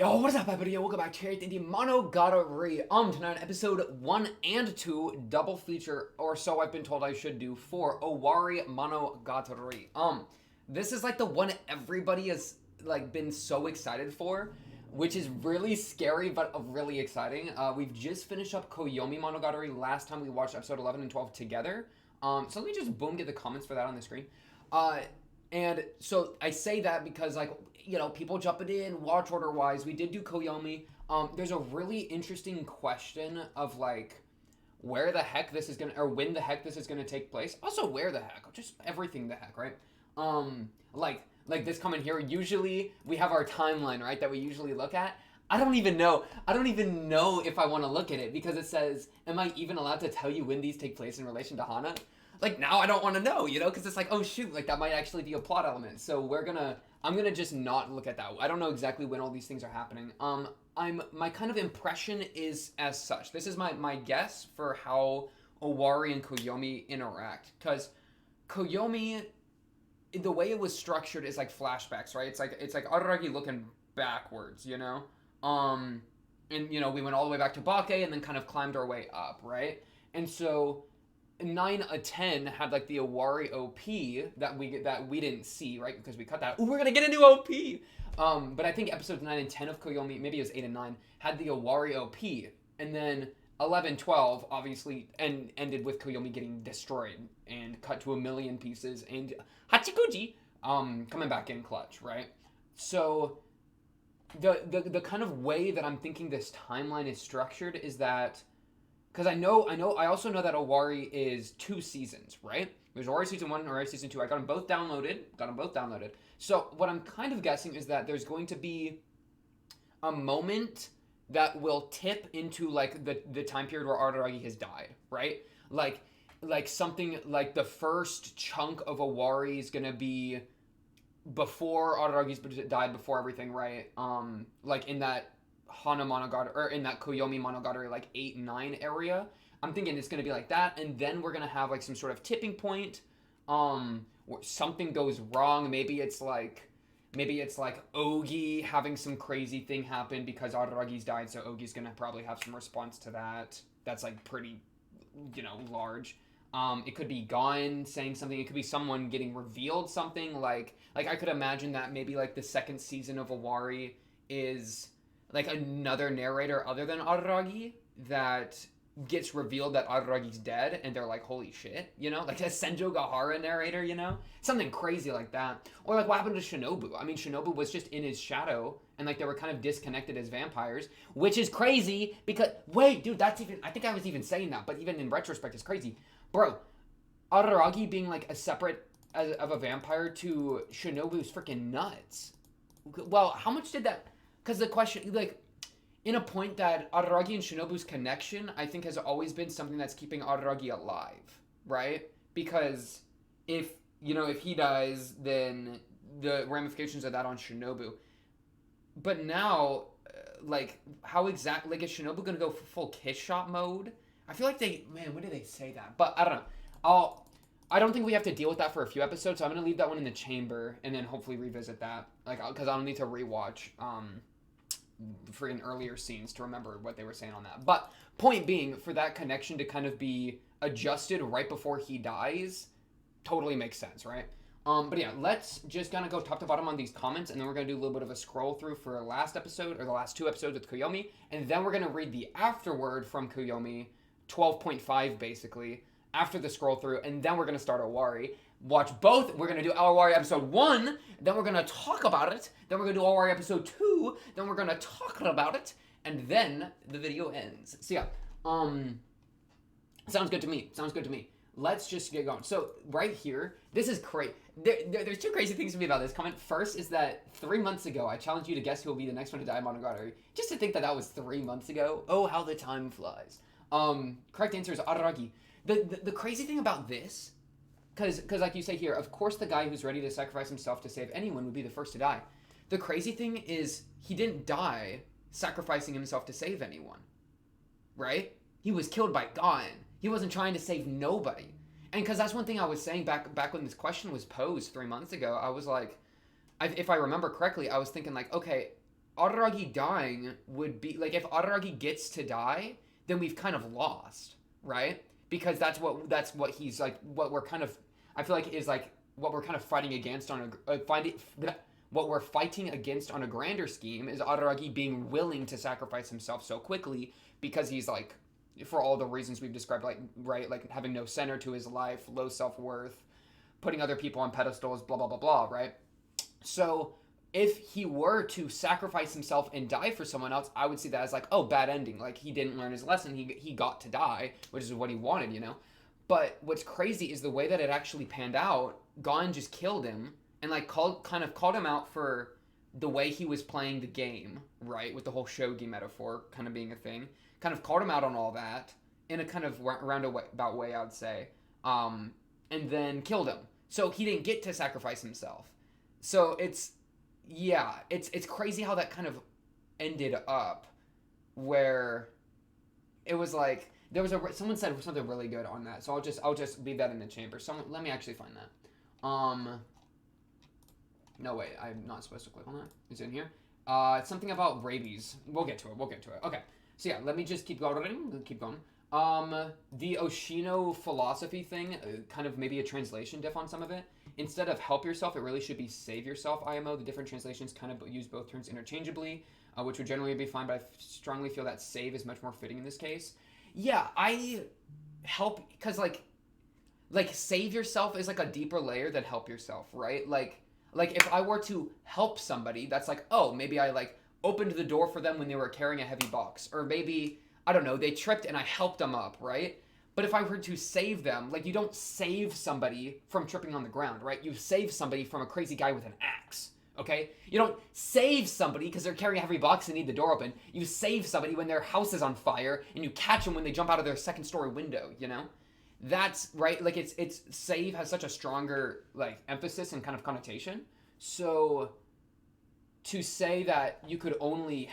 Yo, what is up, everybody? Welcome back to the Monogatari. Tonight, episode 1 and 2, double feature, or so I've been told I should do, for Owarimonogatari. This is like the one everybody has like been so excited for, which is really scary but really exciting. We've just finished up Koyomi Monogatari last time we watched episode 11 and 12 together. So let me just boom get the comments for that on the screen. And so I say that because, like, you know, people jumping in watch order wise. We did do Koyomi. There's a really interesting question of like where the heck this is gonna, or when the heck this is gonna take place. Also, where the heck, just everything the heck, right? Like this comment here. Usually we have our timeline, right, that we usually look at. I don't even know if I want to look at it because it says, am I even allowed to tell you when these take place in relation to Hana? Like, now I don't want to know, you know, because it's like, oh shoot, like that might actually be a plot element. So I'm gonna just not look at that. I don't know exactly when all these things are happening. My kind of impression is as such. This is my guess for how Owari and Koyomi interact, because Koyomi, the way it was structured is like flashbacks, right? It's like Araragi looking backwards, you know. And you know, we went all the way back to Bake and then kind of climbed our way up, right? And so 9 of 10 had like the Owari OP that we didn't see, right? Because we cut that. Ooh, we're gonna get a new OP. But I think episodes 9 and 10 of Koyomi, maybe it was 8 and 9, had the Owari OP, and then 11, 12 obviously ended with Koyomi getting destroyed and cut to a million pieces, and Hachikuji coming back in clutch, right? So the kind of way that I'm thinking this timeline is structured is that, because I also know that Owari is 2 seasons, right? There's Owari season 1 and Owari season 2. I got them both downloaded. So what I'm kind of guessing is that there's going to be a moment that will tip into like the time period where Araragi has died, right? Like something like the first chunk of Owari is gonna be before Araragi's died, before everything, right? Like in that Hana Monogatari, or in that Koyomi Monogatari, like 8 and 9 area. I'm thinking it's gonna be like that, and then we're gonna have like some sort of tipping point, where something goes wrong. Maybe it's like Ougi having some crazy thing happen because Araragi's died, so Ougi's gonna probably have some response to that. That's like pretty, you know, large. It could be Gon saying something. It could be someone getting revealed something. Like I could imagine that maybe like the second season of Owari is like another narrator other than Araragi that gets revealed that Araragi's dead, and they're like, holy shit, you know? Like a Senjo Gahara narrator, you know? Something crazy like that. Or like what happened to Shinobu? I mean, Shinobu was just in his shadow, and like they were kind of disconnected as vampires, which is crazy because, wait, dude, that's even, I think I was even saying that, but even in retrospect, it's crazy. Bro, Araragi being like a separate of a vampire to Shinobu is freaking nuts. Well, how much did that... Because the question, like, in a point that Araragi and Shinobu's connection, I think, has always been something that's keeping Araragi alive, right? Because if he dies, then the ramifications of that on Shinobu. But now, like, how exactly, like, is Shinobu gonna go full kiss shot mode? I feel like when did they say that? But I don't know. I don't think we have to deal with that for a few episodes, so I'm gonna leave that one in the chamber and then hopefully revisit that, like, because I don't need to rewatch freaking earlier scenes to remember what they were saying on that. But point being, for that connection to kind of be adjusted right before he dies, totally makes sense, right? But yeah, let's just kind of go top to bottom on these comments, and then we're going to do a little bit of a scroll through for last episode, or the last 2 episodes with Koyomi, and then we're going to read the afterword from Koyomi, 12.5 basically, after the scroll through, and then we're going to start Owari. Watch both. We're going to do Owari episode 1, then we're going to talk about it, then we're going to do Owari episode 2, then we're going to talk about it, and then the video ends. So yeah, sounds good to me. Let's just get going. So right here, this is crazy. There's 2 crazy things to me about this comment. First is that 3 months ago, I challenged you to guess who will be the next one to die in Monogatari. Just to think that was 3 months ago. Oh, how the time flies. Correct answer is Araragi. The crazy thing about this, because like you say here, of course the guy who's ready to sacrifice himself to save anyone would be the first to die. The crazy thing is he didn't die sacrificing himself to save anyone, right? He was killed by Gon. He wasn't trying to save nobody. And because that's one thing I was saying back when this question was posed 3 months ago, I was like, if I remember correctly, I was thinking like, okay, Araragi dying would be like if Araragi gets to die, then we've kind of lost, right? Because that's what he's like. What we're kind of I feel like is like what we're kind of fighting against on what we're fighting against on a grander scheme is Araragi being willing to sacrifice himself so quickly because he's like for all the reasons we've described, like right, like having no center to his life, low self-worth, putting other people on pedestals, blah blah blah blah, right? So if he were to sacrifice himself and die for someone else, I would see that as like, oh, bad ending. Like he didn't learn his lesson. He got to die, which is what he wanted, you know. But what's crazy is the way that it actually panned out. Gon just killed him and like kind of called him out for the way he was playing the game, right? With the whole shogi metaphor kind of being a thing. Kind of called him out on all that in a kind of roundabout way, I would say. And then killed him. So he didn't get to sacrifice himself. So it's crazy how that kind of ended up, where it was like someone said something really good on that. So I'll just leave that in the chamber. Let me actually find that. No wait, I'm not supposed to click on that. Is it in here? It's something about rabies. We'll get to it. Okay. So yeah, let me just keep going. The Oshino philosophy thing, kind of maybe a translation diff on some of it. Instead of help yourself, it really should be save yourself, IMO. The different translations kind of use both terms interchangeably, which would generally be fine, but I strongly feel that save is much more fitting in this case. Yeah, I help, because like save yourself is like a deeper layer than help yourself, right? Like if I were to help somebody, that's like, oh, maybe I like opened the door for them when they were carrying a heavy box, or maybe I don't know, they tripped and I helped them up, right? But if I were to save them, like you don't save somebody from tripping on the ground, right? You save somebody from a crazy guy with an axe, okay? You don't save somebody because they're carrying a heavy box and need the door open. You save somebody when their house is on fire and you catch them when they jump out of their second story window, you know? That's right. Like it's save has such a stronger like emphasis and kind of connotation. So to say that you could only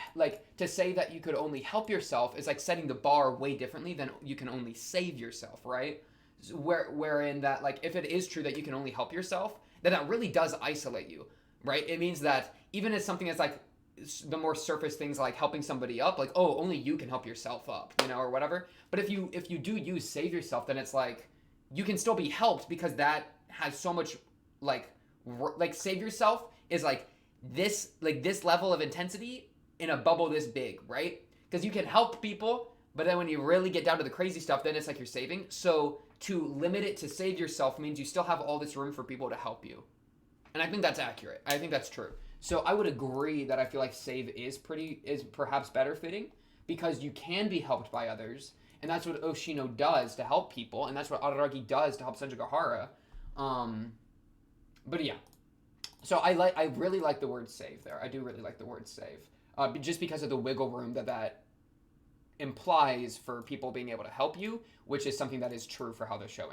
help yourself is like setting the bar way differently than you can only save yourself, right? Wherein that like if it is true that you can only help yourself, then that really does isolate you, right? It means that even as something that's like the more surface things like helping somebody up, like oh only you can help yourself up, you know, or whatever. But if you do use save yourself, then it's like you can still be helped because that has so much like save yourself is like this level of intensity in a bubble this big, right? Because you can help people, but then when you really get down to the crazy stuff, then it's like you're saving. So to limit it to save yourself means you still have all this room for people to help you. And I think that's accurate. I think that's true. So I would agree that I feel like save is perhaps better fitting because you can be helped by others, and that's what Oshino does to help people, and that's what Araragi does to help Senjugahara. But yeah. So I really like the word save there. I do really like the word save. Just because of the wiggle room that implies for people being able to help you, which is something that is true for how the show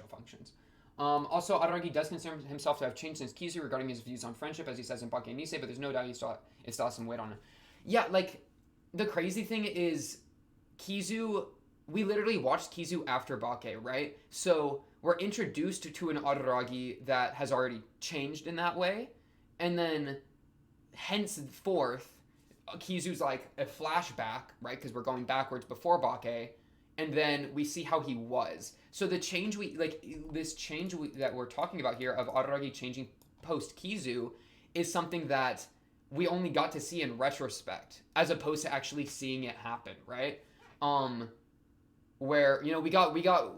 functions. Also, Araragi does consider himself to have changed since Kizu regarding his views on friendship, as he says in Bake Nisei, but there's no doubt it still has some weight on it. Yeah, like, the crazy thing is, Kizu, we literally watched Kizu after Bake, right? So we're introduced to an Araragi that has already changed in that way, and then henceforth, Kizu's like a flashback, right? Because we're going backwards before Bake, and then we see how he was. So the change that we're talking about here of Araragi changing post Kizu is something that we only got to see in retrospect, as opposed to actually seeing it happen, right? Where, you know, we got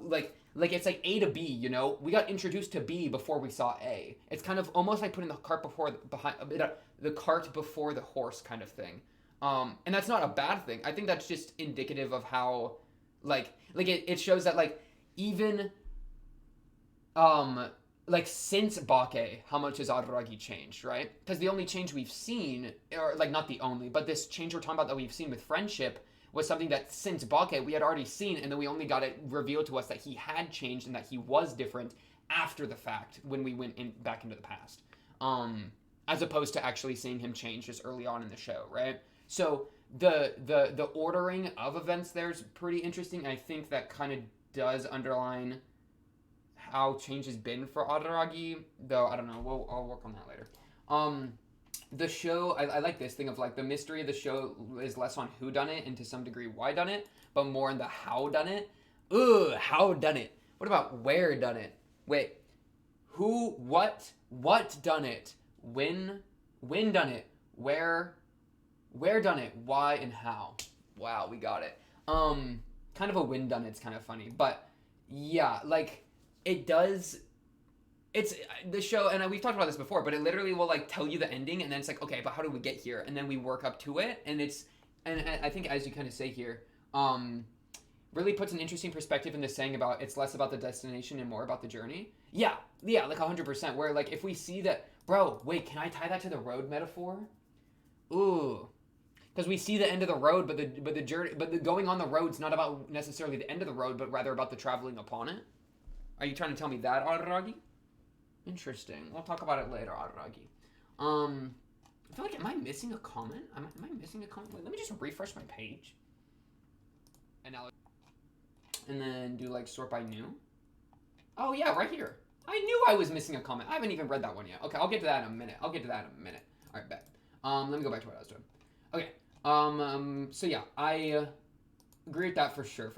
like it's like A to B, you know? We got introduced to B before we saw A. It's kind of almost like putting the cart before the horse kind of thing. And that's not a bad thing. I think that's just indicative of how it shows that like even since Bake, how much has Araragi changed, right? Because the only change we've seen, or like not the only, but this change we're talking about that we've seen with friendship was something that since Bake we had already seen, and then we only got it revealed to us that he had changed and that he was different after the fact when we went back into the past, as opposed to actually seeing him change just early on in the show, right? So the ordering of events there is pretty interesting. I think that kind of does underline how change has been for Araragi, though I don't know. I'll work on that later. the show, I like this thing of like the mystery of the show is less on who done it and to some degree why done it, but more in the how done it. Ugh, how done it. What about where done it? Wait, who, what done it? When done it? Where done it? Why and how? Wow, we got it. Kind of a when done it's kind of funny, but yeah, like it does. It's the show, and we've talked about this before, but it literally will like tell you the ending, and then it's like, okay, but how do we get here? And then we work up to it, and and I think as you kind of say here, really puts an interesting perspective in the saying about it's less about the destination and more about the journey. Yeah, like 100%. Where like if we see that, bro, wait, can I tie that to the road metaphor? Ooh, because we see the end of the road, but the journey, but the going on the road's not about necessarily the end of the road, but rather about the traveling upon it. Are you trying to tell me that, Araragi? Interesting. We'll talk about it later, Araragi. I feel like, am I missing a comment? Am I missing a comment? Wait, let me just refresh my page. And then do like sort by new. Oh yeah, right here. I knew I was missing a comment. I haven't even read that one yet. Okay, I'll get to that in a minute. All right, bet. Let me go back to what I was doing. Okay. So yeah, I agree with that for sure.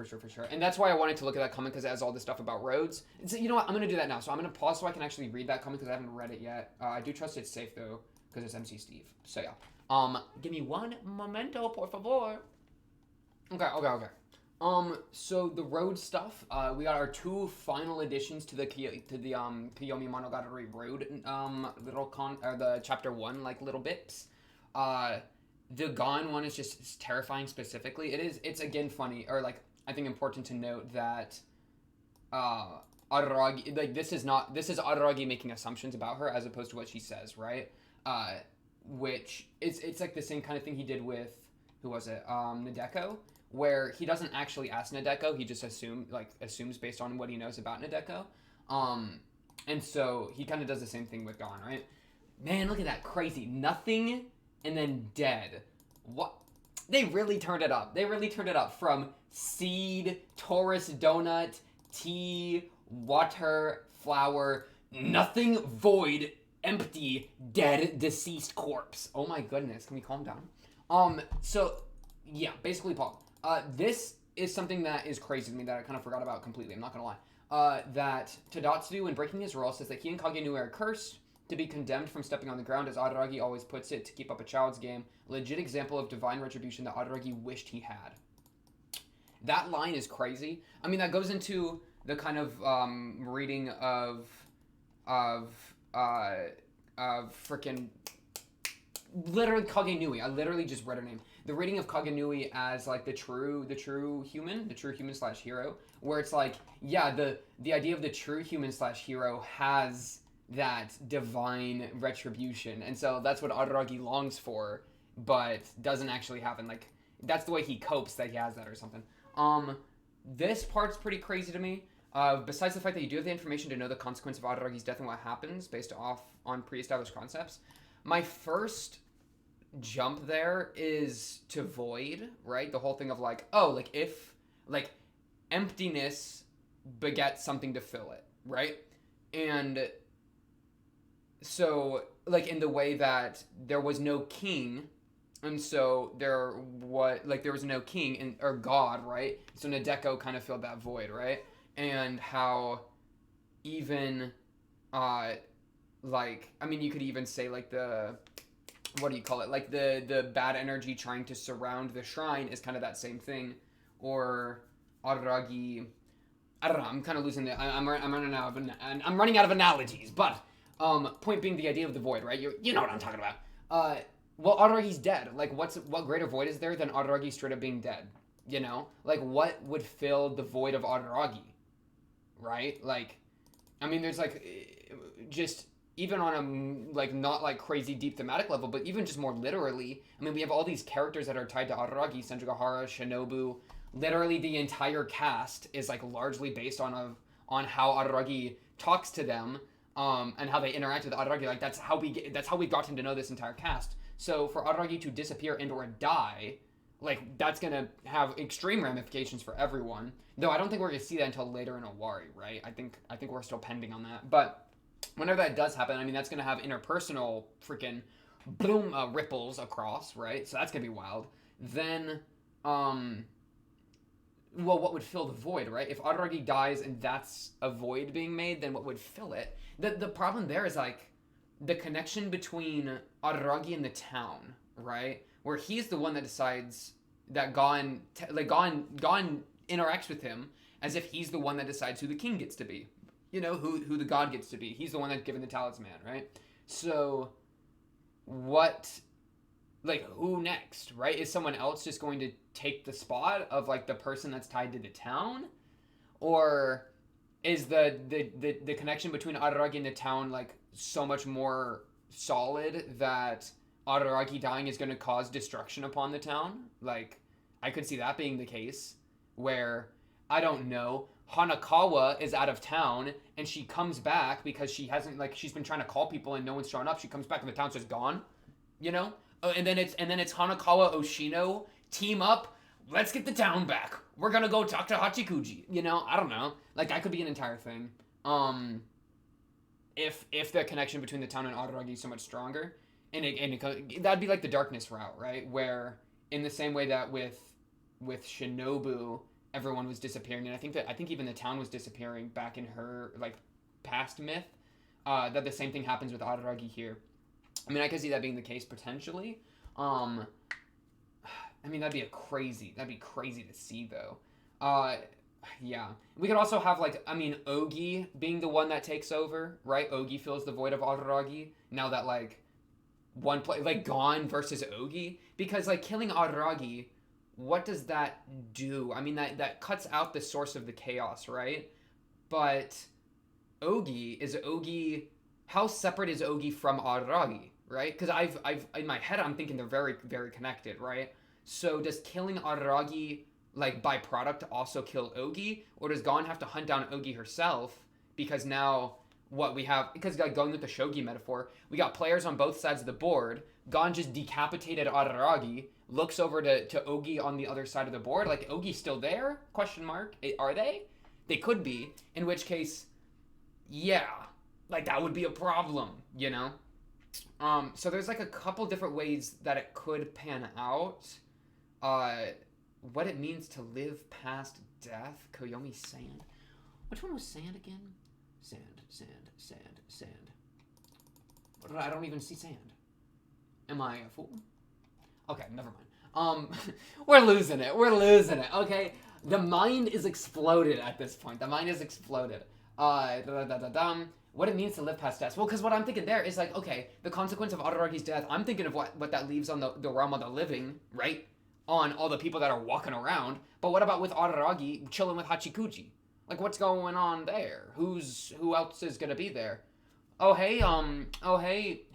And that's why I wanted to look at that comment because it has all this stuff about roads. So, you know what? I'm going to do that now. So I'm going to pause so I can actually read that comment because I haven't read it yet. I do trust it's safe though because it's MC Steve. So yeah. Give me one momento, por favor. Okay. So the road stuff, we got our two final additions to the Koyomi Monogatari road, the chapter 1, like, little bits. The Gon one is just terrifying specifically. It's again funny, or, like, I think important to note that, Araragi, like, this is Araragi making assumptions about her as opposed to what she says, right? Which, it's like the same kind of thing he did with, who was it, Nadeko? Where he doesn't actually ask Nadeko, he just assumes based on what he knows about Nadeko. And so he kind of does the same thing with Gon, right? Man, look at that, crazy. Nothing and then dead. What? They really turned it up. From seed, Taurus donut, tea, water, flower, nothing, void, empty, dead, deceased corpse. Oh my goodness, can we calm down? So, yeah, basically, Paul. This is something that is crazy to me that I kind of forgot about completely. I'm not gonna lie. That Tadatsu, in breaking his rule, says that he and Kagenui are cursed to be condemned from stepping on the ground, as Araragi always puts it, to keep up a child's game. A legit example of divine retribution that Araragi wished he had. That line is crazy. I mean, that goes into the kind of reading of freaking literally Kagenui. I literally just read her name. The reading of Kagenui as like the true human / hero, where it's like, yeah, the idea of the true human / hero has that divine retribution, and so that's what Araragi longs for, but doesn't actually happen. Like, that's the way he copes that he has that or something. This part's pretty crazy to me. Besides the fact that you do have the information to know the consequence of Araragi's death and what happens based off on pre-established concepts, my first jump there is to void, right? The whole thing of like, oh, like if, like, emptiness begets something to fill it, right? And so, like, in the way that there was no king, and so there was no king or god, right? So Nadeko kind of filled that void, right? And how even, like, I mean, you could even say, like, what do you call it? Like, the bad energy trying to surround the shrine is kind of that same thing. Or Araragi, I don't know, I'm kind of losing I'm running out of analogies, but point being the idea of the void, right? You know what I'm talking about. Well, Araragi's dead. Like, what greater void is there than Araragi straight up being dead? You know? Like, what would fill the void of Araragi? Right? Like, I mean, there's, like, just, even on a, like, not, like, crazy deep thematic level, but even just more literally, I mean, we have all these characters that are tied to Araragi, Senjugahara, Shinobu, literally the entire cast is, like, largely based on how Araragi talks to them, and how they interact with Araragi. Like, that's how we've gotten to know this entire cast. So for Araragi to disappear and or die, like, that's gonna have extreme ramifications for everyone. Though I don't think we're gonna see that until later in Owari, right? I think we're still pending on that. But whenever that does happen, I mean, that's gonna have interpersonal freaking boom, ripples across, right? So that's gonna be wild. Then, well, what would fill the void, right? If Araragi dies and that's a void being made, then what would fill it? The problem there is like the connection between Araragi and the town, right? Where he's the one that decides that Gon interacts with him as if he's the one that decides who the king gets to be. You know, who the god gets to be. He's the one that's given the talisman, right? So what, like, who next, right? Is someone else just going to take the spot of like the person that's tied to the town? Or is the connection between Araragi and the town like so much more solid that Araragi dying is going to cause destruction upon the town? Like, I could see that being the case, where, I don't know, Hanakawa is out of town and she comes back because she hasn't, like, she's been trying to call people and no one's showing up. She comes back and the town's just gone, you know? And then it's Hanakawa Oshino team up. Let's get the town back. We're gonna go talk to Hachikuji. You know, I don't know. Like, that could be an entire thing. If the connection between the town and Araragi is so much stronger, that'd be like the darkness route, right? Where in the same way that with Shinobu, everyone was disappearing, and I think even the town was disappearing back in her like past myth. That the same thing happens with Araragi here. I mean, I could see that being the case potentially. I mean, that'd be crazy to see though. Yeah. We could also have like, I mean, Ougi being the one that takes over, right? Ougi fills the void of Araragi. Now that like one play, like Gon versus Ougi, because like killing Araragi, what does that do? I mean, that cuts out the source of the chaos, right? But Ougi, how separate is Ougi from Araragi, right? Because I've in my head I'm thinking they're very, very connected, right? So does killing Araragi like byproduct also kill Ougi, or does Gon have to hunt down Ougi herself? Because now what we have, because like going with the shogi metaphor, we got players on both sides of the board. Gon just decapitated Araragi, looks over to Ougi on the other side of the board, like, Ougi's still there? Question mark. Are they? They could be, in which case, yeah, like, that would be a problem, you know? So there's like a couple different ways that it could pan out. What it means to live past death. Koyomi sand. Which one was sand again? Sand. I don't even see sand. Am I a fool? Okay, never mind. We're losing it. Okay, the mind is exploded at this point. What it means to live past death. Well, because what I'm thinking there is like, okay, the consequence of Araragi's death, I'm thinking of what that leaves on the realm of the living, right? On all the people that are walking around. But what about with Araragi chilling with Hachikuji? Like, what's going on there? Who else is gonna be there? Oh hey,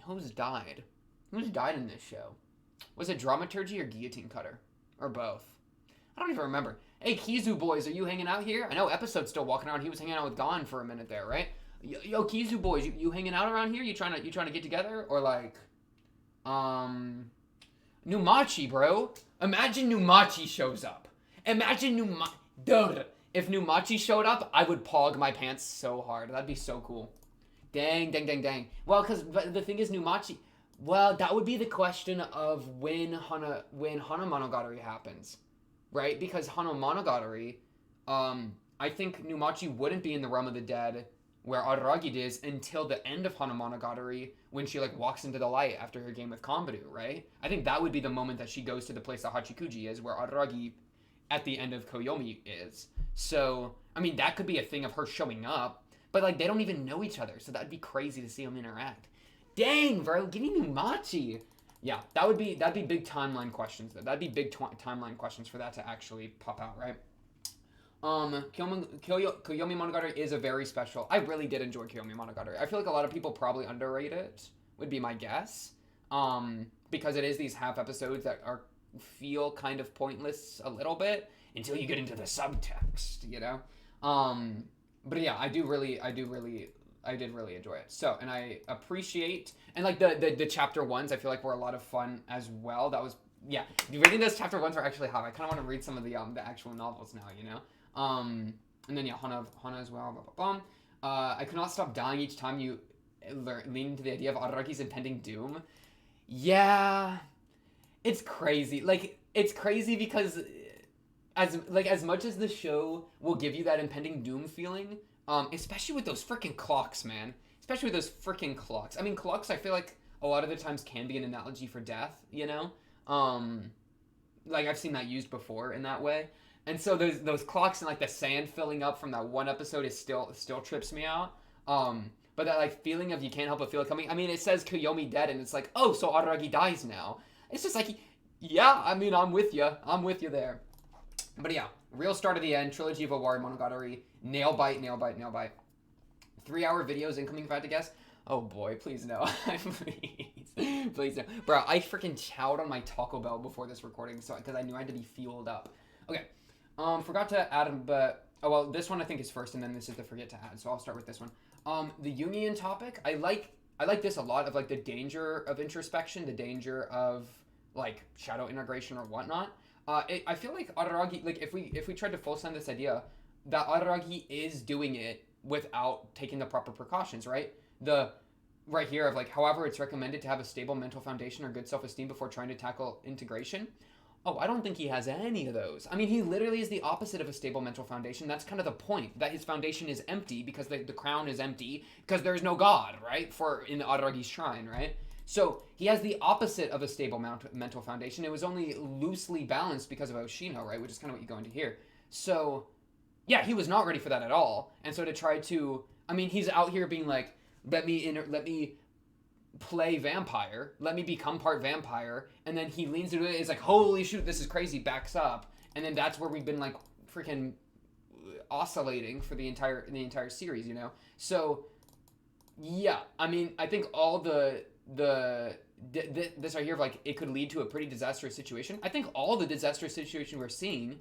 who's died? Who's died in this show? Was it dramaturgy or guillotine cutter? Or both? I don't even remember. Hey, Kizu boys, are you hanging out here? I know Episode's still walking around. He was hanging out with Gon for a minute there, right? Yo, Kizu boys, you hanging out around here? You trying to get together? Or like, Numachi, bro. Imagine Numachi shows up. Dude, if Numachi showed up, I would pog my pants so hard. That'd be so cool. Dang. Well, but the thing is, Numachi... Well, that would be the question of when Hana Monogatari happens, right? Because Hana Monogatari, I think Numachi wouldn't be in the realm of the dead where Araragi is until the end of Hana Monogatari, when she like walks into the light after her game with Kanbaru, right? I think that would be the moment that she goes to the place that Hachikuji is, where Araragi at the end of Koyomi is. So, I mean, that could be a thing of her showing up, but like they don't even know each other, so that'd be crazy to see them interact. Dang, bro, give me Numachi. Yeah, that'd be big timeline questions though. That'd be big timeline questions for that to actually pop out, right? Koyomi Monogatari is a very special... I really did enjoy Koyomi Monogatari. I feel like a lot of people probably underrate it, would be my guess. Because it is these half episodes that feel kind of pointless a little bit until you get into the subtext, you know? But yeah, I did really enjoy it. So, and I appreciate, and like the chapter ones, I feel like were a lot of fun as well. That was, yeah, reading those chapter ones were actually hot. I kind of want to read some of the actual novels now, you know? And then yeah, Hana as well, blah, blah, blah. I could not stop dying each time you lean into the idea of Araragi's impending doom. Yeah, it's crazy. Like, it's crazy because as much as the show will give you that impending doom feeling, especially with those freaking clocks, man. Especially with those freaking clocks. I mean, clocks, I feel like a lot of the times can be an analogy for death, you know? Um, like I've seen that used before in that way. And so those clocks and like the sand filling up from that one episode is still trips me out. But that like feeling of you can't help but feel it coming. I mean, it says Koyomi dead, and it's like, oh, so Araragi dies now. It's just like, yeah. I mean, I'm with you. I'm with you there. But yeah, real start of the end. Trilogy of Owarimonogatari. Nail bite, nail bite, nail bite. 3-hour videos incoming if I had to guess. Oh boy, please no. please. Please no. Bro, I freaking chowed on my Taco Bell before this recording so because I knew I had to be fueled up. Okay. Forgot to add them, but oh well, this one I think is first, and then this is the forget to add. So I'll start with this one. The Jungian topic, I like this a lot of like the danger of introspection, the danger of like shadow integration or whatnot. I feel like Araragi, like if we tried to full send this idea, that Araragi is doing it without taking the proper precautions, right? The right here of like, however, it's recommended to have a stable mental foundation or good self-esteem before trying to tackle integration. Oh, I don't think he has any of those. I mean, he literally is the opposite of a stable mental foundation. That's kind of the point, that his foundation is empty because the crown is empty because there's no God, right? For in Araragi's shrine, right? So he has the opposite of a stable mental foundation. It was only loosely balanced because of Oshino, right? Which is kind of what you go into here. So yeah, he was not ready for that at all. And so to try to, I mean, he's out here being like, let me play vampire, let me become part vampire, and then he leans into it, is like, holy shoot, this is crazy, backs up, and then that's where we've been like freaking oscillating for the entire series, you know. So yeah, I mean, I think all this right here of like it could lead to a pretty disastrous situation. I think all the disastrous situation we're seeing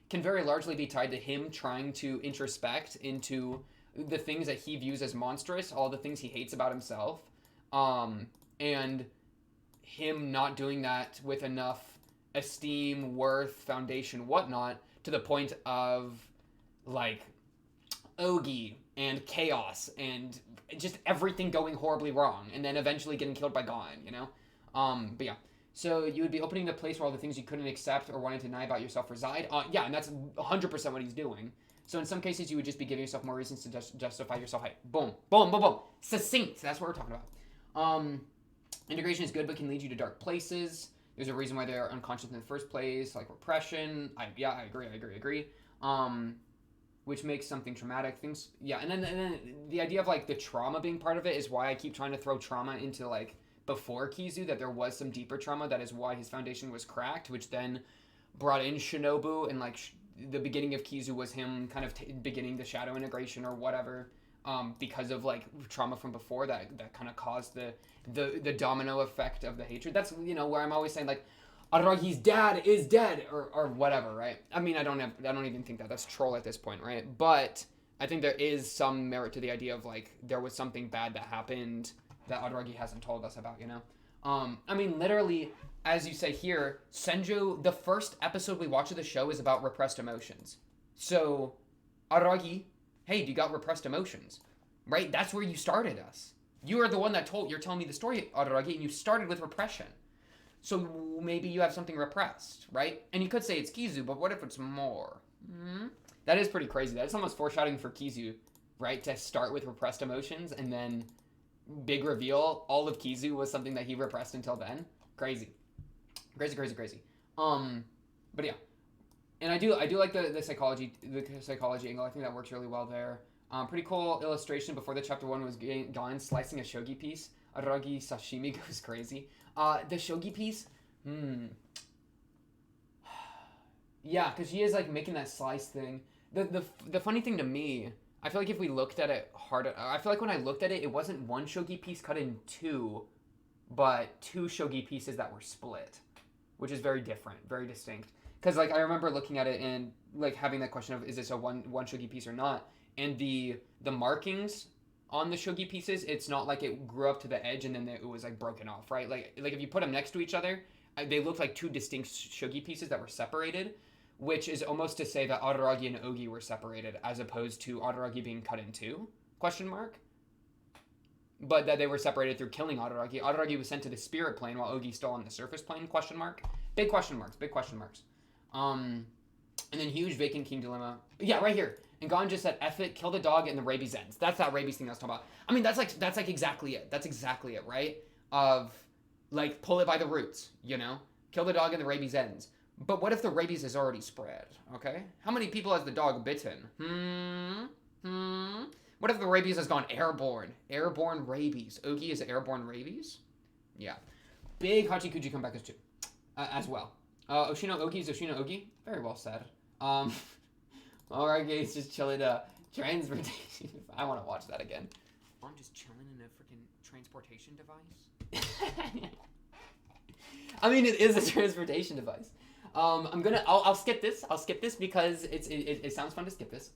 can very largely be tied to him trying to introspect into the things that he views as monstrous, all the things he hates about himself, and him not doing that with enough esteem, worth, foundation, whatnot, to the point of like Ougi and chaos and just everything going horribly wrong, and then eventually getting killed by Gon, you know? But yeah. So you would be opening the place where all the things you couldn't accept or wanted to deny about yourself reside. Yeah, and that's 100% what he's doing. So in some cases, you would just be giving yourself more reasons to justify yourself. Hey, boom, boom, boom, boom. Succinct. That's what we're talking about. Integration is good, but can lead you to dark places. There's a reason why they're unconscious in the first place, like repression. I agree. Which makes something traumatic. Things, yeah, and then the idea of like the trauma being part of it is why I keep trying to throw trauma into like before Kizu, that there was some deeper trauma. That is why his foundation was cracked, which then brought in Shinobu, and like the beginning of Kizu was him kind of beginning the shadow integration or whatever, because of like trauma from before that kind of caused the domino effect of the hatred. That's, you know, where I'm always saying like Araragi's dad is dead or whatever, right? I mean, I don't even think that's troll at this point, right? But I think there is some merit to the idea of like there was something bad that happened that Araragi hasn't told us about, you know? I mean, literally, as you say here, Senju, the first episode we watch of the show is about repressed emotions. So, Araragi, hey, do you got repressed emotions? Right? That's where you started us. You are the one you're telling me the story, Araragi, and you started with repression. So maybe you have something repressed, right? And you could say it's Kizu, but what if it's more? Mm-hmm. That is pretty crazy. That's almost foreshadowing for Kizu, right? To start with repressed emotions and then big reveal, all of Kizu was something that he repressed until then. Crazy. But yeah. And I do like the psychology angle. I think that works really well there. Pretty cool illustration before the chapter 1 was Gon slicing a shogi piece. Araragi sashimi goes crazy. The shogi piece, yeah, because she is like making that slice thing. The funny thing to me, I feel like if we looked at it hard, I feel like when I looked at it, it wasn't one shogi piece cut in two, but two shogi pieces that were split, which is very different, very distinct. Because like I remember looking at it and like having that question of, is this a one shogi piece or not? And the markings on the shogi pieces, it's not like it grew up to the edge and then it was like broken off, right? Like if you put them next to each other, they look like two distinct shogi pieces that were separated, which is almost to say that Araragi and Ougi were separated as opposed to Araragi being cut in two? Question mark? but that they were separated through killing Adaragi. Adaragi was sent to the spirit plane while Ougi's still on the surface plane, question mark. Big question marks, big question marks. And then huge vacant king dilemma. Yeah, right here. And Gon just said, F it, kill the dog and the rabies ends. That's that rabies thing I was talking about. I mean, that's like exactly it. That's exactly it, right? Of, like, pull it by the roots, you know? Kill the dog and the rabies ends. But what if the rabies is already spread, okay? How many people has the dog bitten? What if the rabies has gone airborne? Airborne rabies. Ougi is airborne rabies? Yeah. Big Hachikuji comeback as well. Oshino Ougi is Oshino Ougi. Very well said. Alright, guys, just chilling. Transportation. I want to watch that again. I'm just chilling in a freaking transportation device. I mean, it is a transportation device. I'll skip this. I'll skip this because it sounds fun to skip this.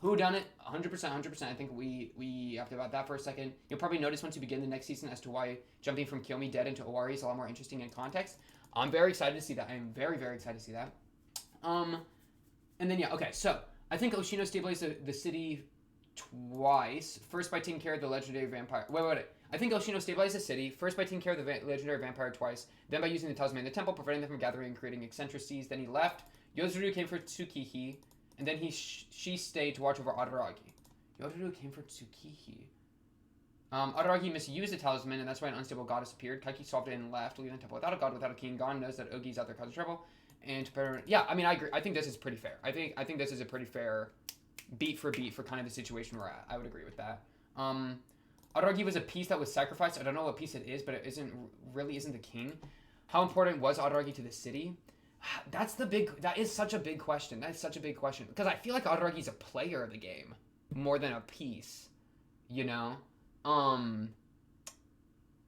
Who done it? 100%. I think we have to about that for a second. You'll probably notice once you begin the next season as to why jumping from Koyomi dead into Owari is a lot more interesting in context. I'm very excited to see that. I am very, very excited to see that. And then, yeah, okay, so I think Oshino stabilized the city twice. First by taking care of the legendary vampire. Wait. I think Oshino stabilized the city, first by taking care of the legendary vampire twice, then by using the talisman in the temple, preventing them from gathering and creating eccentricities. Then he left. Yozuru came for Tsukihi, and then she stayed to watch over Adaragi. Yozuru came for Tsukihi. Adaragi misused the talisman, and that's why an unstable goddess appeared. Kaiki solved it and left, leaving the temple without a god, without a king. Gon knows that Ougi's out there causing trouble. And yeah, I mean, I agree. I think this is pretty fair. I think this is a pretty fair beat for kind of the situation we're at. I would agree with that. Adaragi was a piece that was sacrificed. I don't know what piece it is, but it isn't the king. How important was Adaragi to the city? That is such a big question. That is such a big question. Because I feel like Adaragi's a player of the game more than a piece, you know? And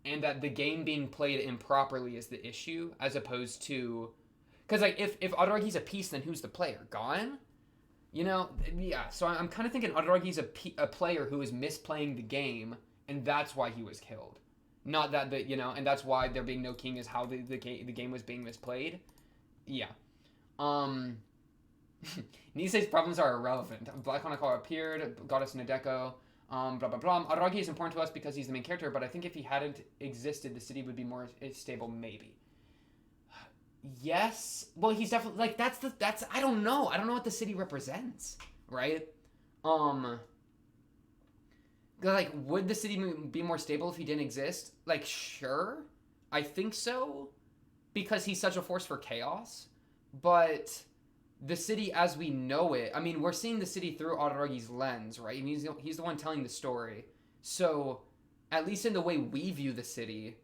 that the game being played improperly is the issue, as opposed to... Because, like, if Adaragi's a piece, then who's the player? Gon? You know? Yeah, so I'm kind of thinking Adaragi's a player who is misplaying the game, and that's why he was killed. Not that, you know, and that's why there being no king is how the game was being misplayed. Yeah. Nisei's problems are irrelevant. Black Honokawa appeared, Goddess Nadeko, blah, blah, blah. Adaragi is important to us because he's the main character, but I think if he hadn't existed, the city would be more stable, maybe. Yes. Well, he's definitely, like, that's, I don't know. I don't know what the city represents, right? Like, would the city be more stable if he didn't exist? Like, sure. I think so. Because he's such a force for chaos. But the city as we know it, I mean, we're seeing the city through Adaragi's lens, right? And he's the one telling the story. So, at least in the way we view the city...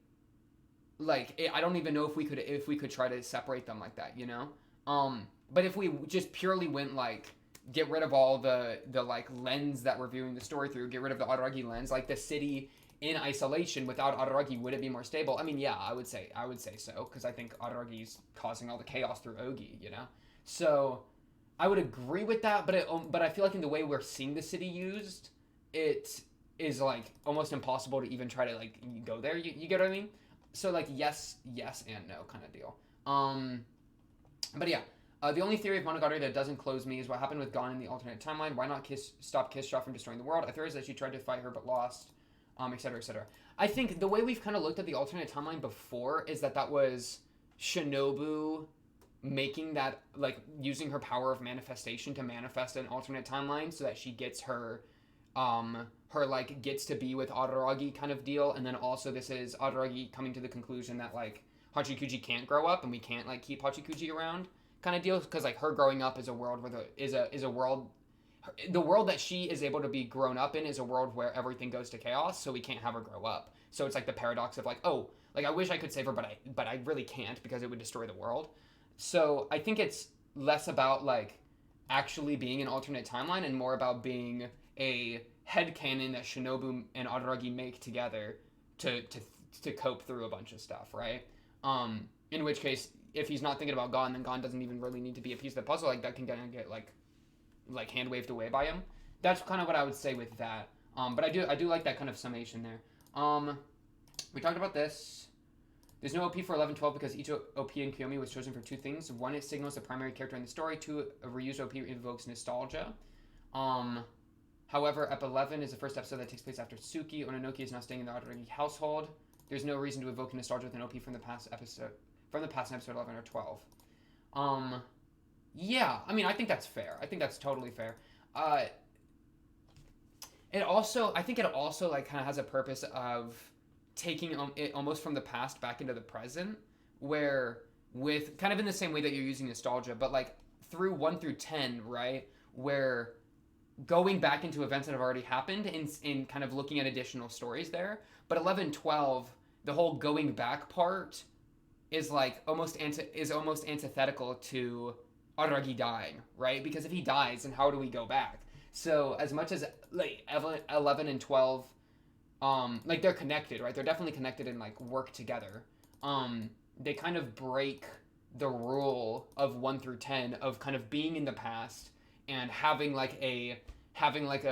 Like, I don't even know if we could try to separate them like that, you know? But if we just purely went, like, get rid of all the like, lens that we're viewing the story through, get rid of the Adaragi lens, like, the city in isolation without Adaragi, would it be more stable? I mean, yeah, I would say so, because I think Adaragi's causing all the chaos through Ougi, you know? So, I would agree with that, but I feel like in the way we're seeing the city used, it is, like, almost impossible to even try to, like, go there, you get what I mean? So, like, yes, and no kind of deal. But yeah, the only theory of Monogatari that doesn't close me is what happened with Gon in the alternate timeline. Why not stop Kisstra from destroying the world? A theory is that she tried to fight her but lost, etc., etc. I think the way we've kind of looked at the alternate timeline before is that was Shinobu making that, like, using her power of manifestation to manifest an alternate timeline so that she gets her like, gets to be with Adaragi kind of deal, and then also this is Adaragi coming to the conclusion that, like, Hachikuji can't grow up, and we can't, like, keep Hachikuji around kind of deal, because, like, her growing up is a world where the world that she is able to be grown up in is a world where everything goes to chaos, so we can't have her grow up. So it's, like, the paradox of, like, oh, like, I wish I could save her, but I really can't, because it would destroy the world. So I think it's less about, like, actually being an alternate timeline and more about being a headcanon that Shinobu and Adaragi make together to cope through a bunch of stuff, right? In which case, if he's not thinking about Gon, then Gon doesn't even really need to be a piece of the puzzle. Like, that can kind of get, like hand waved away by him. That's kind of what I would say with that. But I do like that kind of summation there. We talked about this. There's no OP for 11-12 because each OP in Koyomi was chosen for two things. One, it signals the primary character in the story. Two, a reused OP evokes nostalgia. However, Ep 11 is the first episode that takes place after Tsuki. Ononoki is now staying in the Araragi household. There's no reason to evoke nostalgia with an OP from the past episode, in episode 11 or 12. Yeah, I mean, I think that's fair. I think that's totally fair. I think it also like kind of has a purpose of taking it almost from the past back into the present, where with kind of in the same way that you're using nostalgia, but like through 1 through 10, right, where going back into events that have already happened in kind of looking at additional stories there. But 11, 12, the whole going back part is like almost antithetical to Araragi dying, right? Because if he dies, then how do we go back? So as much as like 11 and 12, like they're connected, right? They're definitely connected and like work together. They kind of break the rule of 1 through 10 of kind of being in the past and having like a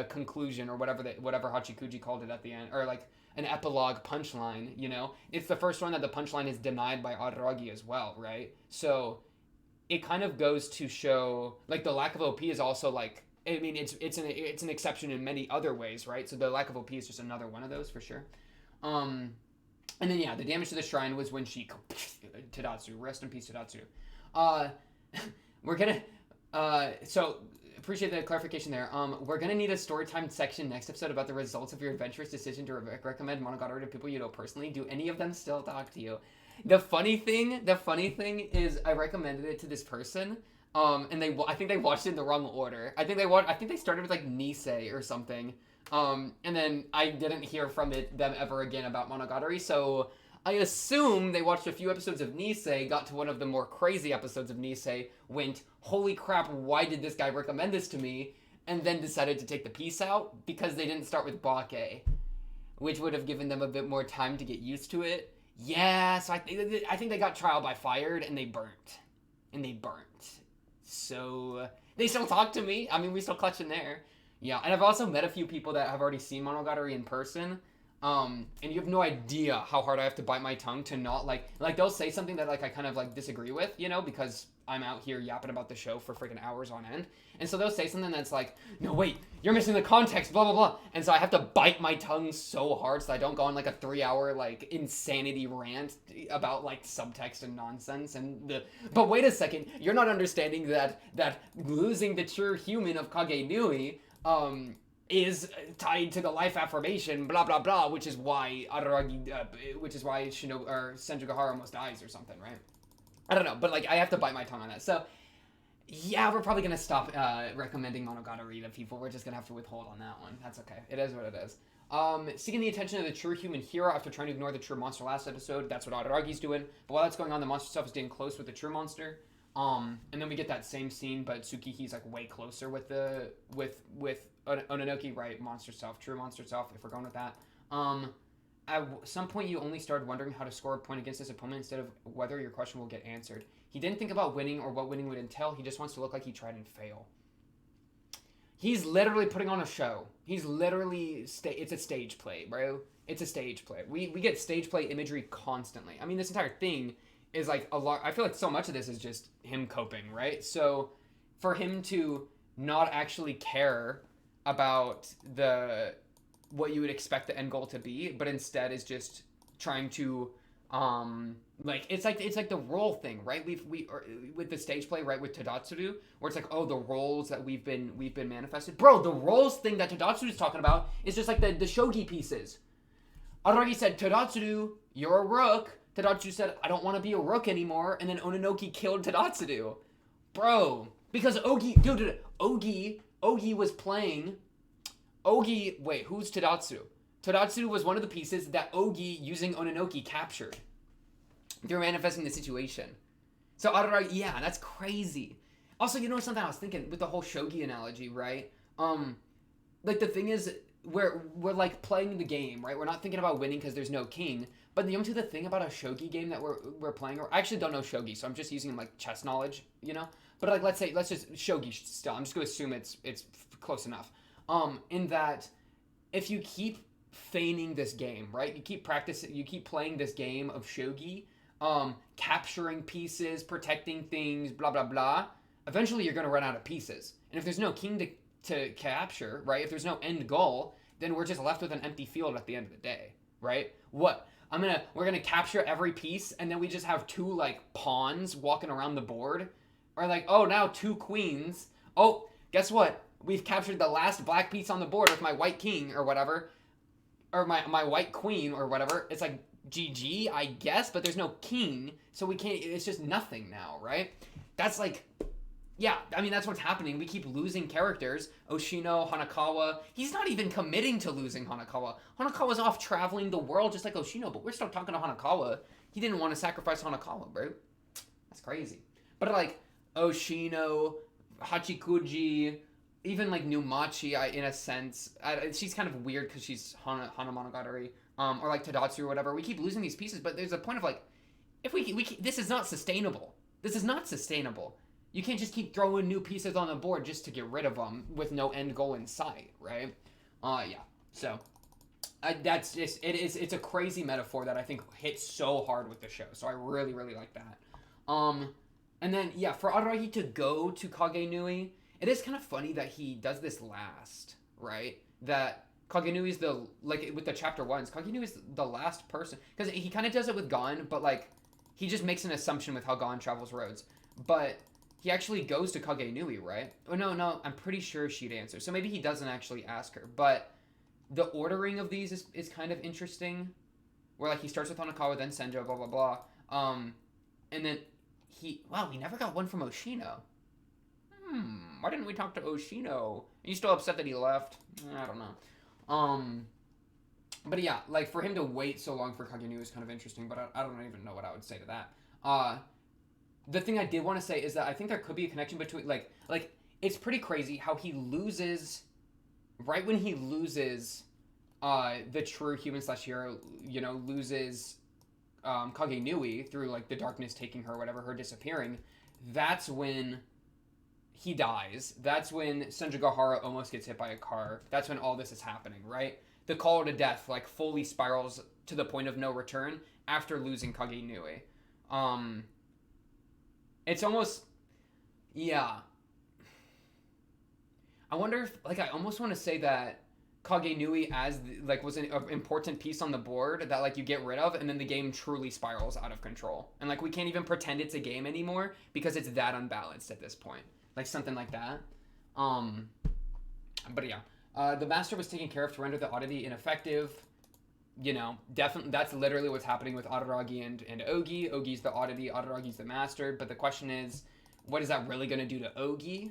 conclusion or whatever Hachikuji called it at the end, or like an epilogue punchline, you know? It's the first one that the punchline is denied by Araragi as well, right? So it kind of goes to show like the lack of OP is also like, I mean, it's an exception in many other ways, right? So the lack of OP is just another one of those for sure. And then yeah, the damage to the shrine was when she Tadatsu, rest in peace Tadatsu. We're gonna so appreciate the clarification there. We're gonna need a storytime section next episode about the results of your adventurous decision to recommend Monogatari to people you know personally. Do any of them still talk to you? The funny thing is I recommended it to this person, and I think they watched it in the wrong order. I think they started with like Nisei or something, and then I didn't hear from them ever again about Monogatari. So I assume they watched a few episodes of Nisei, got to one of the more crazy episodes of Nisei, went, holy crap, why did this guy recommend this to me? And then decided to take the piece out because they didn't start with Bake, which would have given them a bit more time to get used to it. Yeah, so I think they got trial by fired and they burnt. So they still talk to me. I mean, we still clutch in there. Yeah, and I've also met a few people that have already seen Monogatari in person. And you have no idea how hard I have to bite my tongue to not like they'll say something that like I kind of like disagree with, you know, because I'm out here yapping about the show for freaking hours on end. And so they'll say something that's like, no, wait, you're missing the context, blah, blah, blah. And so I have to bite my tongue so hard so I don't go on like a 3-hour like insanity rant about like subtext and nonsense. But wait a second, you're not understanding that losing the true human of Kage Nui, is tied to the life affirmation, blah blah blah, which is why Senjugahara almost dies or something, right? I don't know, but like I have to bite my tongue on that. So yeah, we're probably gonna stop recommending Monogatari to people. We're just gonna have to withhold on that one. That's okay. It is what it is. Seeking the attention of the true human hero after trying to ignore the true monster last episode. That's what Araragi's doing. But while that's going on, the monster itself is getting close with the true monster. And then we get that same scene, but Tsukihi's like way closer with Ononoki, right? Monster self, true monster self, if we're going with that. At some point you only started wondering how to score a point against this opponent instead of whether your question will get answered. He didn't think about winning or what winning would entail. He just wants to look like he tried and fail. He's literally putting on a show. He's literally it's a stage play, bro. It's a stage play. We get stage play imagery constantly. I mean, this entire thing is like a lot. I feel like so much of this is just him coping, right? So for him to not actually care about what you would expect the end goal to be, but instead is just trying to it's like the role thing, right? We with the stage play, right, with Tadatsuru, where it's like, oh, the roles that we've been manifested. Bro, the roles thing that Tadatsuru is talking about is just like the shogi pieces. Araragi said, Tadatsuru, you're a rook. Tadatsuru said, I don't want to be a rook anymore, and then Ononoki killed Tadatsuru. Bro, because Ougi was playing. Wait, who's Tadatsu? Tadatsu was one of the pieces that Ougi, using Ononoki, captured. They're manifesting the situation. So Araragi, yeah, that's crazy. Also, you know something I was thinking with the whole shogi analogy, right? Like the thing is, we're like playing the game, right? We're not thinking about winning because there's no king. But you know the thing about a shogi game that we're playing, or I actually don't know shogi, so I'm just using like chess knowledge, you know. But like let's just shogi still. I'm just gonna assume it's close enough. In that, if you keep feigning this game, right? You keep playing this game of shogi, capturing pieces, protecting things, blah blah blah. Eventually, you're gonna run out of pieces, and if there's no king to capture, right? If there's no end goal, then we're just left with an empty field at the end of the day, right? What? We're gonna capture every piece, and then we just have 2 like pawns walking around the board, or like, oh, now 2 queens. Oh, guess what? We've captured the last black piece on the board with my white king or whatever, or my white queen or whatever. It's like GG, I guess, but there's no king, so we can't. It's just nothing now, right? That's like. Yeah, I mean, that's what's happening. We keep losing characters. Oshino, Hanakawa. He's not even committing to losing Hanakawa. Hanakawa's off traveling the world just like Oshino, but we're still talking to Hanakawa. He didn't want to sacrifice Hanakawa, bro. That's crazy. But like, Oshino, Hachikuji, even like Numachi, in a sense. She's kind of weird because she's Monogatari. Or like Tadatsu or whatever. We keep losing these pieces, but there's a point of like, if we this is not sustainable. This is not sustainable. You can't just keep throwing new pieces on the board just to get rid of them with no end goal in sight, right? Yeah. So that's just it's a crazy metaphor that I think hits so hard with the show. So I really really like that. And then yeah, for Araragi to go to Kagenui, it is kind of funny that he does this last, right? That Kagenui is the like with the chapter 1s. Kagenui is the last person because he kind of does it with Gon, but like he just makes an assumption with how Gon travels roads, but. He actually goes to Kagenui, right? Oh, no, I'm pretty sure she'd answer. So maybe he doesn't actually ask her. But the ordering of these is kind of interesting. Where, like, he starts with Hanakawa, then Senjo, blah, blah, blah. And then we never got one from Oshino. Why didn't we talk to Oshino? Are you still upset that he left? I don't know. But yeah, like, for him to wait so long for Kagenui is kind of interesting, but I don't even know what I would say to that. The thing I did want to say is that I think there could be a connection between, like it's pretty crazy how he loses, right when he loses, the true human/hero, loses, Kagenui through, like, the darkness taking her, whatever, her disappearing, that's when he dies. That's when Senjugahara almost gets hit by a car. That's when all this is happening, right? The call to death, like, fully spirals to the point of no return after losing Kagenui. It's almost, yeah. I wonder if, like, I almost want to say that Kagenui was an important piece on the board that, like, you get rid of, and then the game truly spirals out of control. And, like, we can't even pretend it's a game anymore because it's that unbalanced at this point. Like, something like that. But yeah. The master was taken care of to render the oddity ineffective. Definitely, that's literally what's happening with Araragi and Ougi. Ougi's the oddity, Araragi's the master. But the question is, what is that really going to do to Ougi?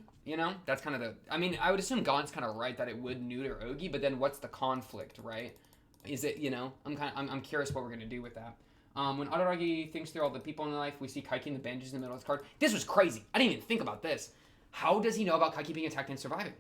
That's kind of I would assume Gon's kind of right that it would neuter Ougi, but then what's the conflict, right? Is it, I'm curious what we're going to do with that. When Araragi thinks through all the people in their life, we see Kaiki and the bandages in the middle of his card. This was crazy. I didn't even think about this. How does he know about Kaiki being attacked and surviving?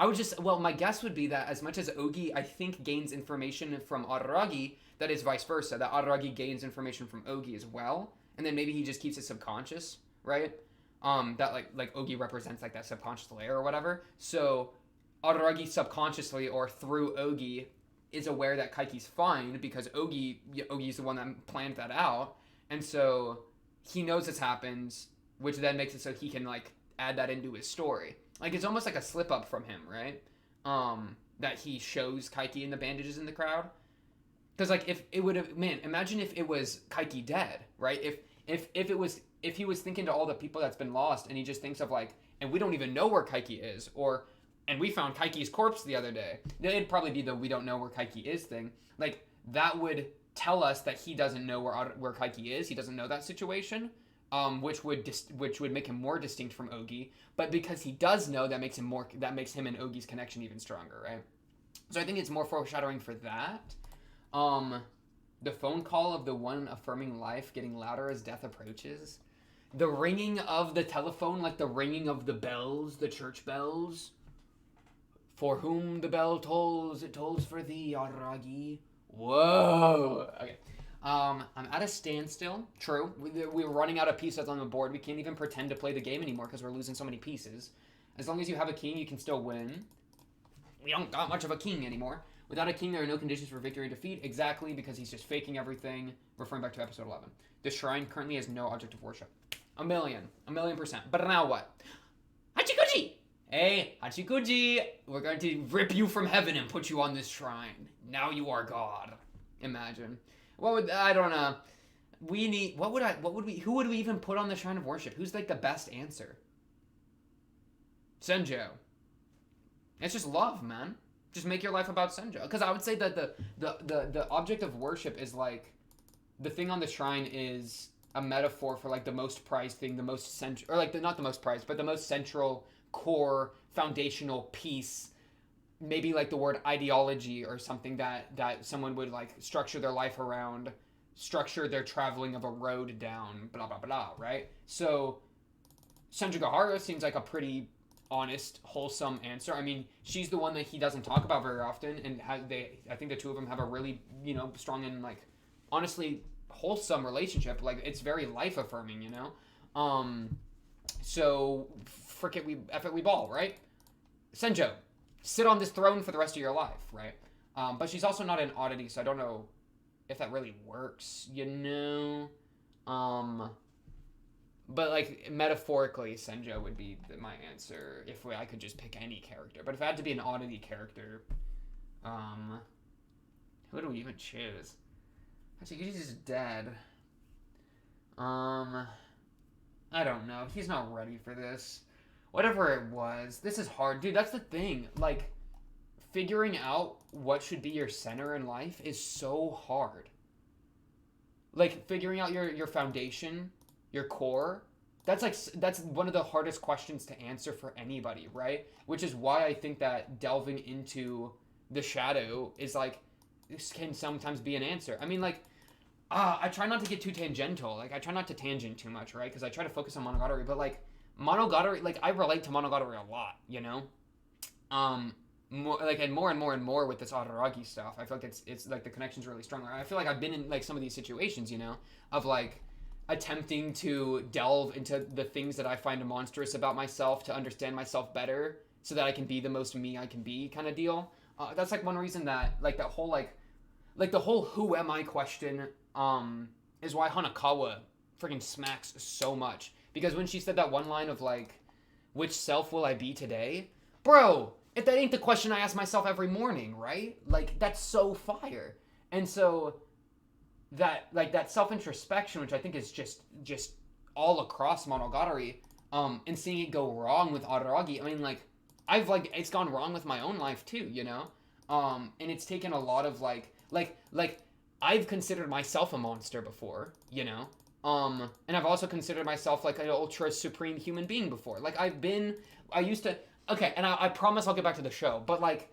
My guess would be that as much as Ougi, I think, gains information from Araragi, that is vice versa, that Araragi gains information from Ougi as well, and then maybe he just keeps it subconscious, right? That, like Ougi represents, like, that subconscious layer or whatever, so Araragi subconsciously, or through Ougi, is aware that Kaiki's fine, because Ougi's the one that planned that out, and so he knows this happens, which then makes it so he can, like, add that into his story. Like, it's almost like a slip-up from him, right? That he shows Kaiki and the bandages in the crowd. Because, like, if it would have... Man, imagine if it was Kaiki dead, right? If he was thinking to all the people that's been lost, and he just thinks of, like, and we don't even know where Kaiki is, and we found Kaiki's corpse the other day. It'd probably be the we don't know where Kaiki is thing. Like, that would tell us that he doesn't know where Kaiki is. He doesn't know that situation. Which would make him more distinct from Ougi, but because he does know, that makes him and Ougi's connection even stronger, right? So I think it's more foreshadowing for that. The phone call of the one affirming life getting louder as death approaches. The ringing of the telephone, like the ringing of the bells, the church bells. For whom the bell tolls, it tolls for thee, Araragi. Whoa. Okay. I'm at a standstill. True. We're running out of pieces on the board. We can't even pretend to play the game anymore because we're losing so many pieces. As long as you have a king, you can still win. We don't got much of a king anymore. Without a king, there are no conditions for victory or defeat. Exactly, because he's just faking everything. Referring back to episode 11. The shrine currently has no object of worship. A million %. But now what? Hachikuji! Hey, Hachikuji, we're going to rip you from heaven and put you on this shrine. Now you are God. Imagine. What would I don't know. We need who would we even put on the shrine of worship? Who's like the best answer? Senjo. It's just love, man. Just make your life about Senjo. Because I would say that the object of worship is like the thing on the shrine is a metaphor for like the most prized thing, the most central, or like not the most prized, but the most central, core, foundational piece. Maybe like the word ideology or something that someone would like structure their life around, structure their traveling of a road down, blah blah blah, right? So Senjugahara seems like a pretty honest, wholesome answer. I mean, she's the one that he doesn't talk about very often, and I think the two of them have a really, strong and like, honestly, wholesome relationship. Like, it's very life affirming, So, frick it, we ball, right? Senjo, sit on this throne for the rest of your life, right? But she's also not an oddity, so I don't know if that really works, But like metaphorically, Senjo would be my answer if I could just pick any character. But if I had to be an oddity character, who do we even choose? Actually, he's just dead. I don't know. He's not ready for this. Whatever it was, this is hard, dude. That's the thing. Like, figuring out what should be your center in life is so hard. Like figuring out your foundation. Your core, that's one of the hardest questions to answer for anybody, right? Which is why I think that delving into the shadow is like, this can sometimes be an answer. I mean, like, I try not to get too tangential. Like, I try not to tangent too much, right? Because I try to focus on Monogatari, but like Monogatari, like I relate to Monogatari a lot, More like and more with this Araragi stuff. I feel like it's like the connection's really strong. I feel like I've been in like some of these situations, of like attempting to delve into the things that I find monstrous about myself to understand myself better so that I can be the most me I can be kind of deal. That's like one reason that like that whole like the whole who am I question is why Hanakawa freaking smacks so much. Because when she said that one line of like, which self will I be today? Bro, if that ain't the question I ask myself every morning, right? Like that's so fire. And so that self-introspection, which I think is just all across Monogatari, and seeing it go wrong with Araragi. I mean, like, it's gone wrong with my own life too, and it's taken a lot of like I've considered myself a monster before, and I've also considered myself like an ultra supreme human being before. Like I used to, okay, and I promise I'll get back to the show, but like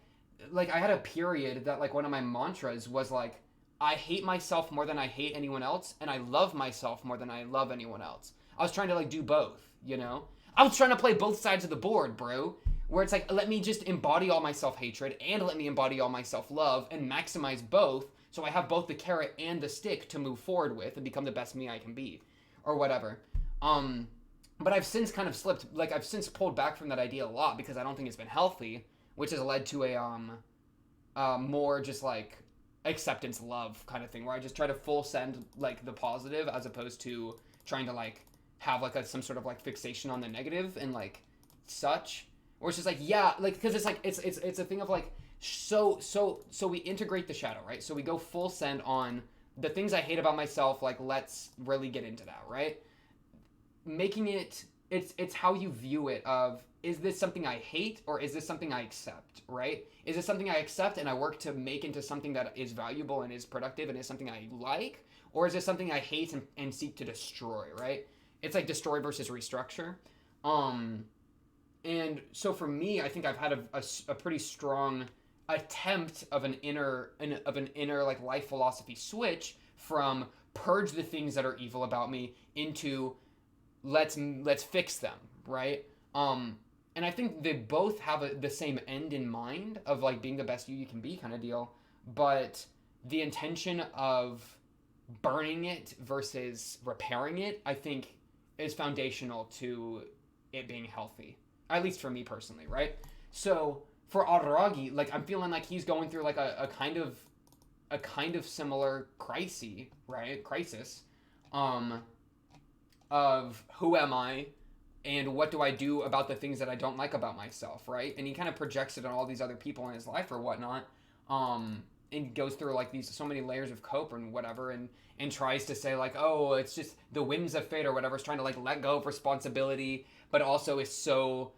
I had a period that like one of my mantras was like, I hate myself more than I hate anyone else, and I love myself more than I love anyone else. I was trying to like do both, I was trying to play both sides of the board, bro. Where it's like, let me just embody all my self-hatred and let me embody all my self-love and maximize both, so I have both the carrot and the stick to move forward with and become the best me I can be, or whatever. But I've since kind of slipped, like I've since pulled back from that idea a lot because I don't think it's been healthy, which has led to a more just like acceptance love kind of thing where I just try to full send like the positive as opposed to trying to like have like some sort of like fixation on the negative and like such, or it's just like, yeah, like because it's like it's a thing of like so we integrate the shadow, right? So we go full send on the things I hate about myself, like let's really get into that, right? Making it's how you view it of, is this something I hate or is this something I accept, right? Is this something I accept and I work to make into something that is valuable and is productive and is something I like? Or is this something I hate and seek to destroy, right? It's like destroy versus restructure. And so for me, I think I've had a pretty strong attempt of an inner like life philosophy switch from purge the things that are evil about me into let's fix them, right? And I think they both have the same end in mind of like being the best you can be kind of deal, but the intention of burning it versus repairing it, I think, is foundational to it being healthy, at least for me personally, right? So for Araragi, like I'm feeling like he's going through like a kind of similar crisis, of who am I and what do I do about the things that I don't like about myself, right? And he kind of projects it on all these other people in his life or whatnot, and goes through like these so many layers of cope and whatever, and tries to say like, oh, it's just the whims of fate or whatever. Is trying to like let go of responsibility, but also is so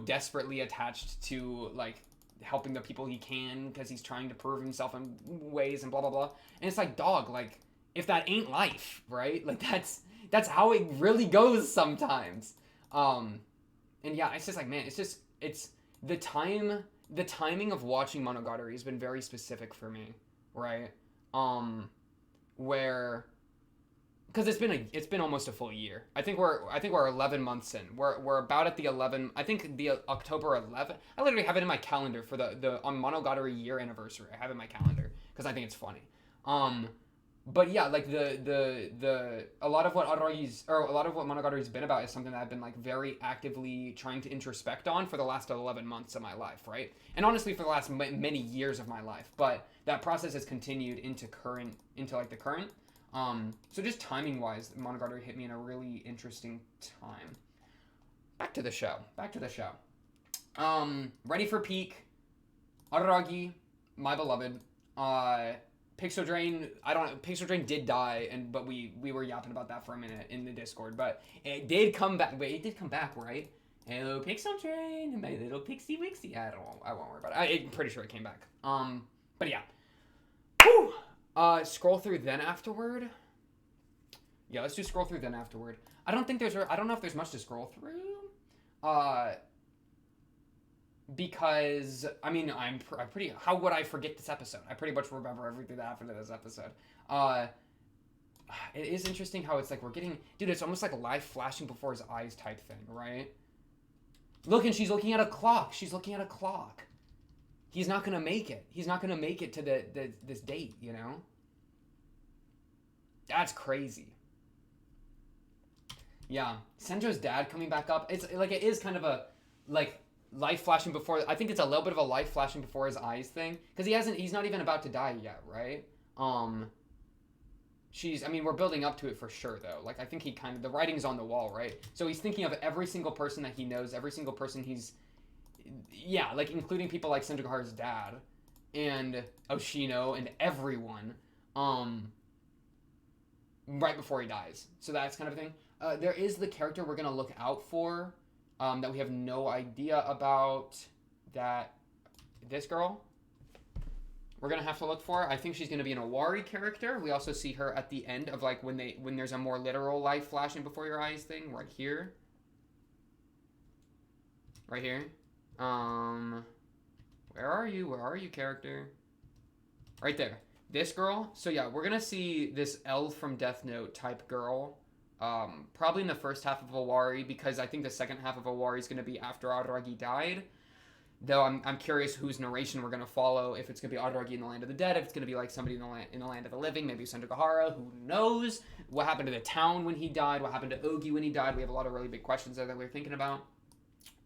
desperately attached to like helping the people he can because he's trying to prove himself in ways and blah blah blah. And it's like, dog, like if that ain't life, right? Like that's how it really goes sometimes. And yeah, it's just like, man, it's the timing of watching Monogatari has been very specific for me, right? Where, because it's been almost a full year. I think we're 11 months in. We're about at the 11. I think the October 11. I literally have it in my calendar for the Monogatari year anniversary. I have it in my calendar because I think it's funny. But yeah, like a lot of what Monogatari's been about is something that I've been like very actively trying to introspect on for the last 11 months of my life, right? And honestly, for the last many years of my life. But that process has continued into the current. So just timing wise, Monogatari hit me in a really interesting time. Back to the show. Ready for peak. Araragi, my beloved. Pixel Drain did die, but we were yapping about that for a minute in the Discord, but it did come back. Wait, it did come back, right? Hello, Pixel Drain, my little pixie wixie. I won't worry about it. I'm pretty sure it came back. But yeah. Whew. Scroll through then afterward. Yeah, let's do scroll through then afterward. I don't know if there's much to scroll through. Because, I mean, I'm pretty... How would I forget this episode? I pretty much remember everything that happened in this episode. It is interesting how it's like we're getting... Dude, it's almost like life flashing before his eyes type thing, right? Look, and she's looking at a clock. He's not going to make it. He's not going to make it to this date, you know? That's crazy. Yeah. Senjo's dad coming back up. It's like, it is kind of a, like... life flashing before, I think it's a little bit of a life flashing before his eyes thing, because he's not even about to die yet, right? We're building up to it for sure though. Like, I think the writing's on the wall, right? So he's thinking of every single person that he knows, every single person like including people like Senjo's dad and Oshino and everyone, right before he dies. So that's kind of a thing. There is the character we're gonna look out for, that we have no idea about, that this girl we're gonna have to look for. I think she's gonna be an Owari character. We also see her at the end of like when there's a more literal life flashing before your eyes thing, right here. Right here. Where are you, character? Right there. This girl. So yeah, we're gonna see this L from Death Note type girl. Probably in the first half of Owari, because I think the second half of Owari is going to be after Araragi died. Though I'm curious whose narration we're going to follow. If it's going to be Araragi in the land of the dead, if it's going to be like somebody in the land of the living, maybe Senjogahara, who knows? What happened to the town when he died? What happened to Ougi when he died? We have a lot of really big questions there that we're thinking about.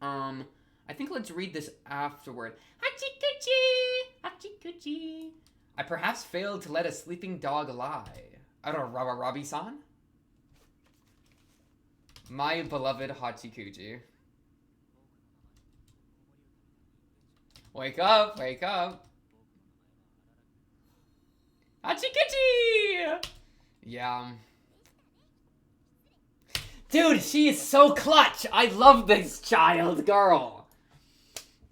I think let's read this afterward. Hachikuchi! I perhaps failed to let a sleeping dog lie. Rabi-san? My beloved Hachikuji. Wake up! Hachikuji! Yeah. Dude, she is so clutch! I love this child girl.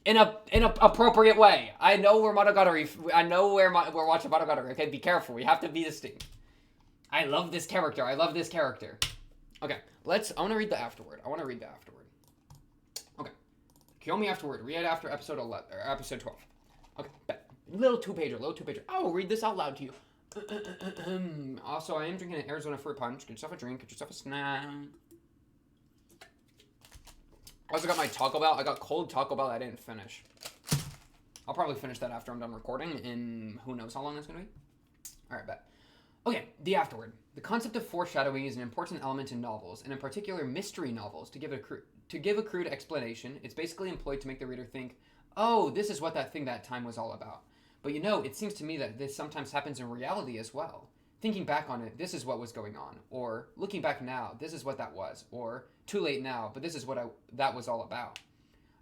In a appropriate way. I know we're Monogatari. We're watching Monogatari. Okay, be careful. We have to be distinct. I love this character. Okay, I want to read the afterward. Okay. Koyomi afterward. Read after episode 11, or episode 12. Okay, bet. Little two-pager. I will read this out loud to you. Also, I am drinking an Arizona fruit punch. Get yourself a drink. Get yourself a snack. I also got my Taco Bell. I got cold Taco Bell I didn't finish. I'll probably finish that after I'm done recording, and who knows how long that's going to be. Alright, bet. Okay, the afterward. The concept of foreshadowing is an important element in novels, and in particular mystery novels. To give a crude explanation, it's basically employed to make the reader think, oh, this is what that thing that time was all about. But it seems to me that this sometimes happens in reality as well. thinking back on it, this is what was going on. Or looking back now, this is what that was. Or too late now, but this is what that was all about.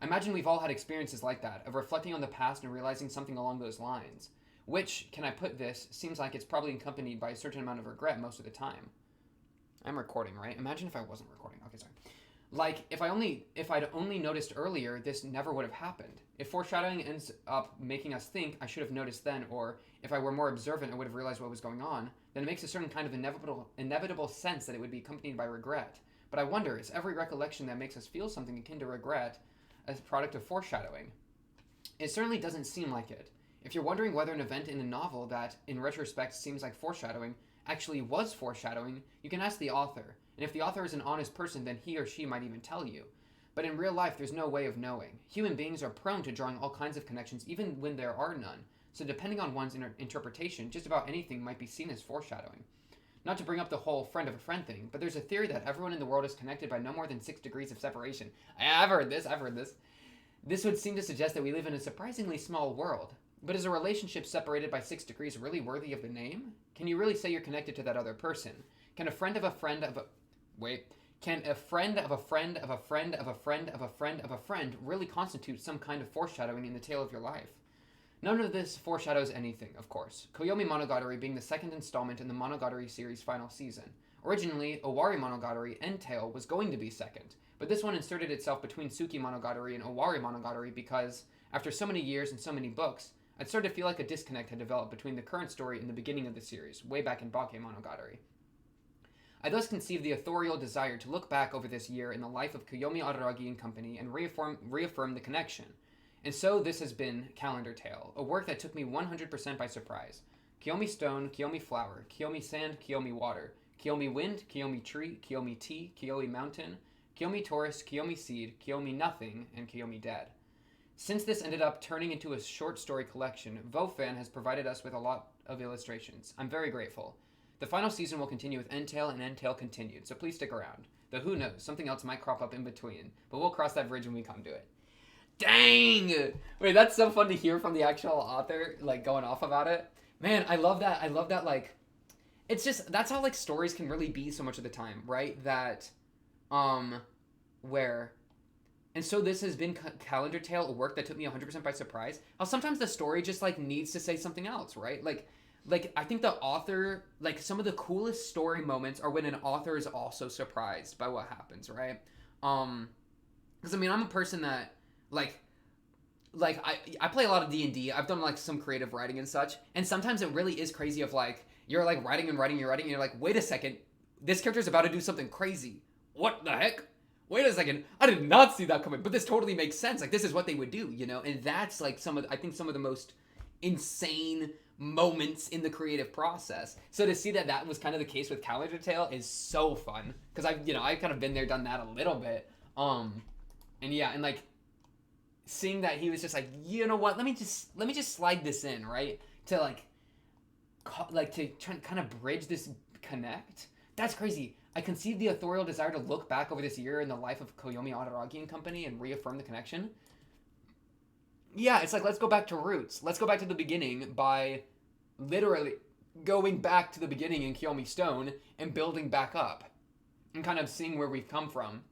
I imagine we've all had experiences like that, of reflecting on the past and realizing something along those lines. Which, can I put this, seems like it's probably accompanied by a certain amount of regret most of the time. I'm recording, right? Imagine if I wasn't recording. Okay, sorry. Like, if I'd only noticed earlier, this never would have happened. If foreshadowing ends up making us think, I should have noticed then, or if I were more observant, I would have realized what was going on, then it makes a certain kind of inevitable sense that it would be accompanied by regret. But I wonder, is every recollection that makes us feel something akin to regret a product of foreshadowing? It certainly doesn't seem like it. If you're wondering whether an event in a novel that, in retrospect, seems like foreshadowing actually was foreshadowing, you can ask the author. And if the author is an honest person, then he or she might even tell you. But in real life, there's no way of knowing. Human beings are prone to drawing all kinds of connections, even when there are none. So depending on one's interpretation, just about anything might be seen as foreshadowing. Not to bring up the whole friend of a friend thing, but there's a theory that everyone in the world is connected by no more than 6 degrees of separation. I've heard this. This would seem to suggest that we live in a surprisingly small world. But is a relationship separated by 6 degrees really worthy of the name? Can you really say you're connected to that other person? Can a friend of a friend of a... Wait. Can a friend of a friend of a friend of a friend of a friend of a friend really constitute some kind of foreshadowing in the tale of your life? None of this foreshadows anything, of course. Koyomi Monogatari being the second installment in the Monogatari series' final season. Originally, Owarimonogatari End Tale was going to be second, but this one inserted itself between Tsuki Monogatari and Owarimonogatari because, after so many years and so many books, I'd started to feel like a disconnect had developed between the current story and the beginning of the series, way back in Bakemonogatari. I thus conceived the authorial desire to look back over this year in the life of Koyomi Araragi and Company and reaffirm the connection. And so this has been Calendar Tale, a work that took me 100% by surprise. Koyomi Stone, Koyomi Flower, Koyomi Sand, Koyomi Water, Koyomi Wind, Koyomi Tree, Koyomi Tea, Koyomi Mountain, Koyomi Taurus, Koyomi Seed, Koyomi Nothing, and Koyomi Dead. Since this ended up turning into a short story collection, Vofan has provided us with a lot of illustrations. I'm very grateful. The final season will continue with End Tale and End Tale Continued, so please stick around. Though who knows, something else might crop up in between, but we'll cross that bridge when we come to it. Dang! Wait, that's so fun to hear from the actual author, like, going off about it. Man, I love that, like, it's just, that's how, like, stories can really be so much of the time, right? That, where... And so this has been Calendar Tale, a work that took me 100% by surprise. How sometimes the story just, like, needs to say something else, right? Like, I think the author, like, some of the coolest story moments are when an author is also surprised by what happens, right? Because, I mean, I'm a person that, like I play a lot of D&D. I've done, like, some creative writing and such. And sometimes it really is crazy of, like, you're, like, writing, and you're like, wait a second, this character's about to do something crazy. What the heck? Wait a second, I did not see that coming, but this totally makes sense. Like, this is what they would do, you know? And that's, like, I think some of the most insane moments in the creative process. So to see that was kind of the case with Calendar Tale is so fun. Because I've kind of been there, done that a little bit. And yeah, and, like, seeing that he was just like, you know what, let me just slide this in, right? To, to try to kind of bridge this connect. That's crazy. I conceived the authorial desire to look back over this year in the life of Koyomi Araragi and Company and reaffirm the connection. Yeah, it's like, let's go back to roots. Let's go back to the beginning by literally going back to the beginning in Koyomi Stone and building back up. And kind of seeing where we've come from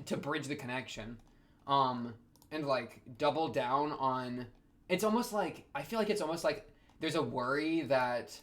to bridge the connection. And, like, double down on... It's almost like... I feel like it's almost like there's a worry that...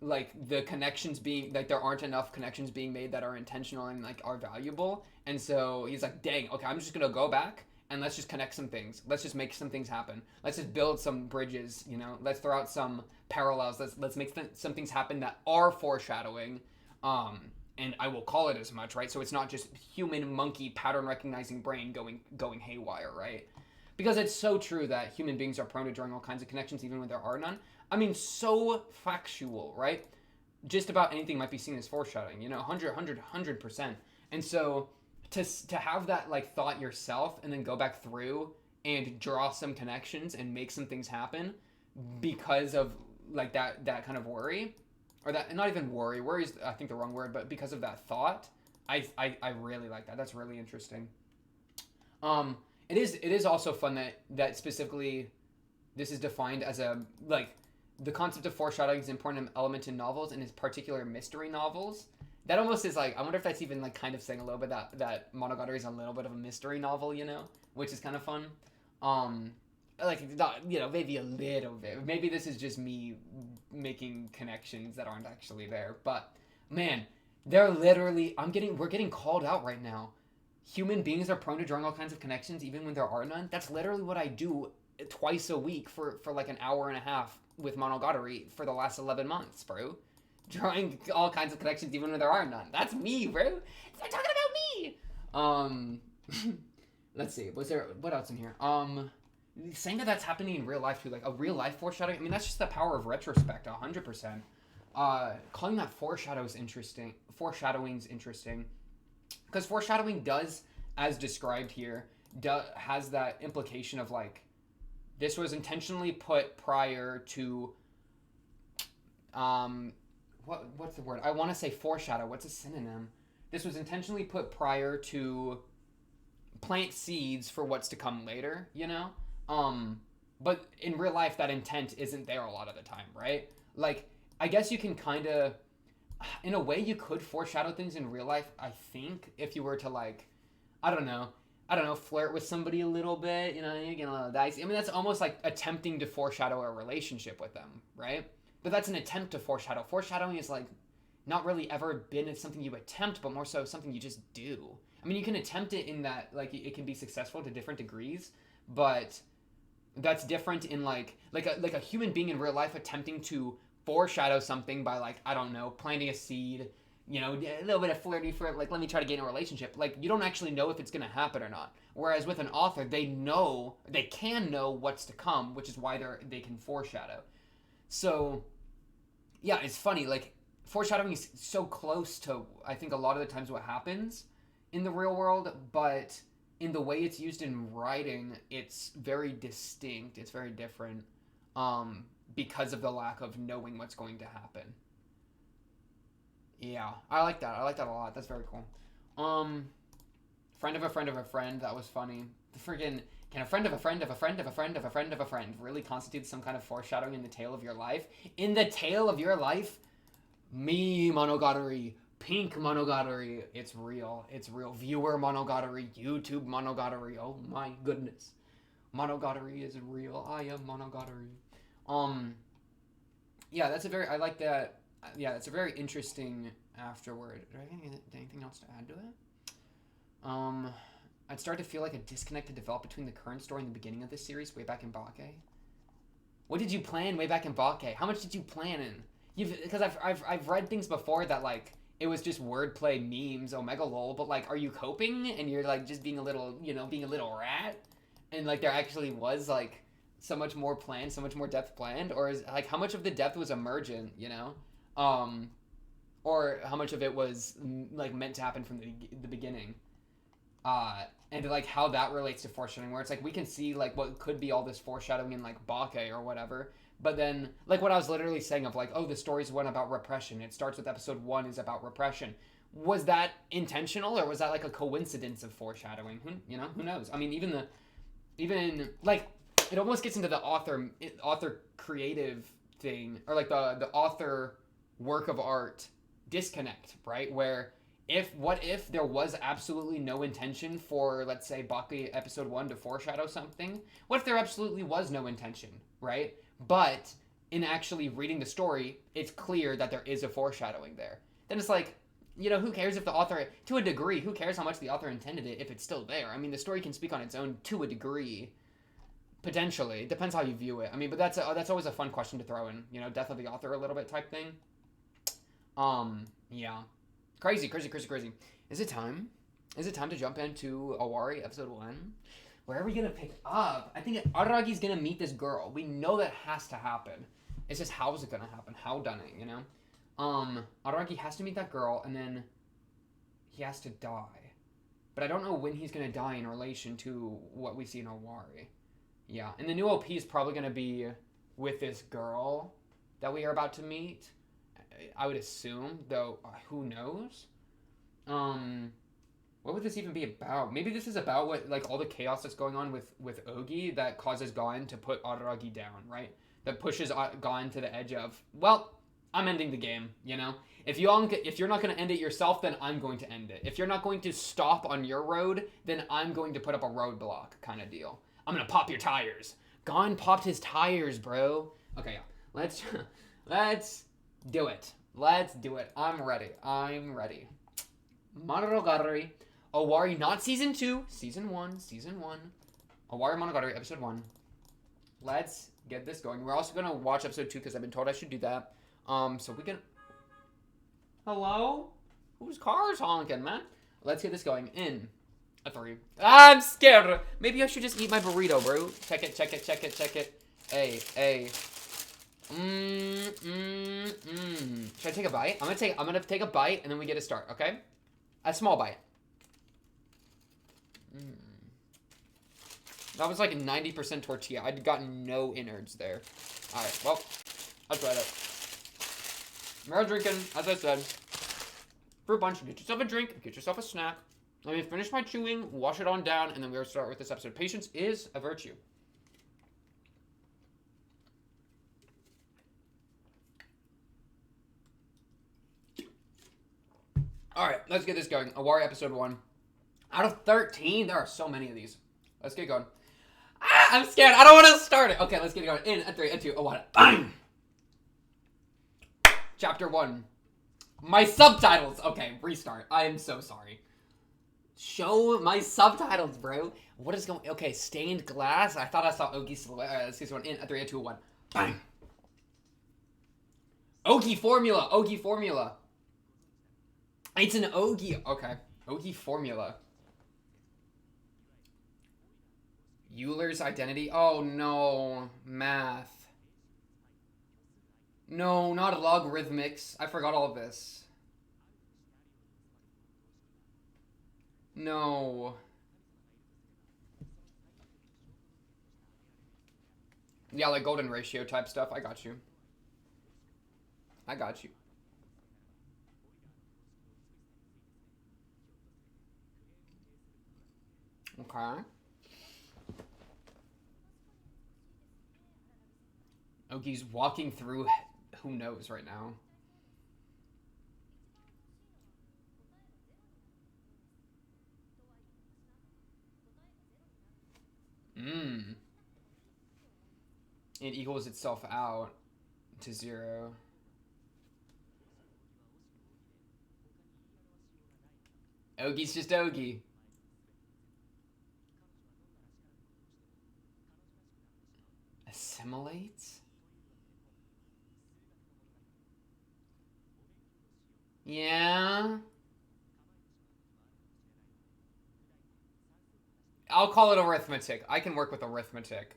like, the connections being, like, there aren't enough connections being made that are intentional and, like, are valuable. And so he's like, dang, okay, I'm just gonna go back and let's just connect some things. Let's just make some things happen. Let's just build some bridges, you know? Let's throw out some parallels. Let's make some things happen that are foreshadowing. And I will call it as much, right? So it's not just human monkey pattern recognizing brain going haywire, right? Because it's so true that human beings are prone to drawing all kinds of connections even when there are none. I mean, so factual, right? Just about anything might be seen as foreshadowing, you know, 100%. And so to have that, like, thought yourself and then go back through and draw some connections and make some things happen because of, like, that kind of worry, or that, not even worry is, I think, the wrong word, but because of that thought, I really like that. That's really interesting. It is also fun that specifically this is defined as a, like, the concept of foreshadowing is an important element in novels, and in particular mystery novels. That almost is like, I wonder if that's even like kind of saying a little bit that Monogatari is a little bit of a mystery novel, you know, which is kind of fun. Like not, you know, maybe a little bit. Maybe this is just me making connections that aren't actually there. But man, they're literally we're getting called out right now. Human beings are prone to drawing all kinds of connections even when there are none. That's literally what I do twice a week for like an hour and a half with Monogatari for the last 11 months, bro. Drawing all kinds of connections even when there are none. That's me, bro. Start talking about me. Let's see. What else in here? Saying that's happening in real life too, like a real life foreshadowing. I mean, that's just the power of retrospect, 100%. Calling that foreshadowing's interesting, because foreshadowing does, as described here, has that implication of like, this was intentionally put prior to, what's the word? I want to say foreshadow. What's a synonym? This was intentionally put prior to plant seeds for what's to come later, you know? But in real life, that intent isn't there a lot of the time, right? Like, I guess you can kind of, in a way, you could foreshadow things in real life, I think, if you were to, like, I don't know, flirt with somebody a little bit, you know, you get a little dicey. I mean, that's almost like attempting to foreshadow a relationship with them, right? But that's an attempt to foreshadow. Foreshadowing is, like, not really ever been something you attempt, but more so something you just do. I mean, you can attempt it in that, like, it can be successful to different degrees, but that's different in, like a human being in real life attempting to foreshadow something by, like, I don't know, planting a seed, you know, a little bit of flirty for, like, let me try to get in a relationship. Like, you don't actually know if it's going to happen or not. Whereas with an author, they can know what's to come, which is why they can foreshadow. So, yeah, it's funny, like, foreshadowing is so close to, I think, a lot of the times what happens in the real world, but in the way it's used in writing, it's very distinct, it's very different, because of the lack of knowing what's going to happen. Yeah, I like that a lot. That's very cool. Friend of a friend of a friend, that was funny. The friggin', can a friend of a friend of a friend of a friend of a friend of a friend really constitute some kind of foreshadowing in the tale of your life? In the tale of your life? Me, Monogatari. Pink Monogatari. It's real. Viewer Monogatari. YouTube Monogatari. Oh my goodness. Monogatari is real. I am Monogatari. Yeah, I like that. Yeah, that's a very interesting afterward. Do I have anything else to add to it? I'd start to feel like a disconnect to develop between the current story and the beginning of this series way back in Bake. What did you plan way back in Bake? How much did you plan in? Because I've read things before that, like, it was just wordplay memes, Omega lol, but, like, are you coping and you're, like, just being a little rat? And, like, there actually was, like, so much more planned, so much more depth planned? Or is, like, how much of the depth was emergent, you know? Or how much of it was, like, meant to happen from the beginning? And, like, how that relates to foreshadowing, where it's, like, we can see, like, what could be all this foreshadowing in, like, Bake or whatever. But then, like what I was literally saying of, like, oh, the story's one about repression. It starts with episode 1 is about repression. Was that intentional, or was that, like, a coincidence of foreshadowing? Who knows? I mean, even like, it almost gets into the author creative thing, or, like, the author work of art disconnect, right? Where what if there was absolutely no intention for, let's say, Baki episode 1 to foreshadow something? What if there absolutely was no intention, right? But in actually reading the story, it's clear that there is a foreshadowing there. Then it's like, you know, who cares if the author, to a degree, who cares how much the author intended it if it's still there? I mean, the story can speak on its own to a degree, potentially. It depends how you view it. I mean, but that's always a fun question to throw in, you know, death of the author a little bit type thing. Yeah. Crazy. Is it time? Is it time to jump into Owari episode 1? Where are we going to pick up? I think Aragi's going to meet this girl. We know that has to happen. It's just how is it going to happen? How done it, you know? Aragi has to meet that girl, and then he has to die. But I don't know when he's going to die in relation to what we see in Owari. Yeah, and the new OP is probably going to be with this girl that we are about to meet. I would assume, though, who knows? What would this even be about? Maybe this is about all the chaos that's going on with Ougi that causes Gon to put Araragi down, right? that pushes Gon to the edge of, well, I'm ending the game, you know? If you're not going to end it yourself, then I'm going to end it. If you're not going to stop on your road, then I'm going to put up a roadblock kind of deal. I'm going to pop your tires. Gon popped his tires, bro. Okay, yeah. Let's do it. Let's do it. I'm ready. Monogatari. Owari, not season 2. Season 1. Owarimonogatari, episode 1. Let's get this going. We're also going to watch episode 2 because I've been told I should do that. So we can... Hello? Whose car is honking, man? Let's get this going in a 3. I'm scared. Maybe I should just eat my burrito, bro. Check it. Hey. Should I take a bite? I'm gonna take a bite and then we get a start, okay? A small bite. That was like 90% tortilla. I'd gotten no innards there. Alright, well, I tried it. We're drinking, as I said. Fruit punch, get yourself a drink, get yourself a snack. Let me finish my chewing, wash it on down, and then we'll start with this episode. Patience is a virtue. Alright, let's get this going. Owari episode 1. Out of 13, there are so many of these. Let's get going. I'm scared. I don't want to start it. Okay, let's get it going. In, a 3, a 2, a 1. Bang! Chapter 1. My subtitles. Okay, restart. I am so sorry. Show my subtitles, bro. What is going... Okay, stained glass. I thought I saw Ougi silhouette. Alright, let's get this one. In, a 3, a 2, a 1. Bang! Ougi formula. It's an Ougi. Okay. Ougi formula. Euler's identity. Oh, no. Math. No, not logarithmics. I forgot all of this. No. Yeah, like golden ratio type stuff. I got you. Okay. Ougi's walking through who knows right now. It equals itself out to 0. Ougi's just Ougi. Assimilates? Yeah. I'll call it arithmetic. I can work with arithmetic.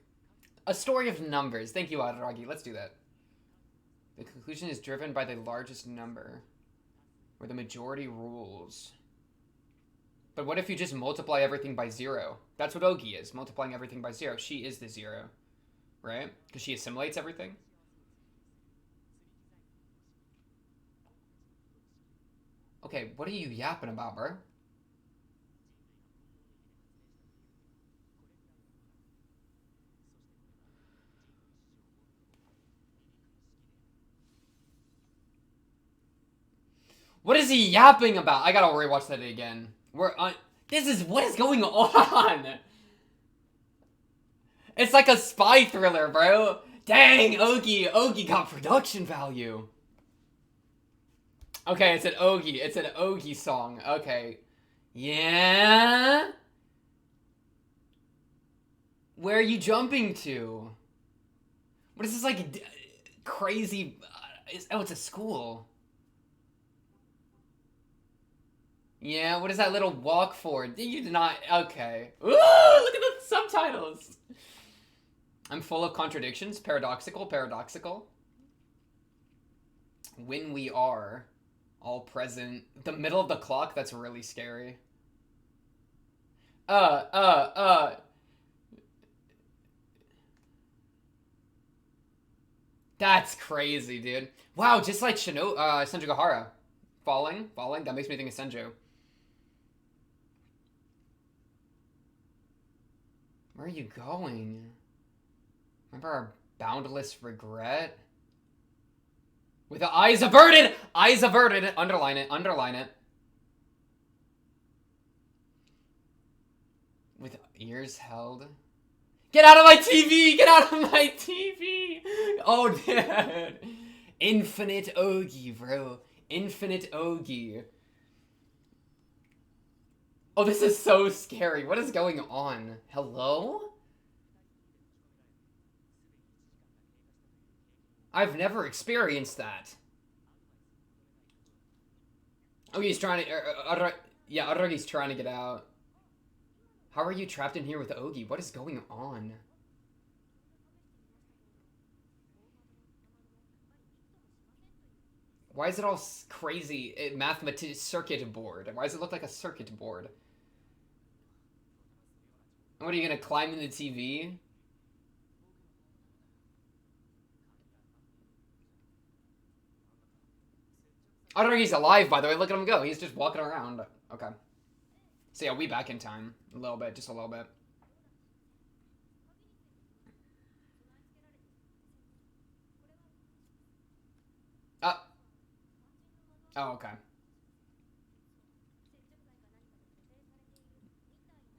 A story of numbers. Thank you, Adragi. Let's do that. The conclusion is driven by the largest number, where the majority rules. But what if you just multiply everything by 0? That's what Ougi is, multiplying everything by 0. She is the 0, right? Because she assimilates everything. Okay, what are you yapping about, bro? What is he yapping about? I gotta rewatch that again. What is going on? It's like a spy thriller, bro. Dang, Ougi got production value. Okay, it's an Ougi song. Okay. Yeah? Where are you jumping to? What is this, like, crazy... oh, it's a school. Yeah, what is that little walk for? You did not... Okay. Ooh, look at the subtitles! I'm full of contradictions. Paradoxical. When we are all present. The middle of the clock? That's really scary. That's crazy, dude. Wow, just like Senju falling. That makes me think of Senju. Where are you going? Remember our Boundless regret. With the eyes averted! Eyes averted! Underline it, underline it. With ears held. Get out of my TV! Get out of my TV! Oh, dude. Infinite Ougi, bro. Infinite Ougi. Oh, this is so scary. What is going on? Hello? I've never experienced that. Oh, he's trying to... yeah, Aragi's trying to get out. How are you trapped in here with Ougi? What is going on? Why is it all crazy? Circuit board. Why does it look like a circuit board? What are you gonna climb in the TV? I don't know he's alive, by the way. Look at him go. He's just walking around. Okay. So yeah, we back in time. A little bit. Just a little bit. Oh, okay.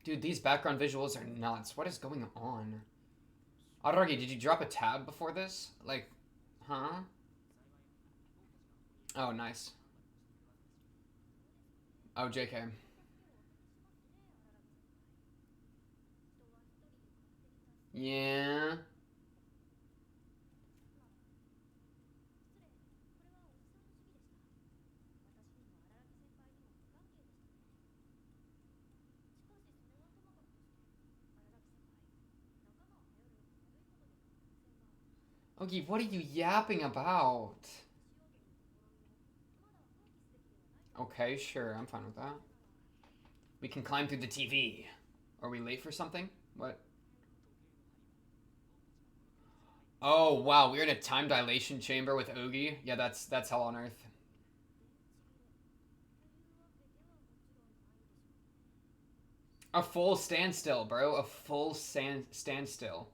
Dude, these background visuals are nuts. What is going on? Aragi, did you drop a tab before this? Like, huh? Oh, nice. Oh, JK. Yeah. Okay, what are you yapping about? Okay, sure, I'm fine with that. We can climb through the TV. Are we late for something? What? Oh, wow, we're in a time dilation chamber with Ougi? Yeah, that's hell on earth. A full standstill, bro. A full standstill.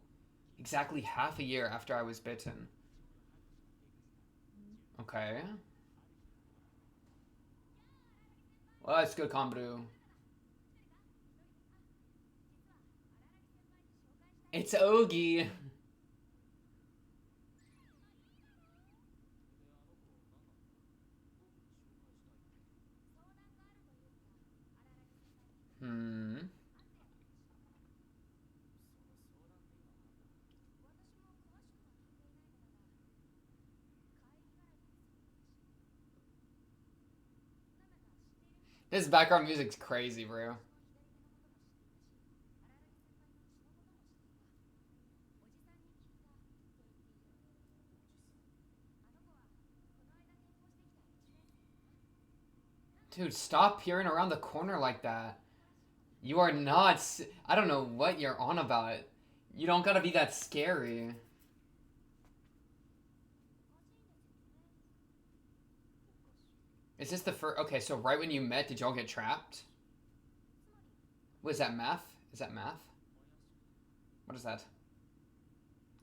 Exactly half a year after I was bitten. Okay. Well, that's good, Konbru. It's Ougi. Hmm. This background music's crazy, bro. Dude, stop peering around the corner like that. You are not... I don't know what you're on about. You don't gotta be that scary. Is this the first... Okay, so right when you met, did y'all get trapped? What is that, math? Is that math? What is that?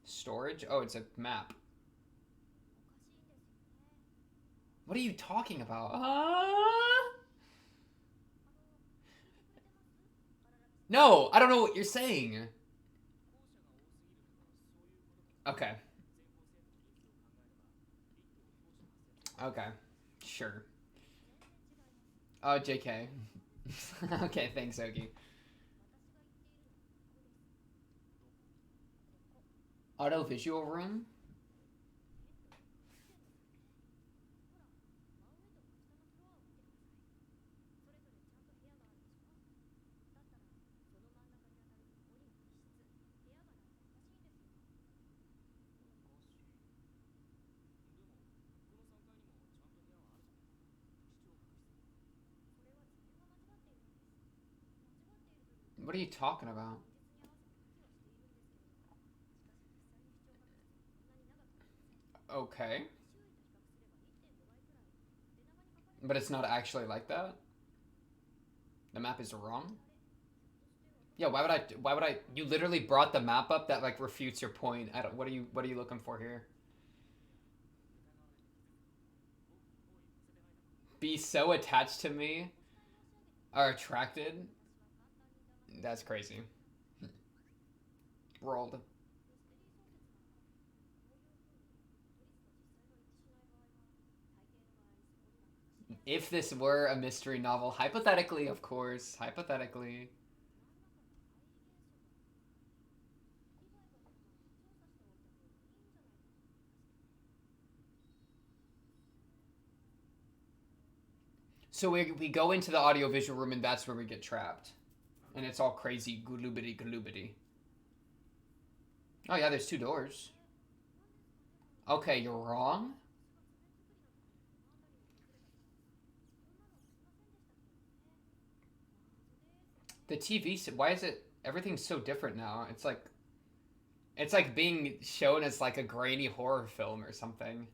Storage? Oh, it's a map. What are you talking about? No, I don't know what you're saying. Okay. Okay. Sure. Oh, JK. Okay, thanks, Ougi. Auto visual room? What are you talking about? Okay. But it's not actually like that? The map is wrong? Yeah, why would I you literally brought the map up that like refutes your point. I don't what are you looking for here? Be so attached to me are attracted? That's crazy. Rolled. If this were a mystery novel, hypothetically, of course, hypothetically. So we go into the audiovisual room and that's where we get trapped. And it's all crazy gloobity gloobity. Oh yeah, there's two doors. Okay, you're wrong? The TV, why is it, everything's so different now? It's like being shown as like a grainy horror film or something.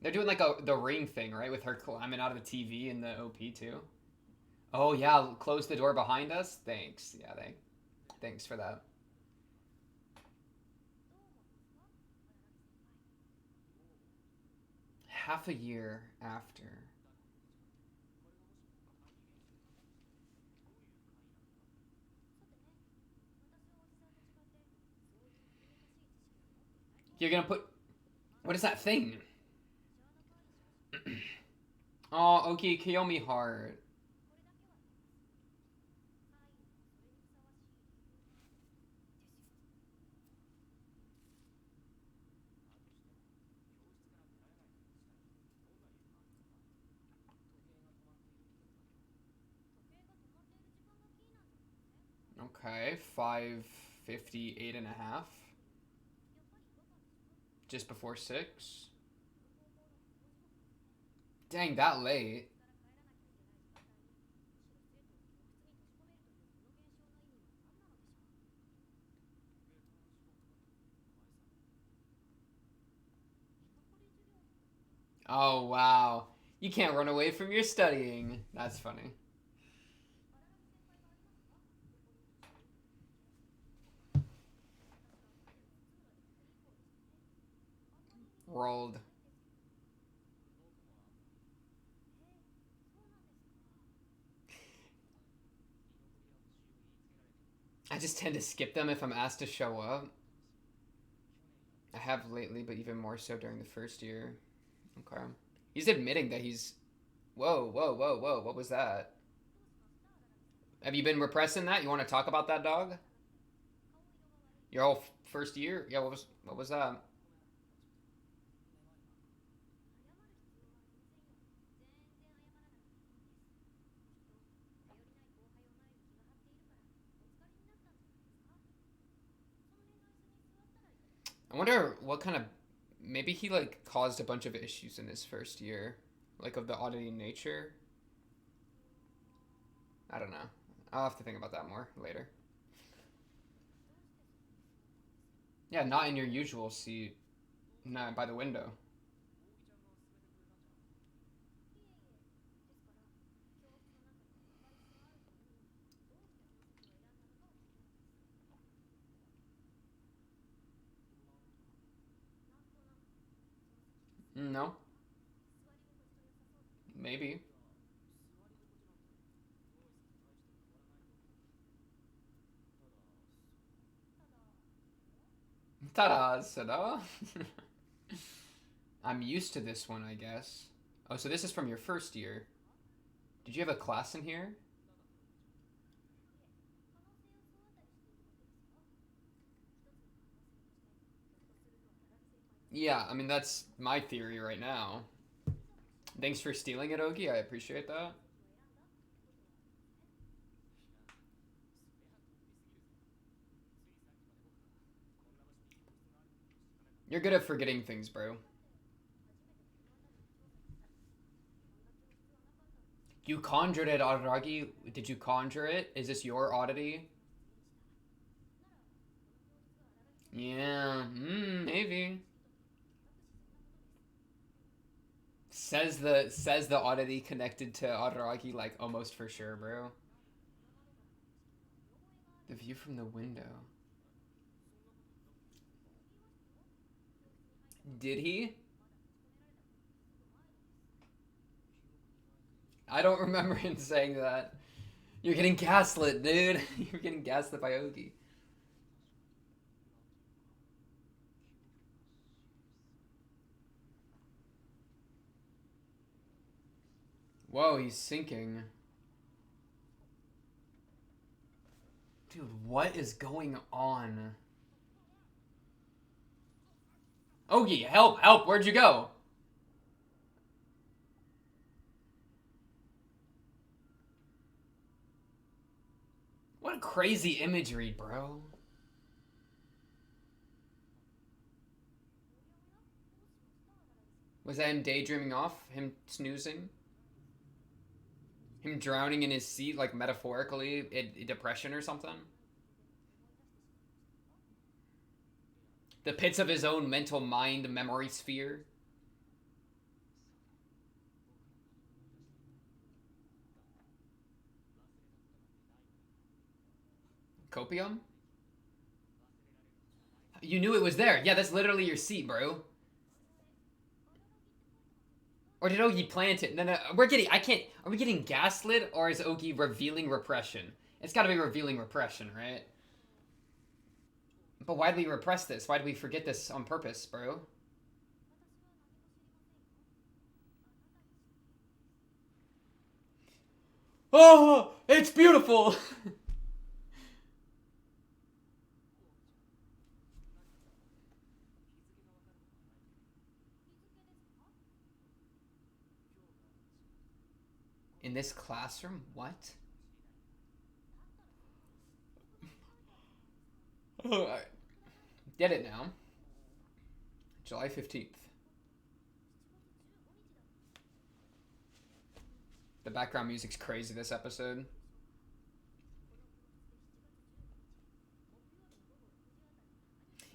They're doing like the ring thing, right? With her climbing out of the TV in the OP too. Oh yeah, close the door behind us. Thanks. Yeah, thanks for that. Half a year after. You're gonna put, what is that thing? Oh, okay, Koyomi heart. Okay, 5:58 and a half. Just before 6. Dang, that late. Oh, wow. You can't run away from your studying. That's funny. Rolled. I just tend to skip them if I'm asked to show up. I have lately, but even more so during the first year. Okay. He's admitting that he's. Whoa, whoa, whoa, whoa. What was that? Have you been repressing that? You want to talk about that dog? Your whole first year? Yeah, what was that? I wonder what kind of, maybe he like caused a bunch of issues in his first year, like of the oddity nature. I don't know. I'll have to think about that more later. Yeah, not in your usual seat. Not by the window. No, maybe. Ta-da, ta-da. I'm used to this one, I guess. Oh, so this is from your first year. Did you have a class in here? Yeah, I mean that's my theory right now. Thanks for stealing it, Ogi. I appreciate that. You're good at forgetting things, bro. You conjured it, Aragi. Did you conjure it? Is this your oddity? Yeah, maybe. Says the oddity connected to Aragi like almost for sure, bro. The view from the window. Did he? I don't remember him saying that. You're getting gaslit, dude. You're getting gaslit by Ougi. Whoa, he's sinking. Dude, what is going on? Ougi, help, help, where'd you go? What crazy imagery, bro. Was that him daydreaming off? Him snoozing? Him drowning in his seat, like metaphorically, in depression or something? The pits of his own mental mind memory sphere? Copium? You knew it was there. Yeah, that's literally your seat, bro. Or did Ougi plant it? No, we're getting, I can't, are we getting gaslit or is Ougi revealing repression? It's gotta be revealing repression, right? But why do we repress this? Why do we forget this on purpose, bro? Oh, it's beautiful! In this classroom? What? Oh, I get it now. July 15th. The background music's crazy this episode.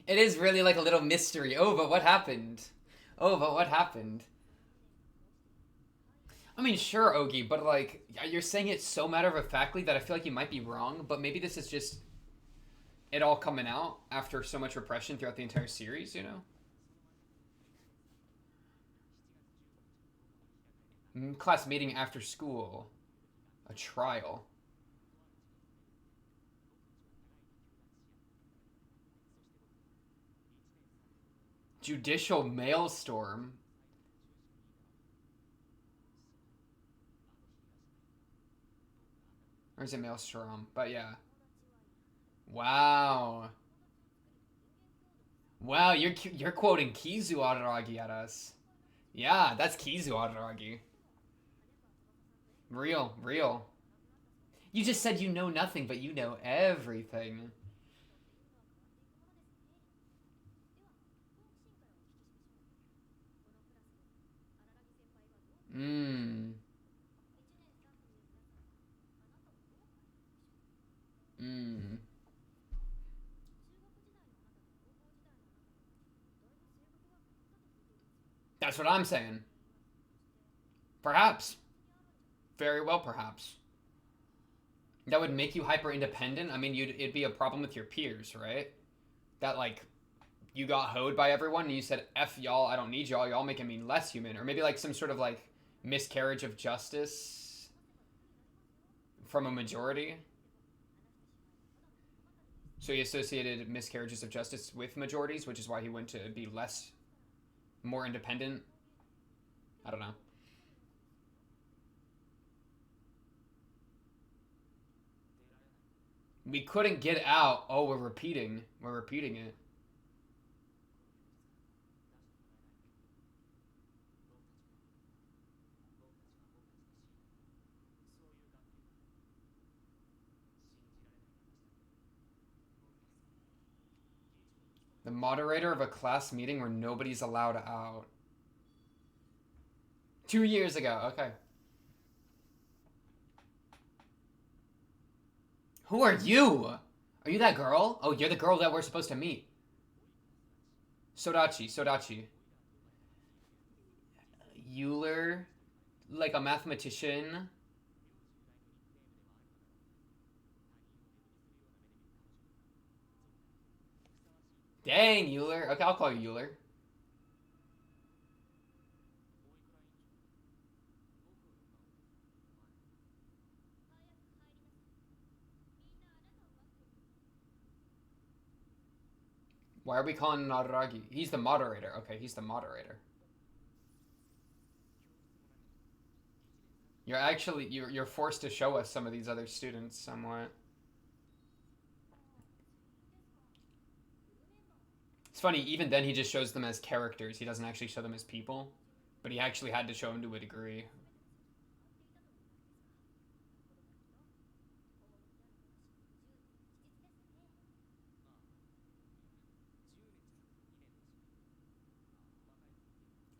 It is really like a little mystery. Oh, but what happened? Oh, but what happened? I mean, sure, Ougi, but like, you're saying it so matter-of-factly that I feel like you might be wrong, but maybe this is just it all coming out after so much repression throughout the entire series, you know? Class meeting after school. A trial. Judicial maelstrom. Or is it maelstrom? But yeah. Wow. Wow, you're quoting Kizu Araragi at us. Yeah, that's Kizu Araragi. Real, real. You just said you know nothing, but you know everything. Mmm. Mmm. That's what I'm saying. Perhaps. Very well, perhaps. That would make you hyper independent. I mean, it'd be a problem with your peers, right? That like you got hoed by everyone and you said F y'all, I don't need y'all, y'all making me less human. Or maybe like some sort of like miscarriage of justice from a majority. So he associated miscarriages of justice with majorities, which is why he went to be less, more independent. I don't know. We couldn't get out. Oh, we're repeating. We're repeating it. The moderator of a class meeting where nobody's allowed out. 2 years ago. Okay. Who are you? Are you that girl? Oh, you're the girl that we're supposed to meet. Sodachi, Sodachi. Euler, like a mathematician. Dang, Euler. Okay, I'll call you Euler. Why are we calling Naragi? He's the moderator. Okay, he's the moderator. You're forced to show us some of these other students somewhat. It's funny, even then he just shows them as characters. He doesn't actually show them as people. But he actually had to show them to a degree.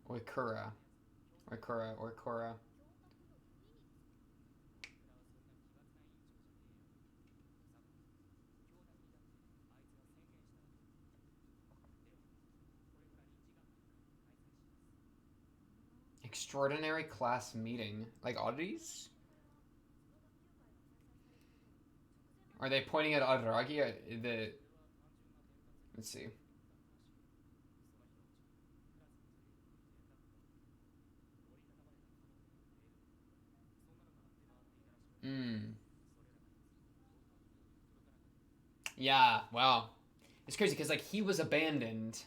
Oikura. Oikura. Extraordinary class meeting. Like oddities? Are they pointing at Araragi? Let's see. Hmm. Yeah, wow. It's crazy because like he was abandoned.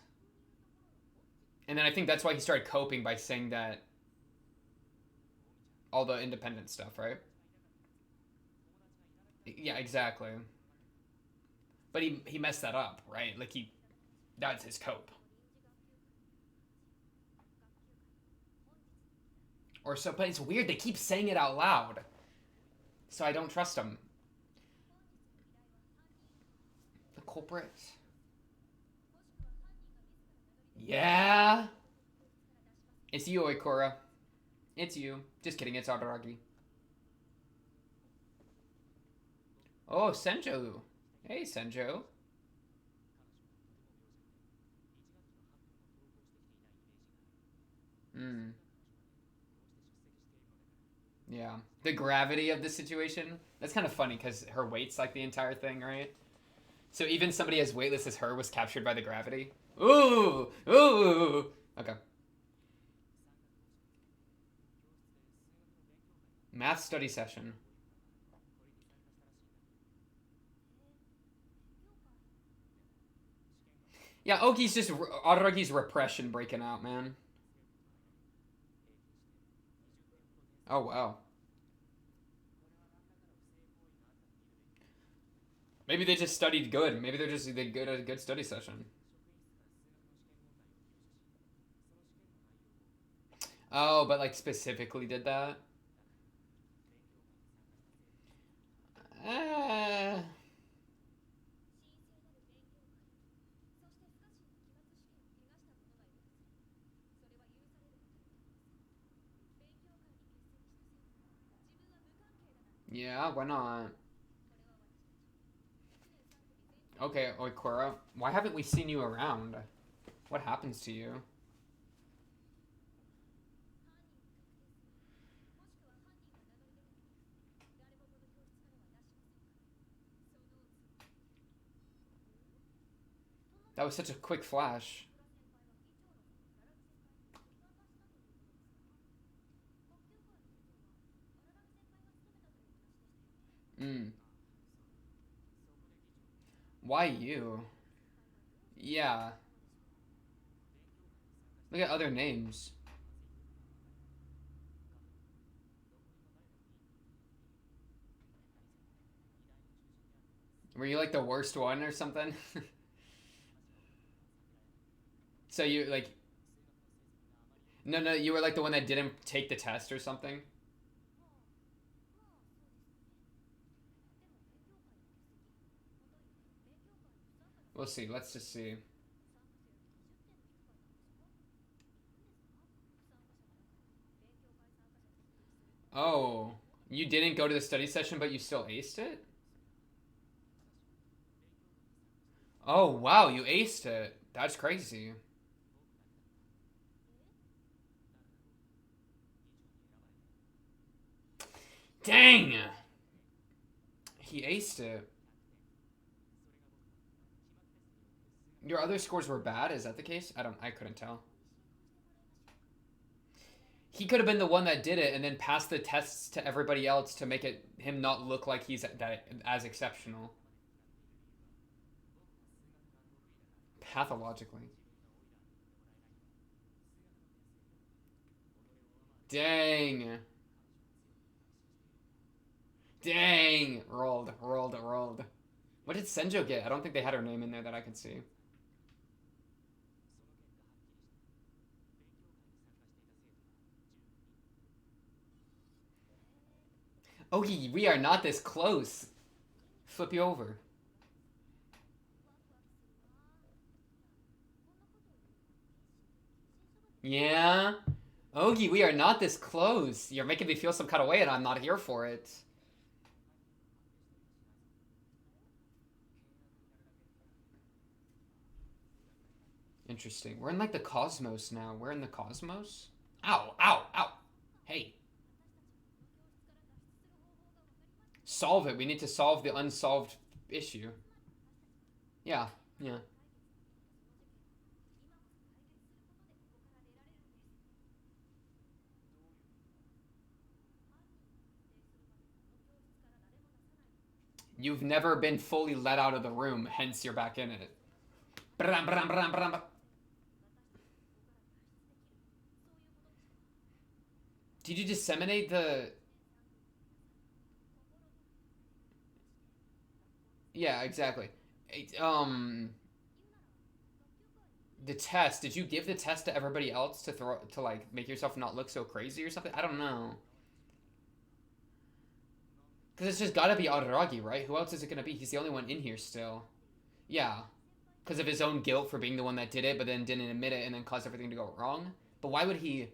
And then I think that's why he started coping by saying that all the independent stuff, right? Yeah, exactly. But he messed that up, right? Like that's his cope. Or so, but it's weird. They keep saying it out loud, so I don't trust them. The culprit. Yeah. It's you, Oikura. It's you. Just kidding. It's Araragi. Oh, Senjo. Hey, Senjo. Hmm. Yeah. The gravity of the situation. That's kind of funny because her weight's like the entire thing, right? So even somebody as weightless as her was captured by the gravity. Ooh, ooh. Okay. Math study session. Yeah, Oki's just Aragi's repression breaking out, man. Oh wow. Maybe they just studied good. Maybe they're just they good at a good study session. Oh, but like specifically did that. Uh, yeah, why not? Okay, Oikura, why haven't we seen you around? What happens to you? That was such a quick flash. Mm. Why you? Yeah. Look at other names. Were you like the worst one or something? So you like no, you were like the one that didn't take the test or something? We'll see. Let's just see. Oh, you didn't go to the study session, but you still aced it? Oh, wow, you aced it. That's crazy. Dang! He aced it. Your other scores were bad? Is that the case? I couldn't tell. He could have been the one that did it and then passed the tests to everybody else to make him not look like he's as exceptional. Pathologically. Dang. Dang. Rolled. What did Senjo get? I don't think they had her name in there that I could see. Ougi, we are not this close. Flip you over. Yeah? Ougi, we are not this close. You're making me feel some kind of way and I'm not here for it. Interesting. We're in like the cosmos now. We're in the cosmos? Ow, ow, ow. Hey. Solve it. We need to solve the unsolved issue. Yeah, yeah. You've never been fully let out of the room, hence you're back in it. Did you disseminate the... Yeah, exactly. The test. Did you give the test to everybody else to like make yourself not look so crazy or something? I don't know. Because it's just gotta be Araragi, right? Who else is it gonna be? He's the only one in here still. Yeah. Because of his own guilt for being the one that did it, but then didn't admit it and then caused everything to go wrong. But why would he...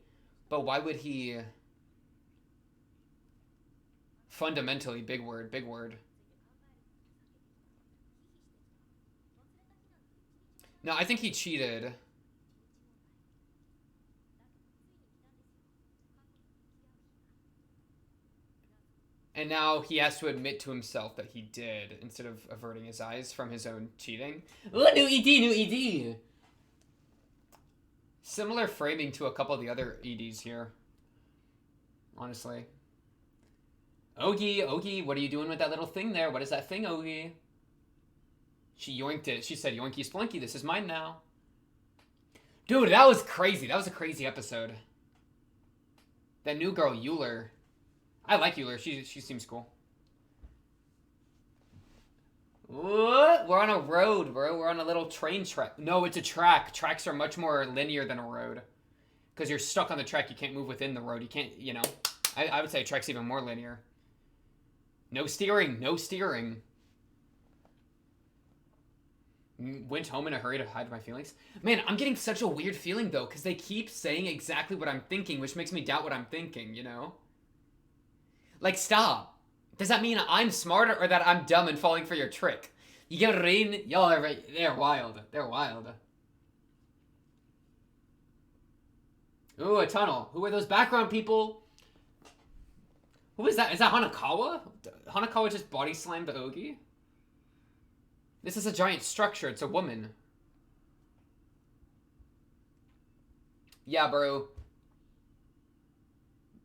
Fundamentally, big word, big word. No, I think he cheated. And now he has to admit to himself that he did, instead of averting his eyes from his own cheating. Ooh, new ED, new ED! Similar framing to a couple of the other EDs here. Honestly. Ougi, Ougi, what are you doing with that little thing there? What is that thing, Ougi? She yoinked it. She said, yoinky splunky, this is mine now. Dude, that was crazy. That was a crazy episode. That new girl, Euler. I like Euler. She seems cool. What? We're on a road, bro. We're on a little train track. No, it's a track. Tracks are much more linear than a road. Because you're stuck on the track. You can't move within the road. You can't, you know. I would say a track's even more linear. No steering. No steering. Went home in a hurry to hide my feelings. Man, I'm getting such a weird feeling, though. Because they keep saying exactly what I'm thinking. Which makes me doubt what I'm thinking, you know? Like, stop. Does that mean I'm smarter or that I'm dumb and falling for your trick? You get what I mean? Y'all are right. They're wild. They're wild. Ooh, a tunnel. Who are those background people? Who is that? Is that Hanakawa? Hanakawa just body slammed Ougi? This is a giant structure. It's a woman. Yeah, bro.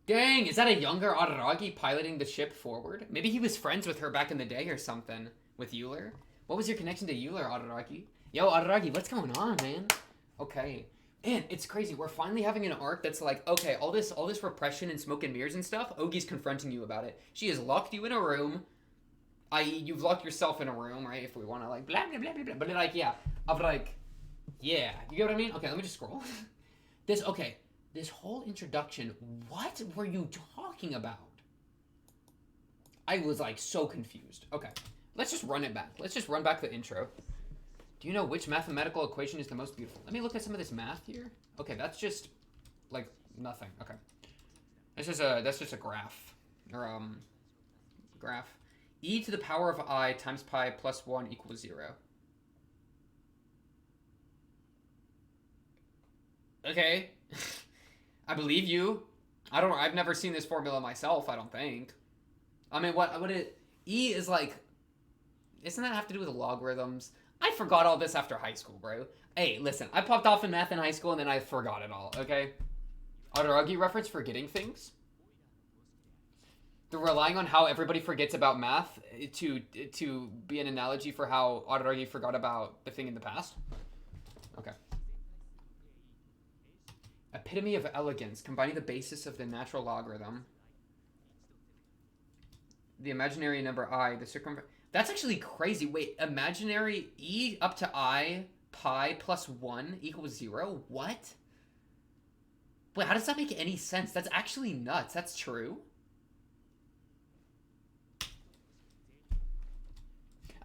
Dang, is that a younger Araragi piloting the ship forward? Maybe he was friends with her back in the day or something. With Euler? What was your connection to Euler, Araragi? Yo, Araragi, what's going on, man? Okay. Man, it's crazy. We're finally having an arc that's like, okay, all this repression and smoke and mirrors and stuff, Ougi's confronting you about it. She has locked you in a room. I.e., you've locked yourself in a room, right? If we want to, like, blah, blah, blah, blah, blah. But, like, yeah. I'm like, yeah. You get what I mean? Okay, let me just scroll. This whole introduction, what were you talking about? I was, like, so confused. Okay, let's just run it back. Let's just run back the intro. Do you know which mathematical equation is the most beautiful? Let me look at some of this math here. Okay, that's just, like, nothing. Okay. That's just a graph. Or, graph. E to the power of I times pi plus 1 equals 0. Okay. I believe you. I've never seen this formula myself, I don't think. I mean, what it... E is like... Doesn't that have to do with logarithms? I forgot all this after high school, bro. Hey, listen, I popped off in math in high school and then I forgot it all, okay? Araragi reference, forgetting things? The relying on how everybody forgets about math to be an analogy for how Araragi forgot about the thing in the past? Okay. Epitome of elegance, combining the basis of the natural logarithm, the imaginary number I, the circumference. That's actually crazy. Wait, imaginary e up to I pi plus 1 equals 0? What? Wait, how does that make any sense? That's actually nuts. That's true.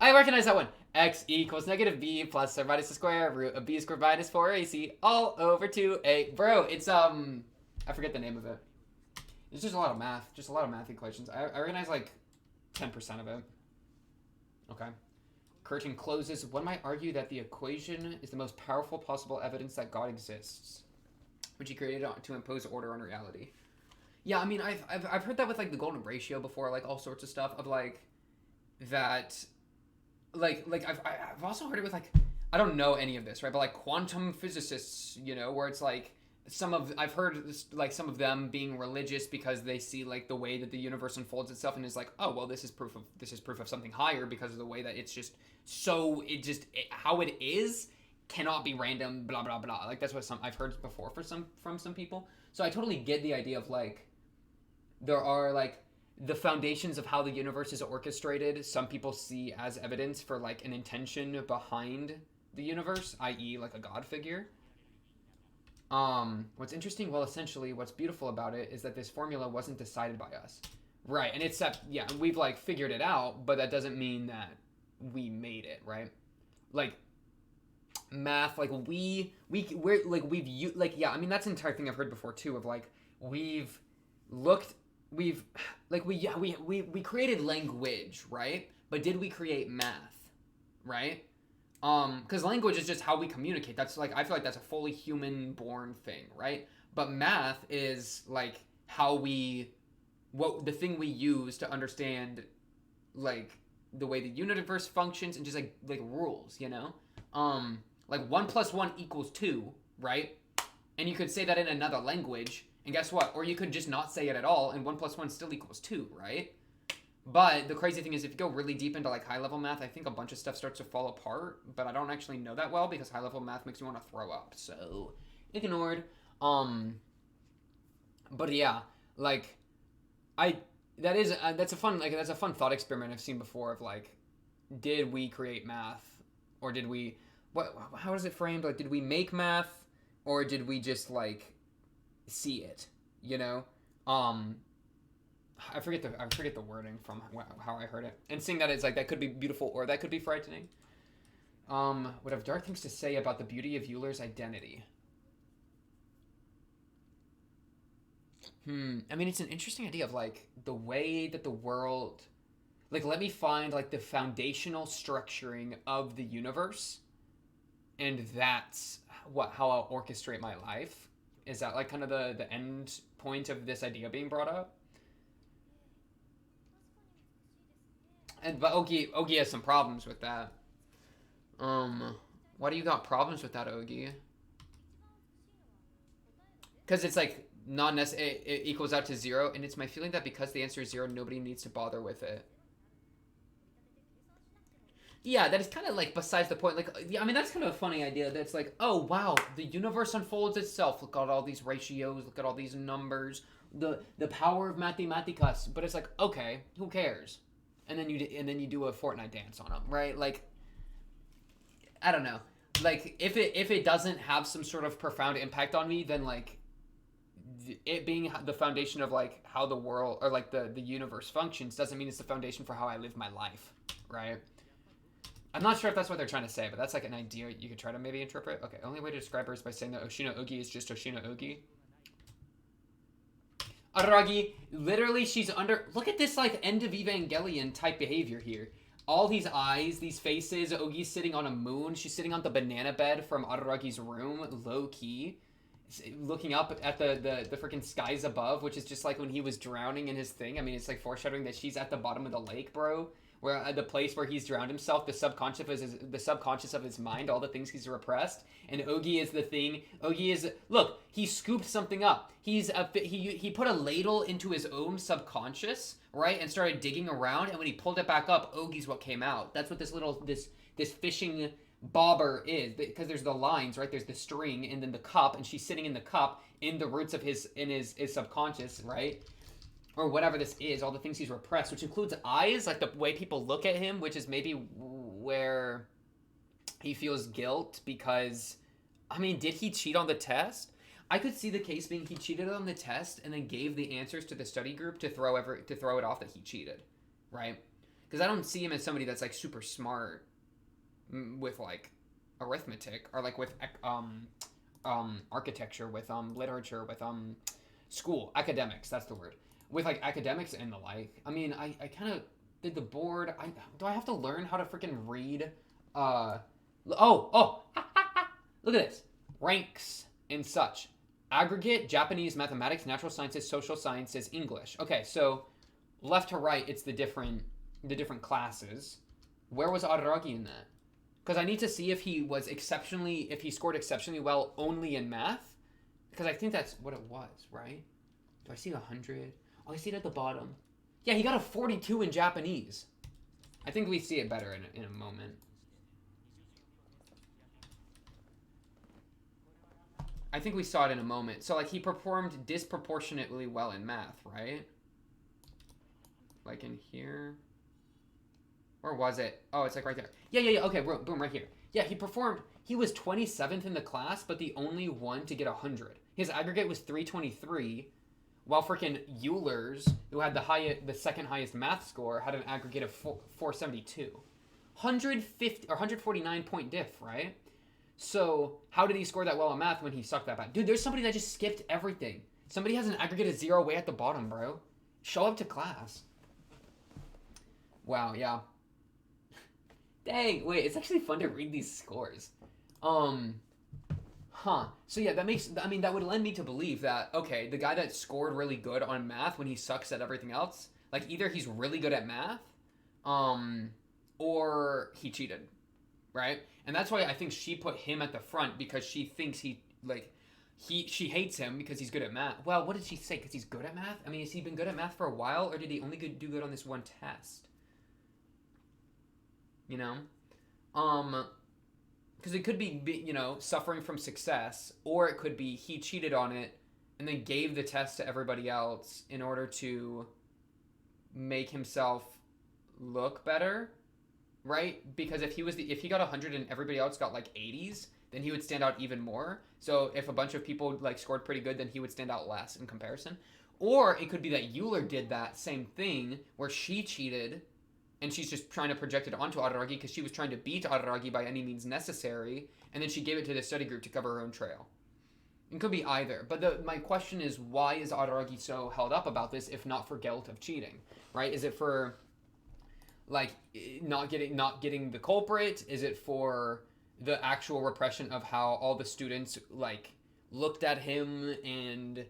I recognize that one. X equals negative b plus or minus the square root of b squared minus 4ac all over 2a. Bro, it's, I forget the name of it. It's just a lot of math. Just a lot of math equations. I recognize, like, 10% of it. Okay. Curtain closes. One might argue that the equation is the most powerful possible evidence that God exists, which he created to impose order on reality. Yeah, I mean, I've heard that with, like, the golden ratio before, like, all sorts of stuff of, like, that... Like I've also heard it with, like, I don't know any of this, right? But, like, quantum physicists, you know, where it's like I've heard this, like, some of them being religious because they see, like, the way that the universe unfolds itself and is like, oh well, this is proof of something higher because of the way that it's just so how it is cannot be random, blah blah blah. Like, that's what I've heard before from some people. So I totally get the idea of, like, there are, like, the foundations of how the universe is orchestrated, some people see as evidence for, like, an intention behind the universe, i.e., like, a god figure. What's interesting, well, essentially, what's beautiful about it is that this formula wasn't decided by us. Right, and except, yeah, we've, like, figured it out, but that doesn't mean that we made it, right? Like, math, like, we're, like, yeah, I mean, that's an entire thing I've heard before, too, of, like, we created language, right? But did we create math, right? Because language is just how we communicate. That's, like, I feel like that's a fully human-born thing, right? But math is, like, the thing we use to understand, like, the way the universe functions and just, like rules, you know? Like, 1 plus 1 equals 2, right? And you could say that in another language. And guess what? Or you could just not say it at all, and 1 plus 1 still equals 2, right? But the crazy thing is, if you go really deep into, like, high-level math, I think a bunch of stuff starts to fall apart, but I don't actually know that well, because high-level math makes me want to throw up, so ignored. But yeah, like, that's a fun thought experiment I've seen before of, like, did we create math, or did we, how is it framed? Like, did we make math, or did we just, like, see it, you know? I forget the wording from how I heard it. And seeing that it's like, that could be beautiful or that could be frightening. Would have dark things to say about the beauty of Euler's identity. I mean, it's an interesting idea of, like, the way that the world, like, let me find, like, the foundational structuring of the universe, and that's how I'll orchestrate my life. Is that, like, kind of the end point of this idea being brought up? But Ougi has some problems with that. Why do you got problems with that, Ougi? Because it's, like, not necessarily, it equals out to 0, and it's my feeling that because the answer is 0, nobody needs to bother with it. Yeah, that is kind of, like, besides the point. Like, yeah, I mean, that's kind of a funny idea. That's like, oh, wow, the universe unfolds itself. Look at all these ratios. Look at all these numbers. The power of mathematicas. But it's like, okay, who cares? And then you do a Fortnite dance on them, right? Like, I don't know. Like, if it doesn't have some sort of profound impact on me, then, like, it being the foundation of, like, how the world, or, like, the universe functions doesn't mean it's the foundation for how I live my life, right? I'm not sure if that's what they're trying to say, but that's, like, an idea you could try to maybe interpret. Okay, only way to describe her is by saying that Oshino Ougi is just Oshino Ougi. Araragi, literally, she's under... Look at this, like, end of Evangelion type behavior here. All these eyes, these faces. Ougi's sitting on a moon. She's sitting on the banana bed from Araragi's room, low-key. Looking up at the freaking skies above, which is just like when he was drowning in his thing. I mean, it's, like, foreshadowing that she's at the bottom of the lake, bro. where the place where he's drowned himself, the subconscious of his mind, all the things he's repressed, and Ougi is the thing. Ougi is, look, he scooped something up. He put a ladle into his own subconscious, right, and started digging around, and when he pulled it back up, Ougi's what came out. That's what this fishing bobber is, because there's the lines, right? There's the string and then the cup, and she's sitting in the cup in the roots of his subconscious, right? Or whatever this is, all the things he's repressed, which includes eyes, like the way people look at him, which is maybe where he feels guilt because, I mean, did he cheat on the test? I could see the case being he cheated on the test and then gave the answers to the study group to throw it off that he cheated, right? Because I don't see him as somebody that's like super smart with like arithmetic or like with architecture, with literature, with school academics. That's the word. With like academics and the like. I mean, I kind of did the board. Do I have to learn how to freaking read? Look at this. Ranks and such. Aggregate, Japanese, mathematics, natural sciences, social sciences, English. Okay, so left to right, it's the different classes. Where was Araragi in that? Because I need to see if he scored exceptionally well only in math. Because I think that's what it was, right? Do I see 100? Oh, I see it at the bottom. Yeah, he got a 42 in Japanese. I think we see it better in a moment. I think we saw it in a moment. So, like, he performed disproportionately well in math, right? Like in here. Or was it? Oh, it's like right there. Yeah. Okay, boom, right here. Yeah, he was 27th in the class, but the only one to get 100. His aggregate was 323, while freaking Euler's, who had the second highest math score, had an aggregate of 472. 150 or 149 point diff, right? So how did he score that well in math when he sucked that bad? Dude, there's somebody that just skipped everything. Somebody has an aggregate of 0 way at the bottom, bro. Show up to class. Wow, yeah. Dang, wait, it's actually fun to read these scores. So yeah, that would lend me to believe that, okay, the guy that scored really good on math when he sucks at everything else, like either he's really good at math, or he cheated, right? And that's why I think she put him at the front, because she thinks she hates him because he's good at math. Well, what did she say? Because he's good at math? I mean, has he been good at math for a while, or did he only do good on this one test? You know? Because it could be, suffering from success, or it could be he cheated on it and then gave the test to everybody else in order to make himself look better, right? Because if he got 100 and everybody else got like 80s, then he would stand out even more. So if a bunch of people like scored pretty good, then he would stand out less in comparison. Or it could be that Euler did that same thing where she cheated, and she's just trying to project it onto Araragi because she was trying to beat Araragi by any means necessary, and then she gave it to the study group to cover her own trail. It could be either. But my question is, why is Araragi so held up about this, if not for guilt of cheating, right? Is it for, like, not getting the culprit? Is it for the actual repression of how all the students, like, looked at him and,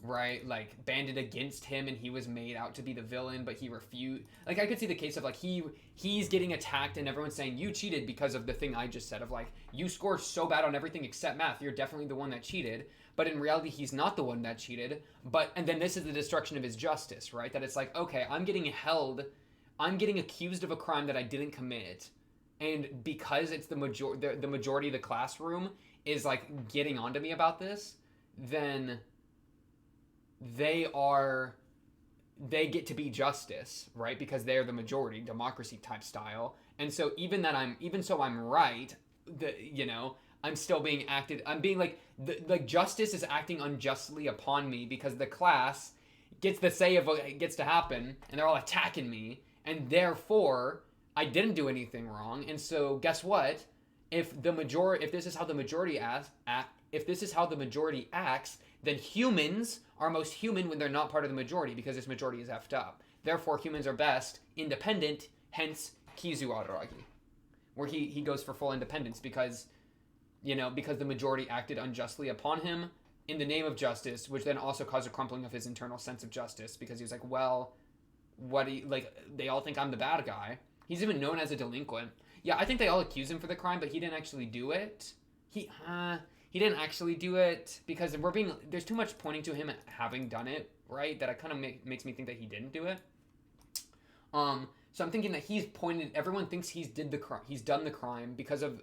right, like, banded against him, and he was made out to be the villain, but he refused? Like, I could see the case of, like, he's getting attacked and everyone's saying, you cheated because of the thing I just said of, like, you score so bad on everything except math, you're definitely the one that cheated. But in reality, he's not the one that cheated. And then this is the destruction of his justice, right? That it's like, okay, I'm getting accused of a crime that I didn't commit, and because it's the majority of the classroom is, like, getting onto me about this, then they get to be justice, right? Because they're the majority, democracy type style. And so even so I'm right, I'm still I'm being like, the justice is acting unjustly upon me because the class gets the say of what gets to happen, and they're all attacking me, and therefore I didn't do anything wrong. And so guess what? If this is how the majority acts, then humans are most human when they're not part of the majority, because this majority is effed up. Therefore, humans are best independent, hence Kizu Araragi, where he goes for full independence because the majority acted unjustly upon him in the name of justice, which then also caused a crumpling of his internal sense of justice, because he was like, well, they all think I'm the bad guy. He's even known as a delinquent. Yeah, I think they all accuse him for the crime, but he didn't actually do it. He didn't actually do it because there's too much pointing to him having done it, right? That it kind of makes me think that he didn't do it. So I'm thinking that everyone thinks he's done the crime because of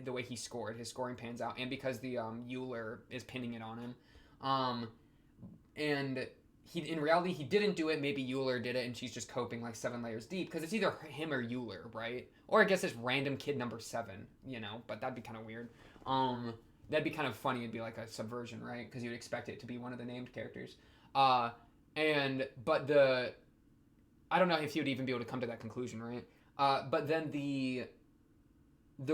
the way he scored. His scoring pans out, and because the Euler is pinning it on him. And in reality he didn't do it. Maybe Euler did it, and she's just coping like 7 layers deep because it's either him or Euler, right? Or I guess it's random kid number 7, but that'd be kind of weird. That'd be kind of funny. It'd be like a subversion, right? Because you'd expect it to be one of the named characters. I don't know if he would even be able to come to that conclusion, right? But then the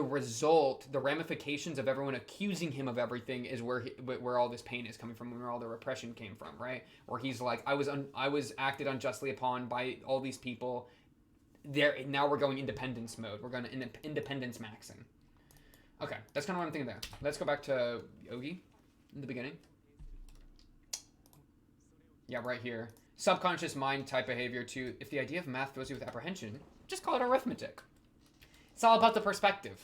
result, the ramifications of everyone accusing him of everything is where all this pain is coming from, where all the repression came from, right? Where he's like, I was acted unjustly upon by all these people. Now we're going independence mode. We're going to independence maxing. Okay, that's kind of what I'm thinking there. Let's go back to Ougi in the beginning. Yeah, right here. Subconscious mind type behavior too. If the idea of math fills you with apprehension, just call it arithmetic. It's all about the perspective.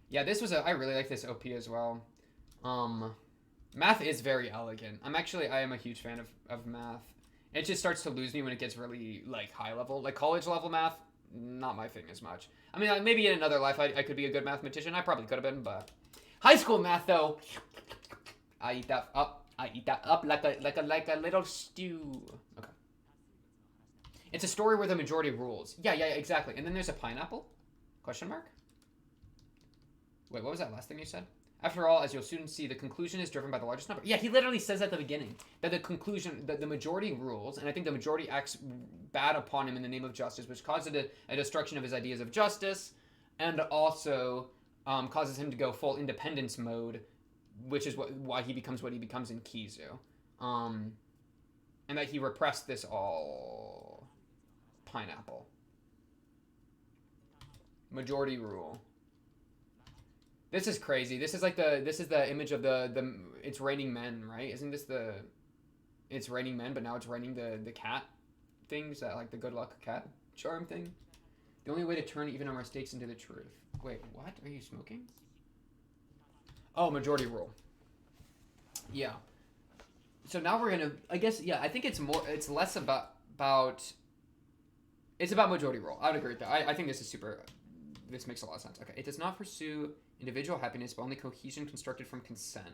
Yeah, I really like this OP as well. Math is very elegant. I am a huge fan of math. It just starts to lose me when it gets really like high level. Like college level math, not my thing as much. I mean, maybe in another life I could be a good mathematician. I probably could have been, but high school math though, I eat that up like a little stew. Okay. It's a story where the majority rules. Yeah, exactly. And then there's a pineapple? Question mark? Wait, what was that last thing you said? After all, as you'll soon see, the conclusion is driven by the largest number. Yeah, he literally says at the beginning that the conclusion, that the majority rules, and I think the majority acts bad upon him in the name of justice, which causes a destruction of his ideas of justice, and also causes him to go full independence mode, which is why he becomes what he becomes in Kizu. And that he repressed this all pineapple. Majority rule. This is crazy. This is the image of the it's raining men, right? Isn't this it's raining men, but now it's raining the cat things, that like the good luck cat charm thing. The only way to turn even our mistakes into the truth. Wait, what? Are you smoking? Oh, majority rule. Yeah. So now we're gonna, I guess, yeah, I think it's less about it's about majority rule. I would agree with that. I think this makes a lot of sense. Okay. It does not pursue individual happiness, but only cohesion constructed from consent.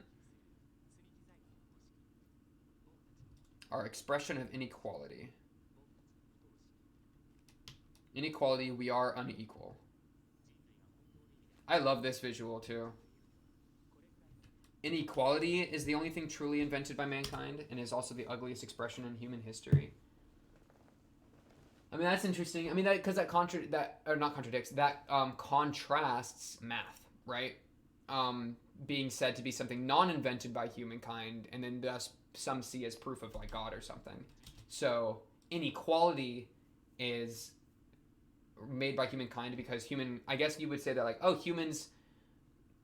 Our expression of inequality. Inequality, we are unequal. I love this visual too. Inequality is the only thing truly invented by mankind and is also the ugliest expression in human history. I mean, that's interesting. I mean, that contrasts math, right? Being said to be something non-invented by humankind, and then thus some see as proof of like God or something. So inequality is made by humankind because I guess you would say that like, oh, humans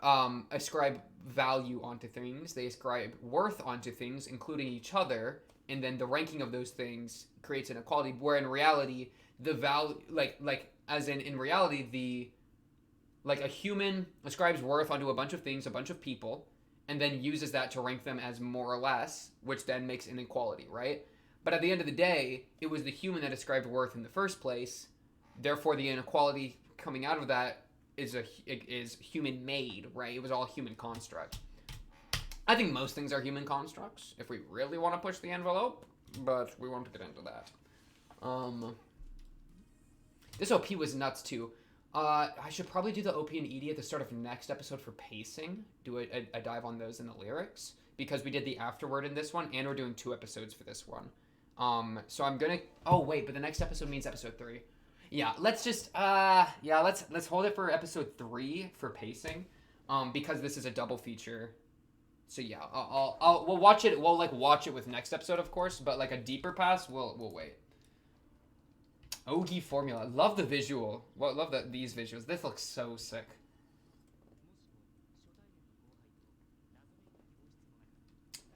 ascribe value onto things. They ascribe worth onto things, including each other. And then the ranking of those things creates inequality, where in reality, the value, in reality, a human ascribes worth onto a bunch of things, a bunch of people, and then uses that to rank them as more or less, which then makes inequality, right? But at the end of the day, it was the human that ascribed worth in the first place. Therefore, the inequality coming out of that is human-made, right? It was all human construct. I think most things are human constructs, if we really want to push the envelope, but we won't get into that. This OP was nuts, too. I should probably do the OP and ED at the start of next episode for pacing, do a dive on those in the lyrics, because we did the afterword in this one, and we're doing 2 episodes for this one. So I'm gonna... Oh, wait, but the next episode means episode 3. Yeah, let's just... let's hold it for episode 3 for pacing, because this is a double feature. So yeah, we'll watch it. We'll watch it with next episode, of course. But like a deeper pass, we'll wait. Ougi formula. Love the visual. Well, love these visuals. This looks so sick.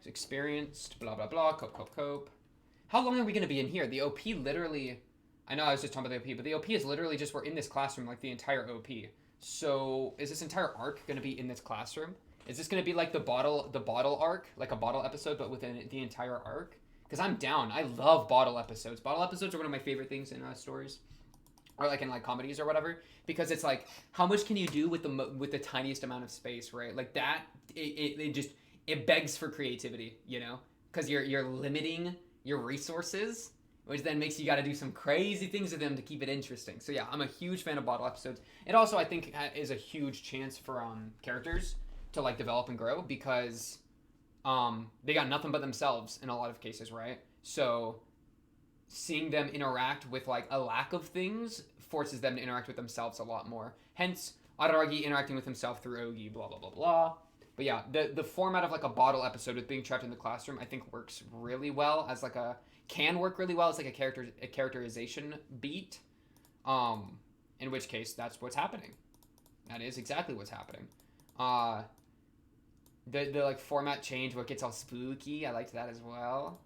Experienced. Blah blah blah. Cope. How long are we going to be in here? The OP literally... I know I was just talking about the OP, but the OP is literally just we're in this classroom like the entire OP. So is this entire arc going to be in this classroom? Is this going to be like the bottle arc, like a bottle episode, but within the entire arc? Because I'm down. I love bottle episodes. Bottle episodes are one of my favorite things in stories, or like in like comedies or whatever. Because it's like, how much can you do with the tiniest amount of space, right? Like that, it begs for creativity, you know? Because you're limiting your resources, which then makes you got to do some crazy things with them to keep it interesting. So yeah, I'm a huge fan of bottle episodes. It also, I think, is a huge chance for characters to like develop and grow, because they got nothing but themselves in a lot of cases, right? So seeing them interact with like a lack of things forces them to interact with themselves a lot more. Hence, Araragi interacting with himself through Ougi, blah blah blah blah. But yeah, the format of like a bottle episode with being trapped in the classroom, I think works really well as like can work really well as like a characterization beat. In which case that's what's happening. That is exactly what's happening. The like format change where it gets all spooky, I liked that as well.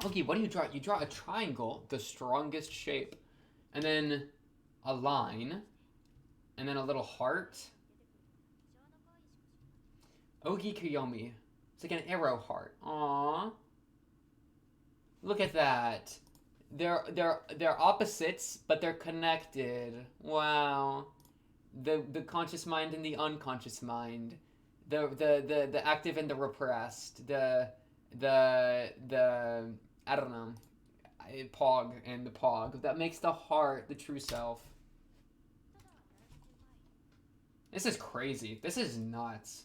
Okay, what do you draw? You draw a triangle, the strongest shape, and then a line, and then a little heart. Ougi Koyomi. It's like an arrow heart. Aww. Look at that. They're opposites, but they're connected. Wow. The conscious mind and the unconscious mind. The active and the repressed. The I don't know. Pog and the pog. That makes the heart the true self. This is crazy. This is nuts.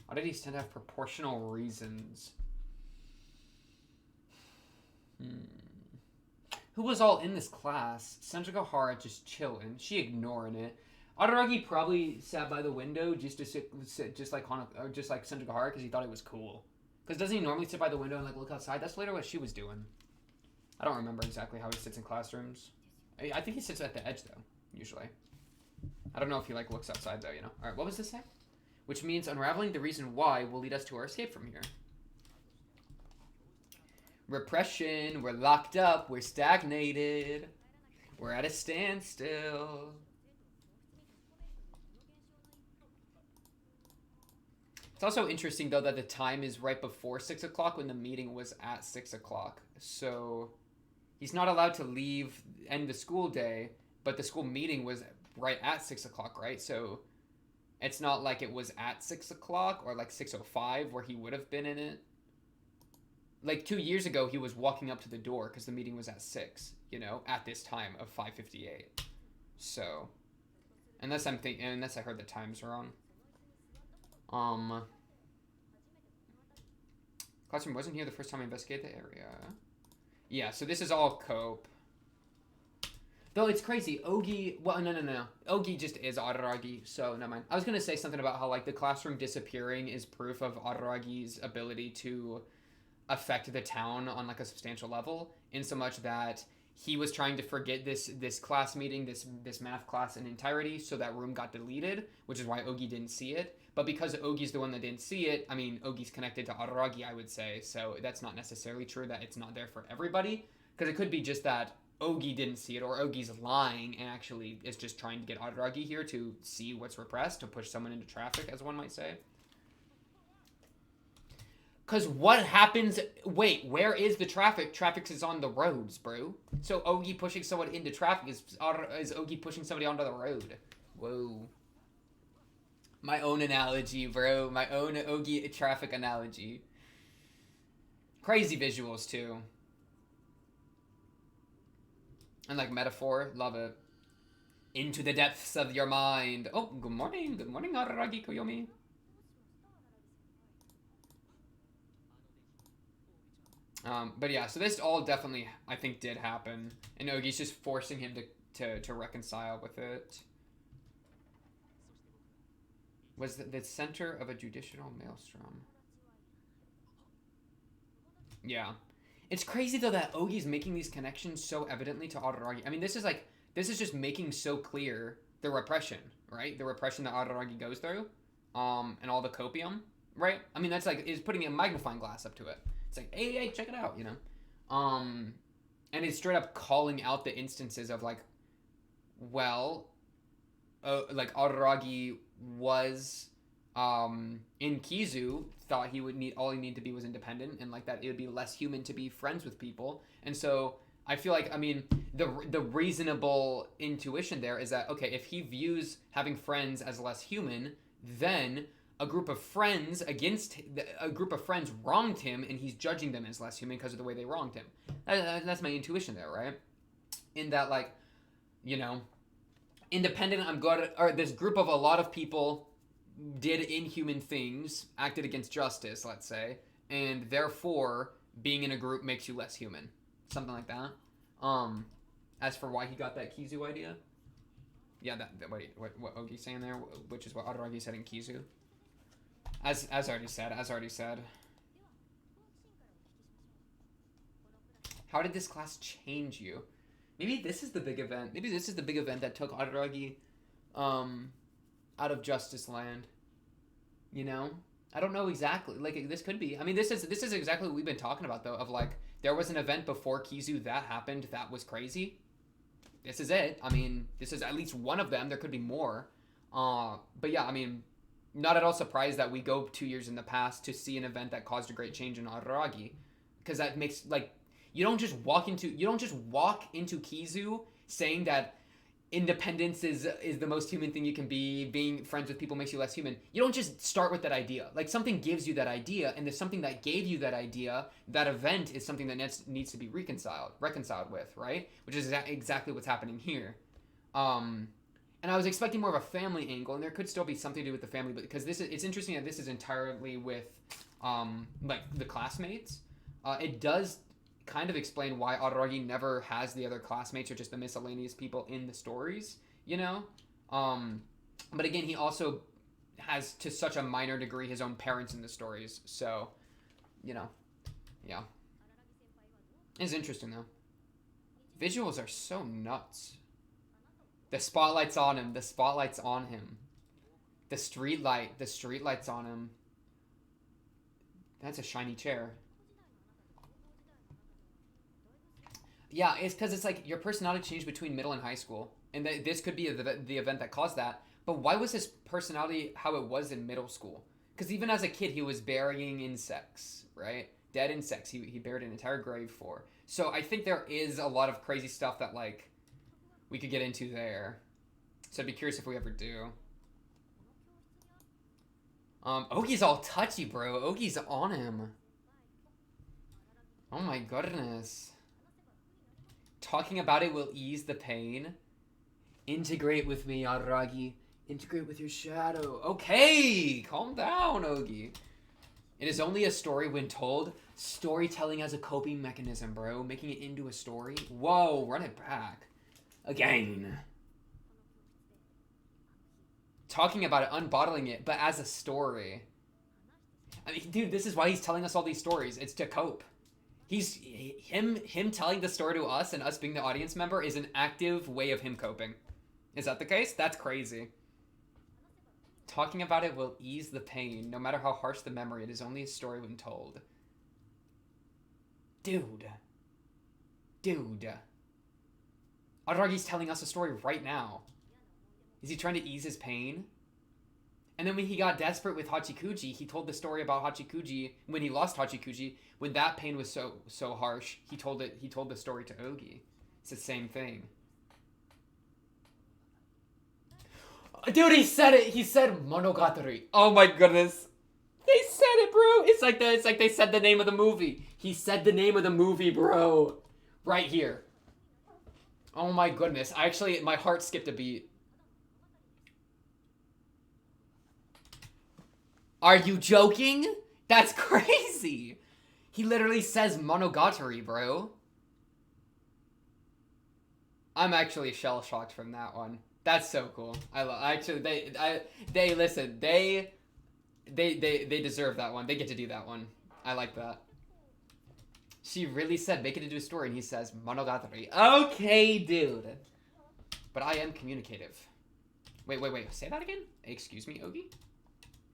Oddities tend to have proportional reasons. Who was all in this class? Senjuga just chilling. She ignoring it. Araragi probably sat by the window just to sit just like Senjuga because he thought it was cool. Because doesn't he normally sit by the window and like look outside? That's later what she was doing. I don't remember exactly how he sits in classrooms. I think he sits at the edge though, usually. I don't know if he like looks outside though, you know. Alright, what was this say? Which means unraveling the reason why will lead us to our escape from here. Repression, we're locked up, we're stagnated. We're at a standstill. It's also interesting, though, that the time is right before 6 o'clock when the meeting was at 6 o'clock. So he's not allowed to end the school day, but the school meeting was right at 6 o'clock, right? So it's not like it was at 6 o'clock or like 6:05 where he would have been in it. Like 2 years ago, he was walking up to the door because the meeting was at 6, you know, at this time of 5:58. So, unless I heard the times wrong. Classroom wasn't here the first time I investigated the area. Yeah, so this is all cope. Though it's crazy, Ougi, well, no. Ougi just is Araragi, so never mind. I was gonna say something about how, like, the classroom disappearing is proof of Araragi's ability to affect the town on, like, a substantial level, in so much that he was trying to forget this class meeting, this math class in entirety, so that room got deleted, which is why Ougi didn't see it. But because Ogi's the one that didn't see it, I mean, Ogi's connected to Araragi, I would say, so that's not necessarily true that it's not there for everybody, because it could be just that Ougi didn't see it, or Ogi's lying and actually is just trying to get Araragi here to see what's repressed, to push someone into traffic, as one might say. Because what happens... Wait, where is the traffic? Traffic is on the roads, bro. So Ougi pushing someone into traffic is Ougi pushing somebody onto the road. Whoa. My own analogy, bro. My own Ougi traffic analogy. Crazy visuals, too. And, like, metaphor. Love it. Into the depths of your mind. Oh, good morning. Good morning, Araragi Koyomi. But yeah, so this all definitely, I think, did happen. And Ougi's just forcing him to reconcile with it. Was the center of a judicial maelstrom. Yeah. It's crazy, though, that Ougi's making these connections so evidently to Araragi. I mean, this is just making so clear the repression, right? The repression that Araragi goes through, and all the copium, right? I mean, that's like, is putting a magnifying glass up to it. It's like, hey, check it out, you know? And it's straight up calling out the instances of like, well, like Araragi was in Kizu, thought he would need, all he needed to be was independent, and like that it would be less human to be friends with people. And so I feel like, I mean, the reasonable intuition there is that, okay, if he views having friends as less human, then a group of friends wronged him, and he's judging them as less human because of the way they wronged him. That's my intuition there, right? In that, like, you know, independent, I'm good, or this group of a lot of people did inhuman things, acted against justice, let's say, and therefore being in a group makes you less human. Something like that. As for why he got that Kizu idea, yeah, what Ougi's saying there, which is what Araragi said in Kizu. As already said. How did this class change you? Maybe this is the big event. Maybe this is the big event that took Araragi out of Justice Land. You know? I don't know exactly. Like, this could be. I mean, this is exactly what we've been talking about, though, of like, there was an event before Kizu that happened that was crazy. This is it. I mean, this is at least one of them. There could be more. But yeah, I mean, not at all surprised that we go 2 years in the past to see an event that caused a great change in Araragi. Because that makes, like, you don't just walk into Kizu saying that independence is the most human thing you can be, being friends with people makes you less human. You don't just start with that idea. Like, something gives you that idea, and there's something that gave you that idea, that event is something that needs to be reconciled with, right? Which is exactly what's happening here. And I was expecting more of a family angle, and there could still be something to do with the family, but because it's interesting that this is entirely with like the classmates. It does kind of explain why Araragi never has the other classmates or just the miscellaneous people in the stories, you know? But again, he also has, to such a minor degree, his own parents in the stories, so, you know, yeah. It's interesting, though. Visuals are so nuts. The spotlight's on him. The spotlight's on him. The streetlight's on him. That's a shiny chair. Yeah, it's because it's like your personality changed between middle and high school. And this could be the event that caused that. But why was his personality how it was in middle school? Because even as a kid, he was burying insects, right? Dead insects. He buried an entire grave for. So I think there is a lot of crazy stuff that, like, we could get into there. So I'd be curious if we ever do. Ougi's all touchy, bro. Ougi's on him. Oh my goodness. Talking about it will ease the pain. Integrate with me, Araragi. Integrate with your shadow. Okay, calm down, Ougi. It is only a story when told. Storytelling as a coping mechanism, bro. Making it into a story. Whoa, run it back. Again. Talking about it, unbottling it, but as a story. I mean, dude, this is why he's telling us all these stories. It's to cope. Him telling the story to us and us being the audience member is an active way of him coping. Is that the case? That's crazy. Talking about it will ease the pain. No matter how harsh the memory, it is only a story when told. Dude. Araragi's telling us a story right now. Is he trying to ease his pain? And then when he got desperate with Hachikuji, he told the story about Hachikuji when he lost Hachikuji. When that pain was so harsh, he told the story to Ougi. It's the same thing. Dude, he said it. He said monogatari. Oh my goodness. They said it, bro. It's like they said the name of the movie. He said the name of the movie, bro. Right here. Oh my goodness. Actually, my heart skipped a beat. Are you joking? That's crazy. He literally says monogatari, bro. I'm actually shell-shocked from that one. That's so cool. They listen. They deserve that one. They get to do that one. I like that. She really said make it into a story, and he says monogatari. Okay, dude. But I am communicative. Wait. Say that again? Excuse me, Ougi?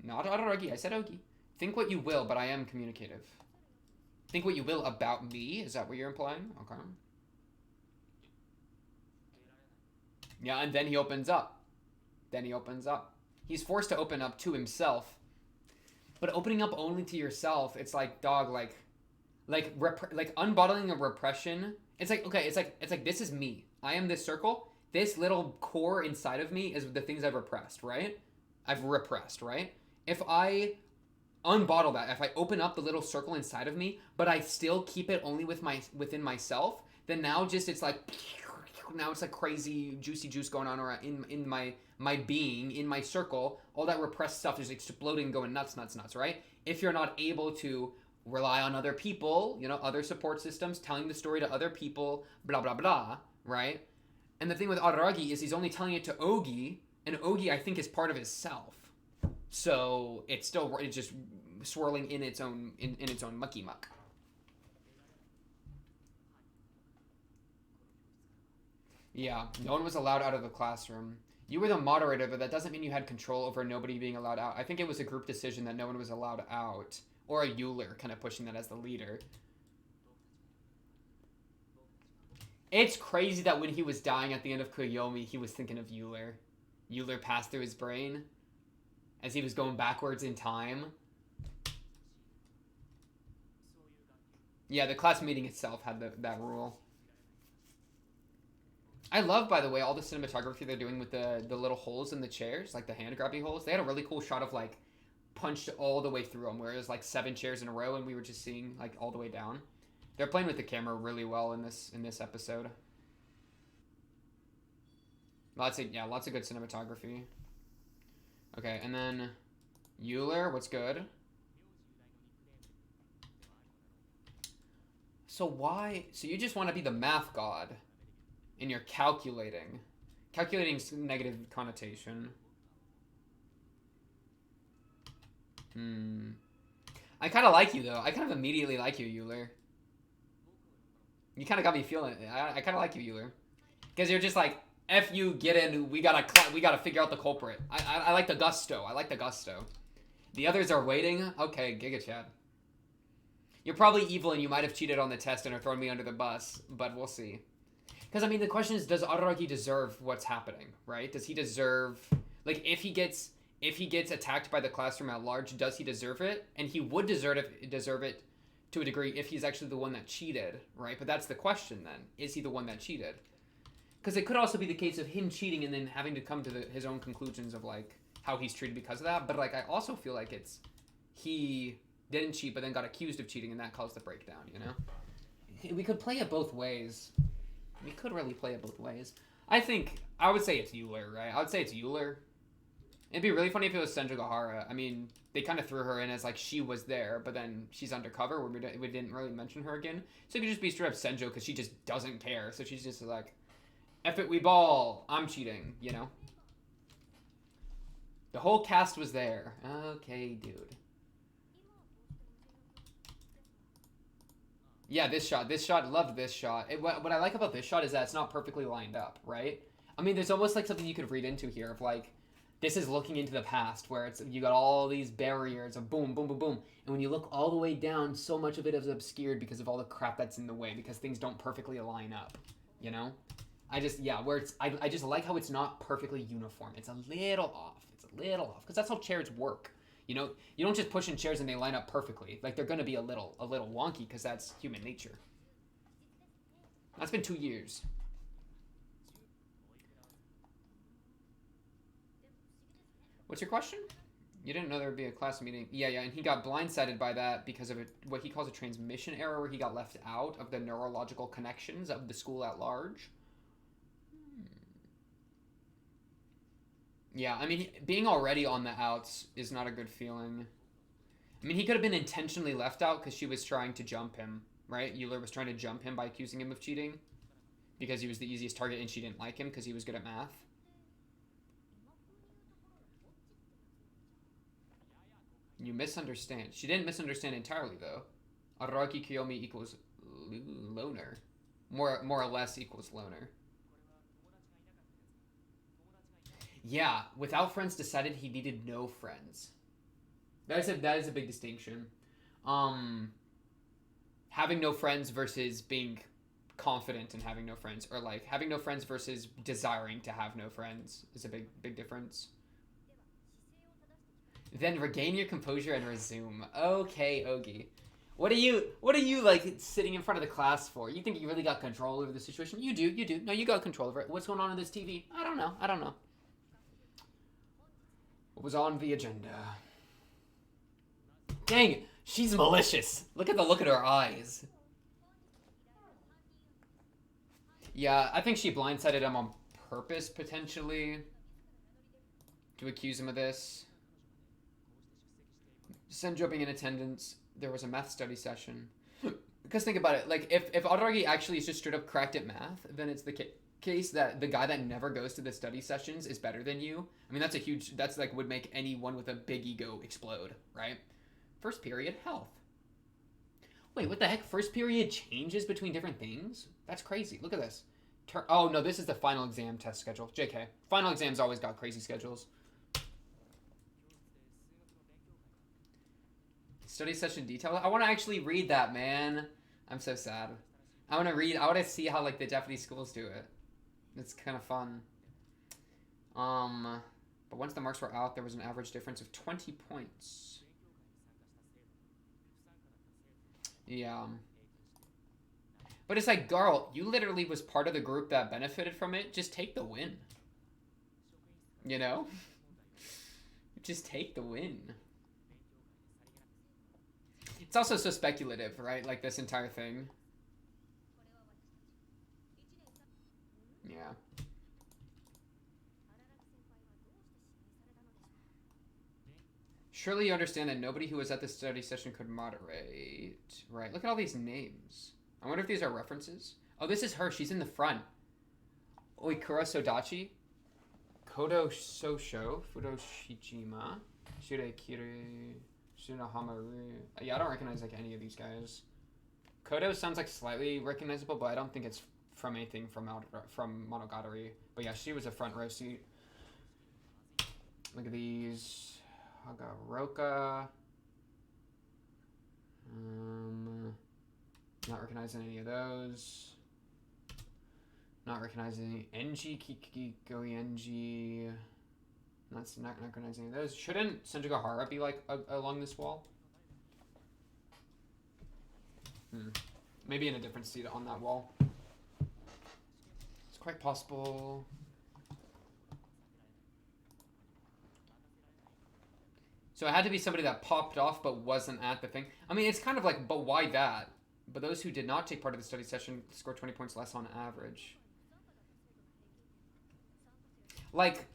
Not Araragi. I said Ougi. Think what you will, but I am communicative. Think what you will about me? Is that what you're implying? Okay. Yeah, and then he opens up. He's forced to open up to himself. But opening up only to yourself, it's like, dog, like unbottling a repression. It's like, okay, it's like this is me. I am this circle. This little core inside of me is the things I've repressed, right? If I unbottle that, if I open up the little circle inside of me, but I still keep it only within myself, then now just it's like crazy juicy juice going on around in my being, in my circle. All that repressed stuff is exploding, going nuts, right? If you're not able to rely on other people, other support systems, telling the story to other people, blah blah blah, right? And the thing with Araragi is he's only telling it to Ougi, and Ougi I think is part of his self. So it's just swirling in its own mucky muck. Yeah, no one was allowed out of the classroom. You were the moderator, but that doesn't mean you had control over nobody being allowed out. I think it was a group decision that no one was allowed out. Or a Euler kind of pushing that as the leader. It's crazy that when he was dying at the end of Koyomi, he was thinking of Euler. Euler passed through his brain as he was going backwards in time. Yeah, the class meeting itself had that rule. I love, by the way, all the cinematography they're doing with the little holes in the chairs, like the hand grabby holes. They had a really cool shot of like punched all the way through them, where it was like 7 chairs in a row, and we were just seeing like all the way down. They're playing with the camera really well in this episode. Lots of good cinematography. Okay, and then Euler, what's good? So why? So you just want to be the math god, and you're calculating. Calculating's negative connotation. I kind of like you though. I kind of immediately like you, Euler. You kind of got me feeling it. I kind of like you, Euler, because you're just like, F you, get in. We gotta figure out the culprit. I like the gusto. The others are waiting. Okay, Giga Chad. You're probably evil and you might have cheated on the test and are throwing me under the bus, but we'll see. Because I mean, the question is, does Araragi deserve what's happening, right? Does he deserve, like, if he gets attacked by the classroom at large, does he deserve it? And he would deserve it to a degree if he's actually the one that cheated, right? But that's the question then. Is he the one that cheated? Because it could also be the case of him cheating and then having to come to his own conclusions of, like, how he's treated because of that. But, like, I also feel like it's he didn't cheat but then got accused of cheating and that caused the breakdown, you know? We could play it both ways. We could really play it both ways. I would say it's Euler, right? I would say it's Euler. It'd be really funny if it was Senju Gahara. I mean, they kind of threw her in as, like, she was there, but then she's undercover where we didn't really mention her again. So it could just be straight up Senju because she just doesn't care. So she's just like, F it, we ball. I'm cheating, you know? The whole cast was there. Okay, dude. Yeah, this shot, loved this shot. What I like about this shot is that it's not perfectly lined up, right? I mean, there's almost like something you could read into here of like, this is looking into the past where it's you got all these barriers of boom, boom, boom, boom. And when you look all the way down, so much of it is obscured because of all the crap that's in the way, because things don't perfectly line up, you know? I just like how it's not perfectly uniform. It's a little off. Because that's how chairs work. You know, you don't just push in chairs and they line up perfectly. Like, they're going to be a little wonky because that's human nature. That's been 2 years. What's your question? You didn't know there would be a class meeting. Yeah, and he got blindsided by that because of what he calls a transmission error where he got left out of the neurological connections of the school at large. Yeah, I mean, being already on the outs is not a good feeling. I mean, he could have been intentionally left out because she was trying to jump him, right? Euler was trying to jump him by accusing him of cheating because he was the easiest target and she didn't like him because he was good at math. You misunderstand. She didn't misunderstand entirely, though. Araragi Koyomi equals loner. More or less equals loner. Yeah, without friends decided he needed no friends. That is a big distinction. Um, Having no friends versus being confident in having no friends, or like having no friends versus desiring to have no friends is a big difference. Then regain your composure and resume. Okay, Ougi. What are you like sitting in front of the class for? You think you really got control over the situation? You do. No, you got control over it. What's going on in this TV? I don't know. What was on the agenda? Dang, she's malicious. Look at the look at her eyes. Yeah, I think she blindsided him on purpose, potentially, to accuse him of this. Senjo being in attendance, there was a math study session. Because think about it, like, if Araragi actually is just straight up cracked at math, then it's the case that the guy that never goes to the study sessions is better than you. I mean, that's like, would make anyone with a big ego explode, right? First period, health. Wait, what the heck? First period changes between different things? That's crazy. Look at this. Oh, no, this is the final exam test schedule. JK. Final exams always got crazy schedules. Study session detail. I want to actually read that, man. I'm so sad. I want to see how, like, the Japanese schools do it. It's kind of fun. But once the marks were out, there was an average difference of 20 points. Yeah. But it's like, girl, you literally was part of the group that benefited from it. Just take the win. You know? Just take the win. It's also so speculative, right? Like, this entire thing. Yeah. Surely you understand that nobody who was at the study session could moderate. Right. Look at all these names. I wonder if these are references. Oh, this is her. She's in the front. Oikura Sodachi. Kodo Sosho. Fudo Shijima. Shirekiri. Shinohamaru. Yeah, I don't recognize, like, any of these guys. Kodo sounds, like, slightly recognizable, but I don't think it's from anything from Monogatari. But yeah, she was a front row seat. Look at these. Hagaroka. Not recognizing any of those. Not recognizing Enji, Kikiko Enji. Not recognizing any of those. Shouldn't Senjugahara be like along this wall? Maybe in a different seat on that wall. It's quite possible. So it had to be somebody that popped off but wasn't at the thing. I mean, it's kind of like, but why that? But those who did not take part of the study session scored 20 points less on average. Like,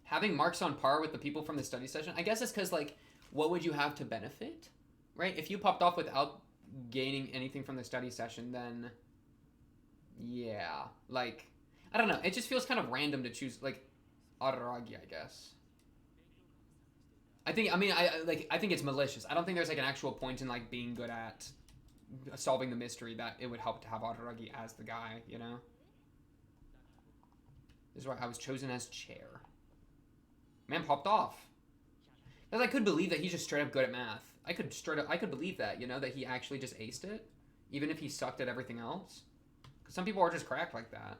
having marks on par with the people from the study session, I guess it's because, like, what would you have to benefit? Right? If you popped off without gaining anything from the study session, then, yeah. Like, I don't know. It just feels kind of random to choose, like, Araragi, I guess. I think it's malicious. I don't think there's, like, an actual point in, like, being good at solving the mystery that it would help to have Araragi as the guy, you know? This is why I was chosen as chair. Man popped off. Because I could believe that he's just straight up good at math. I could believe that, you know, that he actually just aced it, even if he sucked at everything else. Because some people are just cracked like that.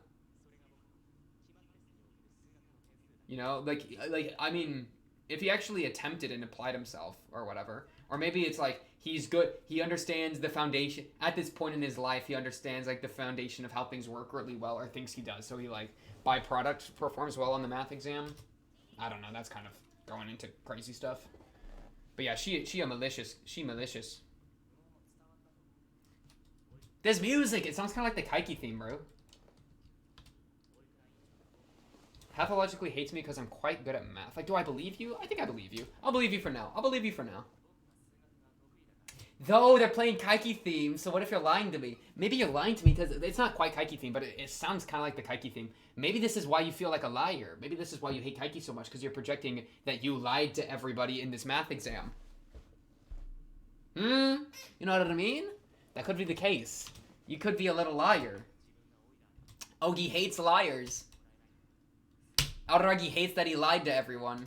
You know, like I mean, if he actually attempted and applied himself or whatever, or maybe it's like he's good. He understands the foundation at this point in his life. He understands, like, the foundation of how things work really well, or thinks he does. So he, like, by product performs well on the math exam. I don't know. That's kind of going into crazy stuff. But yeah, she malicious. There's music. It sounds kind of like the Kaiki theme, bro. Pathologically hates me because I'm quite good at math. Like, do I believe you? I think I believe you. I'll believe you for now. Though they're playing Kaiki theme, so what if you're lying to me? Maybe you're lying to me because it's not quite Kaiki theme, but it sounds kind of like the Kaiki theme. Maybe this is why you feel like a liar. Maybe this is why you hate Kaiki so much, because you're projecting that you lied to everybody in this math exam. You know what I mean? That could be the case. You could be a little liar. Ougi hates liars. Araragi hates that he lied to everyone.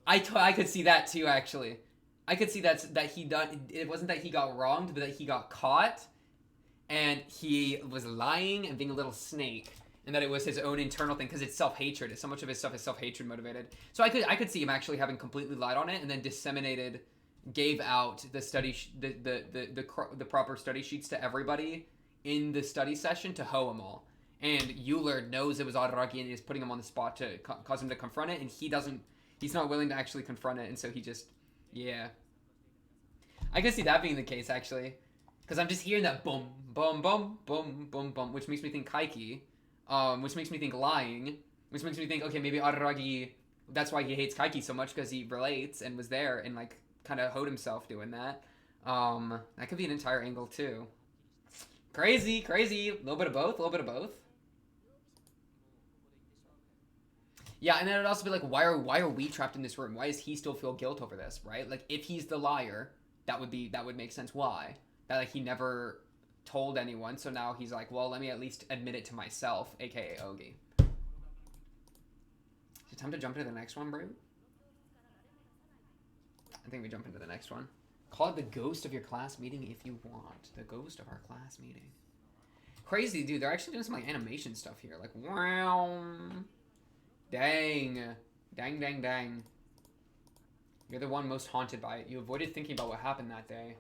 I could see that too, actually. I could see that he done. It wasn't that he got wronged, but that he got caught, and he was lying and being a little snake, and that it was his own internal thing because it's self-hatred. So much of his stuff is self-hatred motivated. So I could see him actually having completely lied on it and then disseminated, gave out the study the proper study sheets to everybody in the study session to hoe them all. And Euler knows it was Araragi and is putting him on the spot to cause him to confront it, and he's not willing to actually confront it, and so he just, yeah. I could see that being the case, actually. Because I'm just hearing that boom, boom, boom, boom, boom, boom, which makes me think Kaiki, which makes me think lying, which makes me think, okay, maybe Araragi, that's why he hates Kaiki so much, because he relates and was there and, like, kind of hoed himself doing that. That could be an entire angle, too. Crazy, crazy. A little bit of both, a little bit of both. Yeah, and then it'd also be like, why are we trapped in this room? Why does he still feel guilt over this, right? Like, if he's the liar, that would make sense. Why? That, like, he never told anyone, so now he's like, well, let me at least admit it to myself, aka Ougi. Is it time to jump into the next one, bro? I think we jump into the next one. Call it the ghost of your class meeting if you want. The ghost of our class meeting. Crazy, dude. They're actually doing some, like, animation stuff here. Like, wow. Dang. Dang, dang, dang. You're the one most haunted by it. You avoided thinking about what happened that day.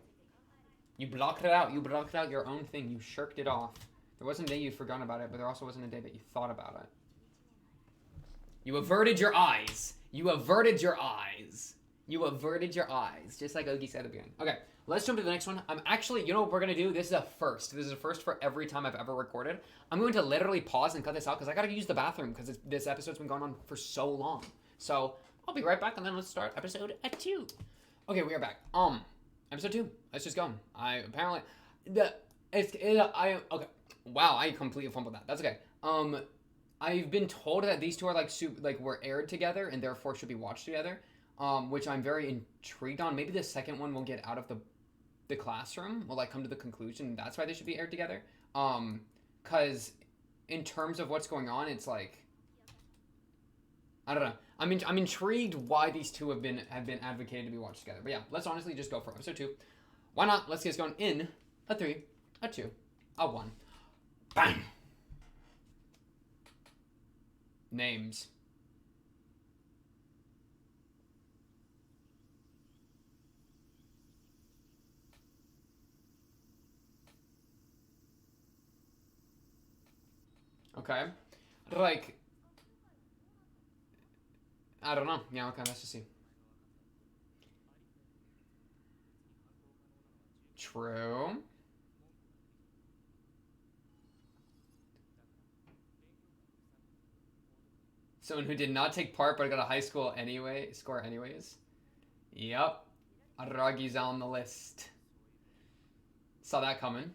You blocked it out. You blocked out your own thing. You shirked it off. There wasn't a day you'd forgotten about it, but there also wasn't a day that you thought about it. You averted your eyes. You averted your eyes. You averted your eyes. Just like Ougi said at the beginning. Okay, let's jump to the next one. I'm actually, you know what we're going to do? This is a first. This is a first for every time I've ever recorded. I'm going to literally pause and cut this out because I got to use the bathroom because this episode's been going on for so long. So I'll be right back and then let's start episode 2. Okay, we are back. Episode 2. Let's just go. Okay. Wow, I completely fumbled that. That's okay. I've been told that these two are were aired together and therefore should be watched together. Which I'm very intrigued on. Maybe the second one will get out of the classroom. Will come to the conclusion that's why they should be aired together. Cause in terms of what's going on, it's like I don't know. I'm intrigued why these two have been advocated to be watched together. But yeah, let's honestly just go for episode 2. Why not? Let's get going in a 3, a 2, a 1. Bang. Names. Okay. I don't know. Yeah, okay, let's just see. True. Someone who did not take part but got a high school score anyways. Yep. Aragi's on the list. Saw that coming.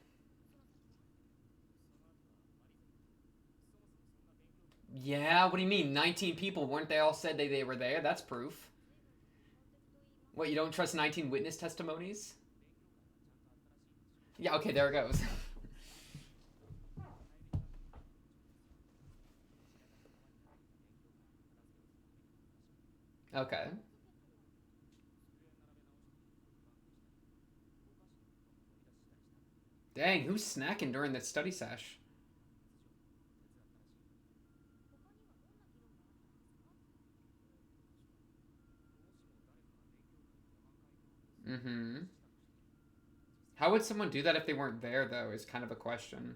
Yeah, what do you mean? 19 people, weren't they all said they were there? That's proof. What, you don't trust 19 witness testimonies? Yeah, okay, there it goes. Okay. Dang, who's snacking during the study sesh? Mm-hmm. How would someone do that if they weren't there, though, is kind of a question.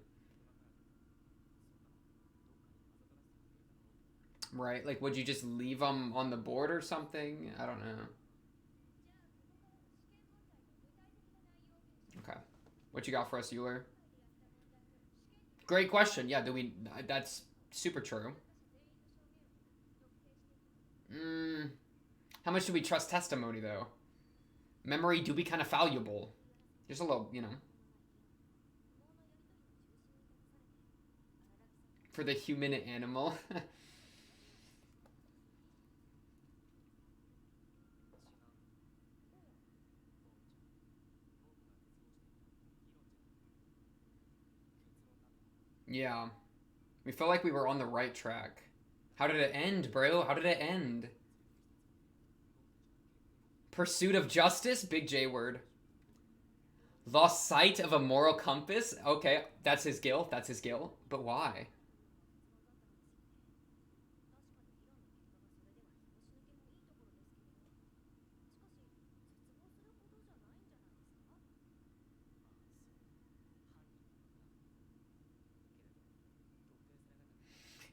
Right? Like, would you just leave them on the board or something? I don't know. Okay. What you got for us, Euler? Great question. Yeah, that's super true. How much do we trust testimony, though? Memory do be kind of fallible. Just a little, for the human animal. Yeah. We felt like we were on the right track. How did it end, bro? How did it end? Pursuit of justice? Big J word. Lost sight of a moral compass? Okay, that's his guilt. That's his guilt. But why?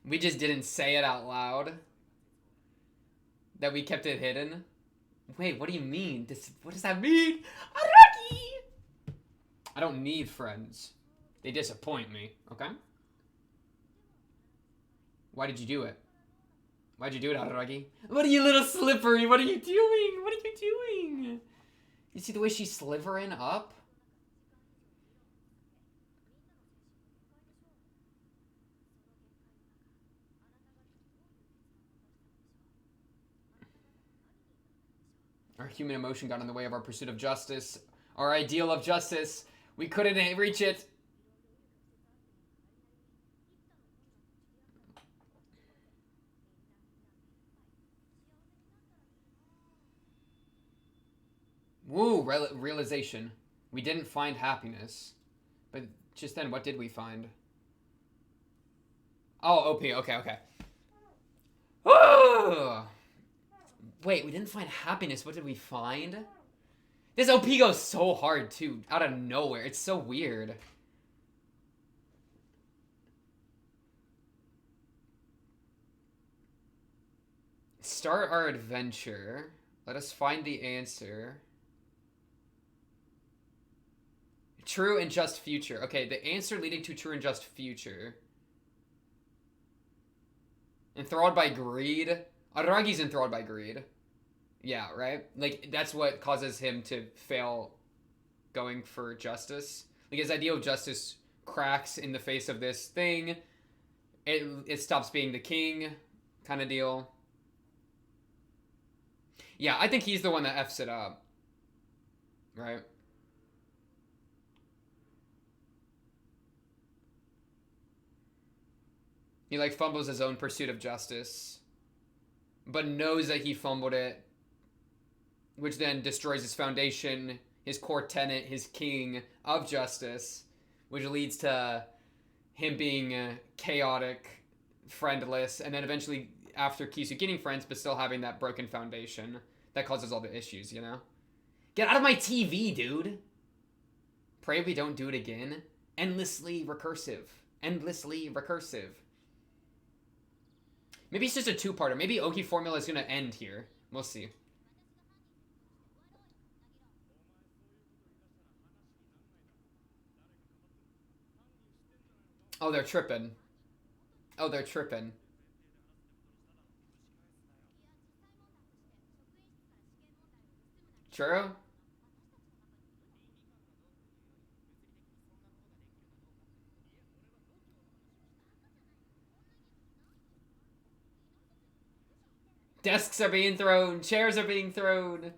We just didn't say it out loud. That we kept it hidden. Wait, what do you mean? What does that mean? Araki! I don't need friends. They disappoint me, okay? Why did you do it? Why'd you do it, Araki? What are you, little slippery? What are you doing? What are you doing? You see the way she's slivering up? Our human emotion got in the way of our pursuit of justice. Our ideal of justice. We couldn't reach it. Woo, realization. We didn't find happiness. But just then, what did we find? Oh, OP, okay. Wait, we didn't find happiness. What did we find? This OP goes so hard, too. Out of nowhere. It's so weird. Start our adventure. Let us find the answer. True and just future. Okay, the answer leading to true and just future. Enthralled by greed. Aragi's enthralled by greed. Yeah, right? Like, that's what causes him to fail going for justice. Like, his idea of justice cracks in the face of this thing. It stops being the king kind of deal. Yeah, I think he's the one that F's it up. Right? He, like, fumbles his own pursuit of justice, but knows that he fumbled it, which then destroys his foundation, his core tenet, his king of justice, which leads to him being chaotic, friendless, and then eventually, after Kisu getting friends, but still having that broken foundation that causes all the issues, you know? Get out of my TV, dude! Pray we don't do it again. Endlessly recursive. Endlessly recursive. Maybe it's just a two-parter. Maybe Ougi formula is going to end here. We'll see. Oh, they're tripping. Oh, they're tripping. True? Desks are being thrown. Chairs are being thrown.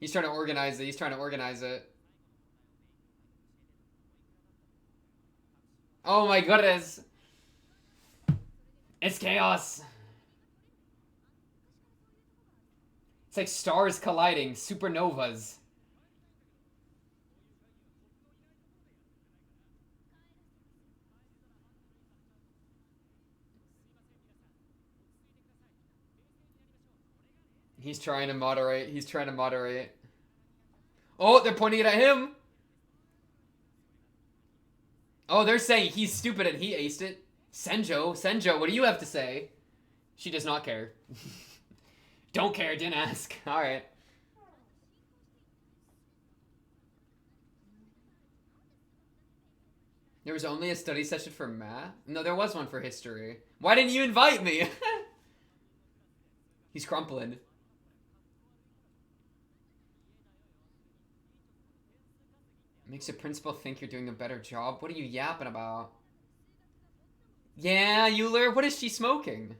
He's trying to organize it. He's trying to organize it. Oh my goodness. It's chaos. It's like stars colliding. Supernovas. He's trying to moderate. He's trying to moderate. Oh, they're pointing it at him. Oh, they're saying he's stupid and he aced it. Senjo, what do you have to say? She does not care. Don't care, didn't ask. Alright. There was only a study session for math? No, there was one for history. Why didn't you invite me? He's crumpling. Makes a principal think you're doing a better job? What are you yapping about? Yeah, Euler, what is she smoking?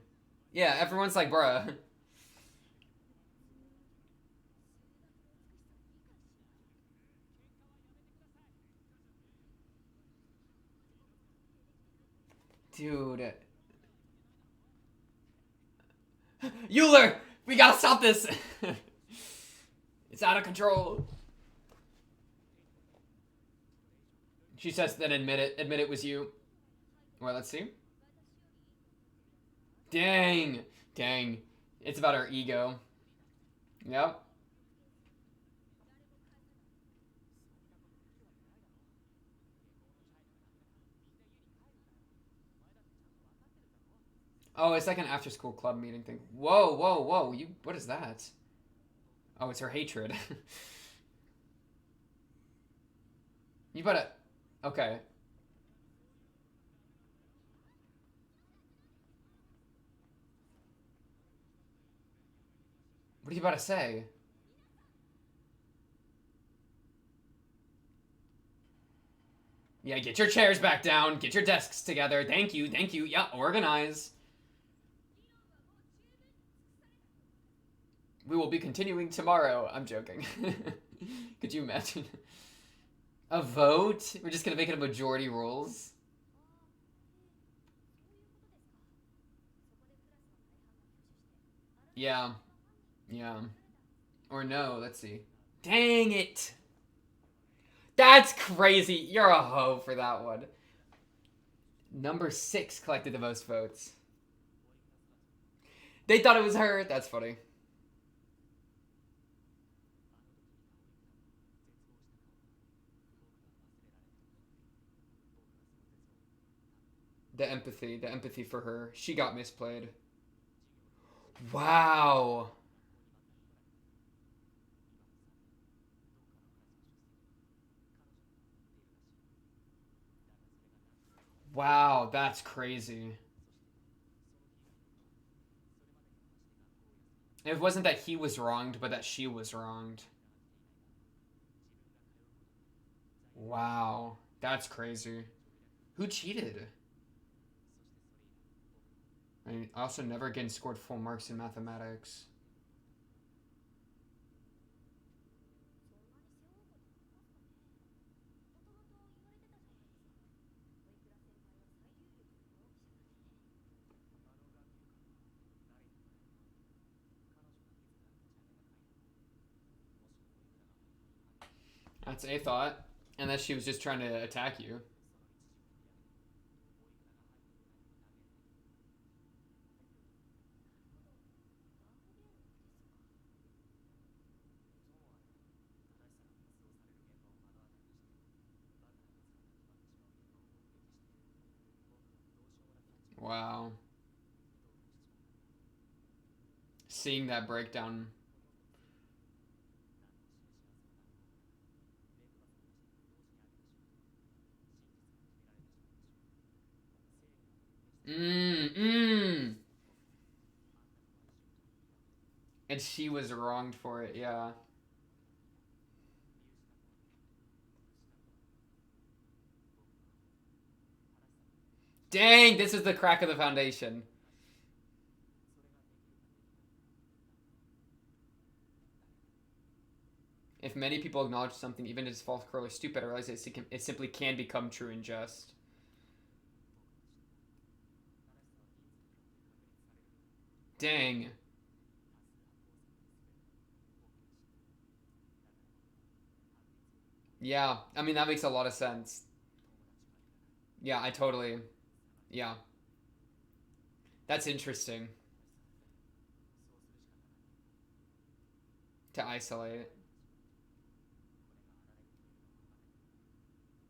Yeah, everyone's like, bruh. Dude. Euler! We gotta stop this! It's out of control. She says then admit it. Admit it was you. Well, let's see. Dang. Dang. It's about her ego. Yep. Oh, it's like an after-school club meeting thing. Whoa, whoa, whoa. What is that? Oh, it's her hatred. You better... Okay. What are you about to say? Yeah, get your chairs back down. Get your desks together. Thank you, thank you. Yeah, organize. We will be continuing tomorrow. I'm joking. Could you imagine? A vote? We're just gonna make it a majority rules? Yeah. Yeah. Or no, let's see. Dang it! That's crazy! You're a hoe for that one. Number 6 collected the most votes. They thought it was her. That's funny. The empathy for her. She got misplayed. Wow. Wow, that's crazy. It wasn't that he was wronged, but that she was wronged. Wow, that's crazy. Who cheated? I also never again scored full marks in mathematics. That's a thought. Unless she was just trying to attack you. Wow. Seeing that breakdown. And she was wronged for it, yeah. Dang, this is the crack of the foundation. If many people acknowledge something, even if it's false, cruel, or stupid, I realize it simply can become true and just. Dang. Yeah, I mean, that makes a lot of sense. Yeah, I totally... Yeah. That's interesting. To isolate.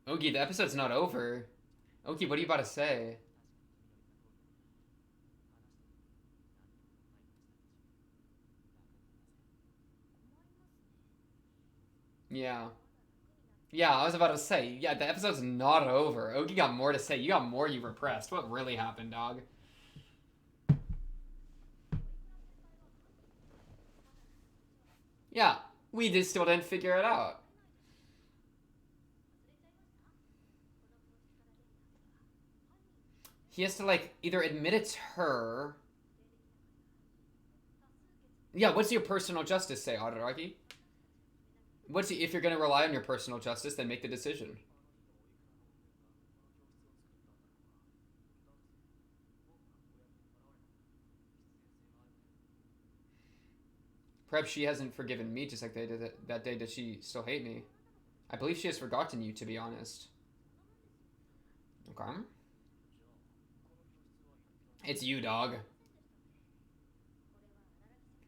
Ougi, the episode's not over. Ougi, what are you about to say? Yeah. Yeah, I was about to say, yeah, the episode's not over. Ougi got more to say. You got more you repressed. What really happened, dog? Yeah, we just still didn't figure it out. He has to, like, either admit it's her... Yeah, what's your personal justice say, Adaraki? If you're gonna rely on your personal justice, then make the decision. Perhaps she hasn't forgiven me just like they did that day. Does she still hate me? I believe she has forgotten you, to be honest. Okay. It's you, dog.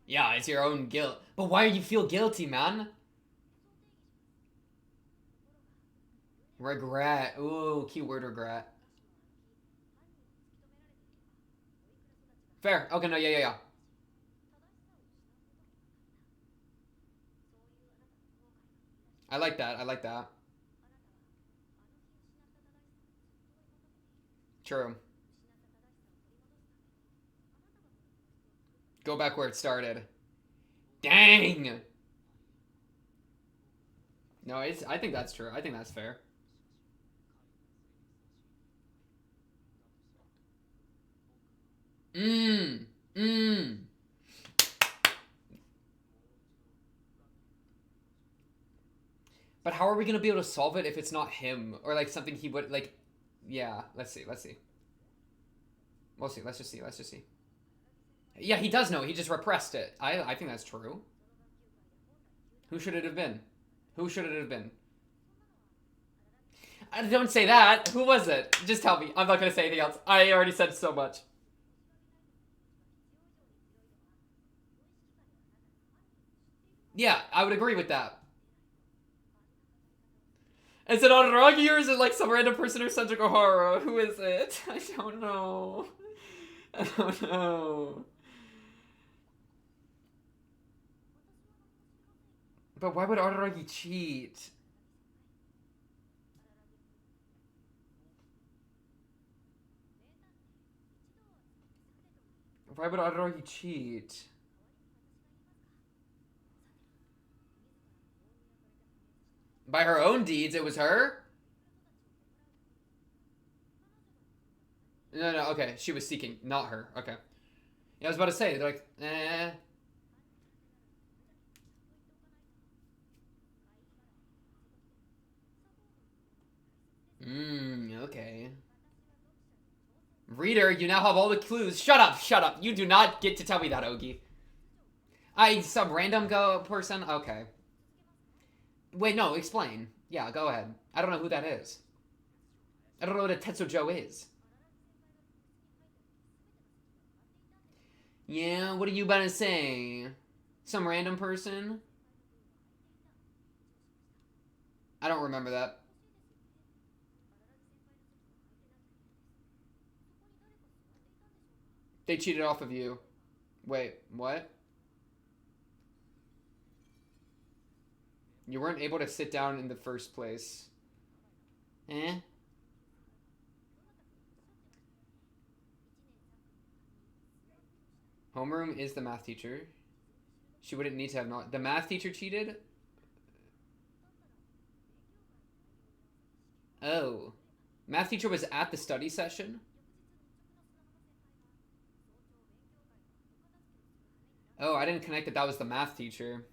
Yeah, it's your own guilt. But why do you feel guilty, man? Regret. Ooh, keyword regret. Fair. Okay, no, yeah. I like that. I like that. True. Go back where it started. Dang! No, it's. I think that's true. I think that's fair. Mmm. Mmm. But how are we gonna be able to solve it if it's not him or like something he would like? Yeah. Let's see. Let's see. We'll see. Let's just see. Let's just see. Yeah, he does know. He just repressed it. I think that's true. Who should it have been? Who should it have been? Don't say that. Who was it? Just tell me. I'm not gonna say anything else. I already said so much. Yeah, I would agree with that. Is it Araragi or is it like some random person or Senju Gohara? Who is it? I don't know. I don't know. But why would Araragi cheat? Why would Araragi cheat? By her own deeds, it was her? No, okay. She was seeking, not her. Okay. Yeah, I was about to say, like, eh. Okay. Reader, you now have all the clues. Shut up, shut up. You do not get to tell me that, Ougi. Some random person? Okay. Wait, no, explain. Yeah, go ahead. I don't know who that is. I don't know what a Tetsujo is. Yeah, what are you about to say? Some random person? I don't remember that. They cheated off of you. Wait, what? You weren't able to sit down in the first place. Eh? Homeroom is the math teacher. She wouldn't need to have not. The math teacher cheated? Oh. Math teacher was at the study session? Oh, I didn't connect that that was the math teacher.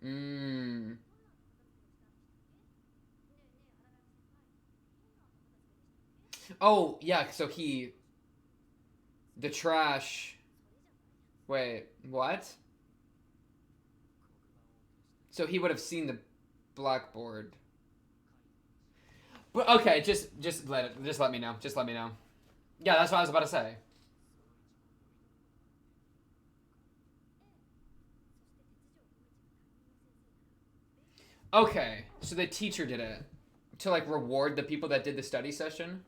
Mmm. Oh, yeah, so he... The trash... Wait, what? So he would have seen the blackboard. But okay, just let me know. Just let me know. Yeah, that's what I was about to say. Okay, so the teacher did it to like reward the people that did the study session.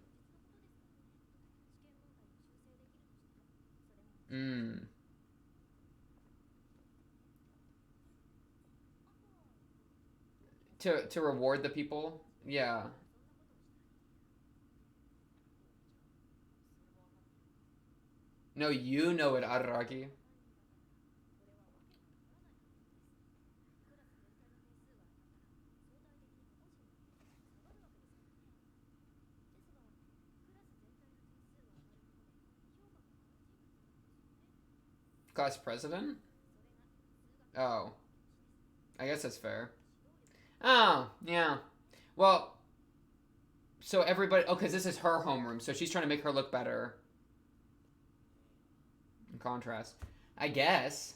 Hmm. To reward the people. Yeah. No, you know it, Araragi. Class president? Oh. I guess that's fair. Oh, yeah. Well, so everybody... Oh, because this is her homeroom, so she's trying to make her look better. In contrast. I guess.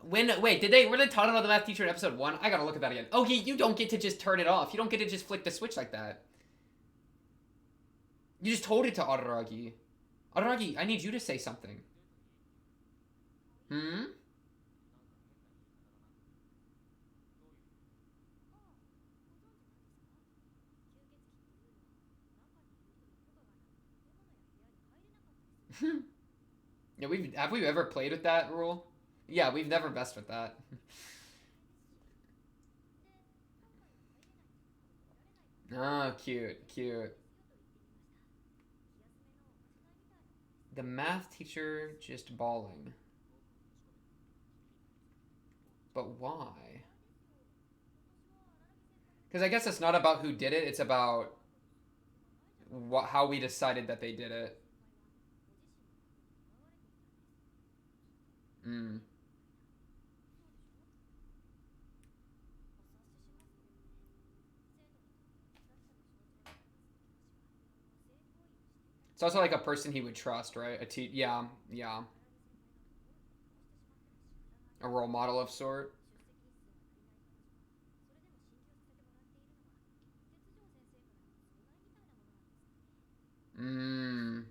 Wait, were they talking about the math teacher in episode 1? I gotta look at that again. Oh, you don't get to just turn it off. You don't get to just flick the switch like that. You just told it to Araragi. Araragi, I need you to say something. Hmm? Yeah, have we ever played with that rule? Yeah, we've never messed with that. Oh, cute, cute. The math teacher just bawling. But why? Because I guess it's not about who did it, it's about how we decided that they did it. Mm. It's also like a person he would trust, right? Yeah, yeah. A role model of sort. Mmm.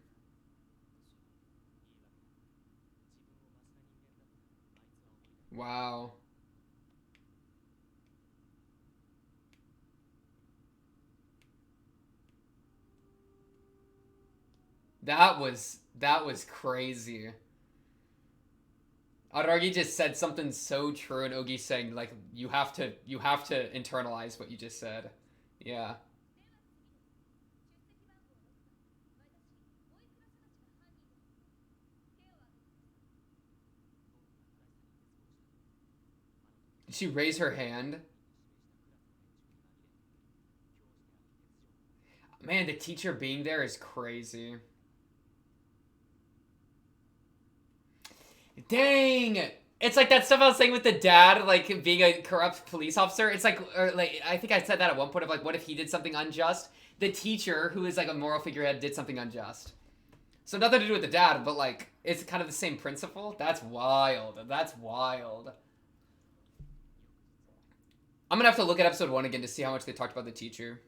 Wow. That was crazy. Aragi just said something so true, and Ogi's saying like you have to internalize what you just said. Yeah. Did she raise her hand? Man, the teacher being there is crazy. Dang! It's like that stuff I was saying with the dad, like being a corrupt police officer. It's like, or like I think I said that at one point of like, what if he did something unjust? The teacher, who is like a moral figurehead, did something unjust. So nothing to do with the dad, but like it's kind of the same principle. That's wild. That's wild. I'm gonna have to look at episode 1 again to see how much they talked about the teacher.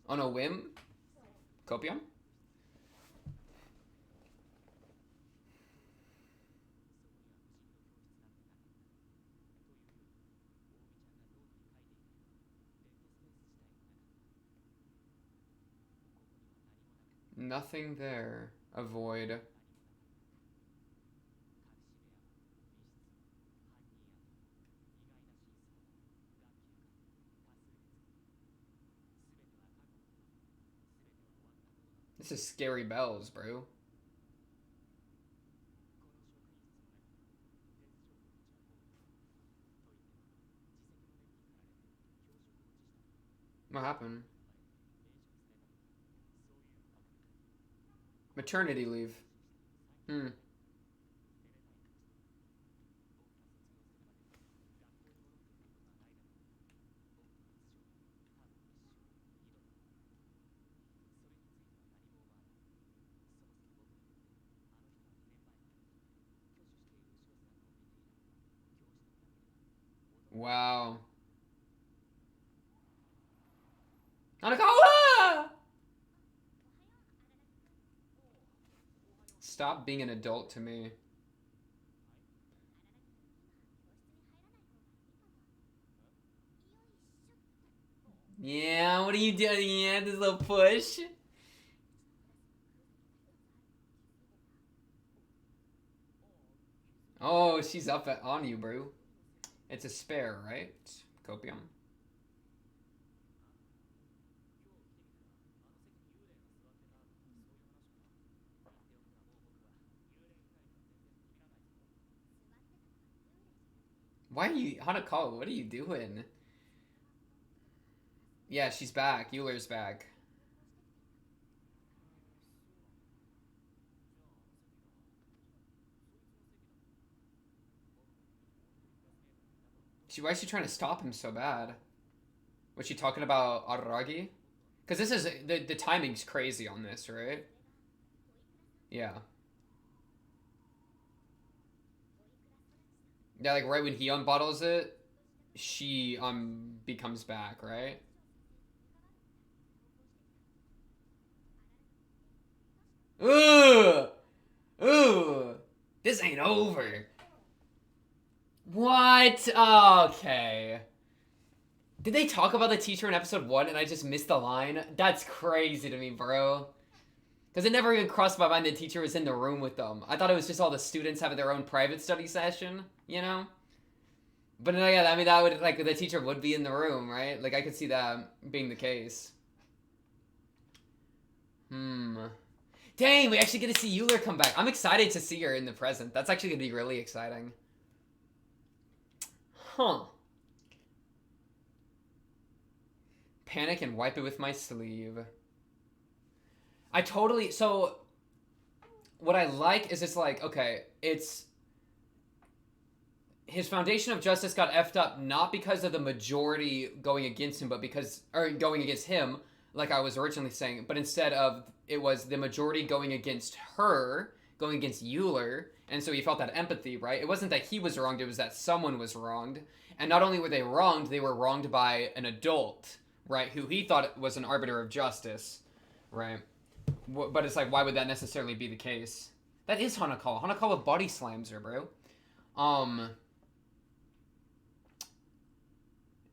On a whim, copium. Nothing there. Avoid. This is scary bells, bro. What happened? Maternity leave. Hmm. Wow. Hanakawa! Stop being an adult to me. Yeah, what are you doing? Yeah, this little push. Oh, she's on you, bro. It's a spare, right? Copium. Why are you, Hanakawa? What are you doing? Yeah, she's back. Euler's back. Why is she trying to stop him so bad? Was she talking about Araragi? Because this is the timing's crazy on this, right? Yeah. Yeah, like right when he unbottles it, she becomes back, right? Ooh, ooh, this ain't over. What? Okay. Did they talk about the teacher in episode 1 and I just missed the line? That's crazy to me, bro. Because it never even crossed my mind the teacher was in the room with them. I thought it was just all the students having their own private study session, you know? But no, yeah, I mean, that would, like, the teacher would be in the room, right? Like, I could see that being the case. Hmm. Dang, we actually get to see Euler come back. I'm excited to see her in the present. That's actually going to be really exciting. Huh. Panic and wipe it with my sleeve. I totally... So, what I like is it's like, okay, it's... His foundation of justice got effed up not because of the majority going against him, but because... Or going against him, like I was originally saying, but instead of... It was the majority going against her, going against Euler, and so he felt that empathy, right? It wasn't that he was wronged, it was that someone was wronged. And not only were they were wronged by an adult, right, who he thought was an arbiter of justice, right? But it's like, why would that necessarily be the case? That is Hanakawa. Hanakawa body slams her, bro.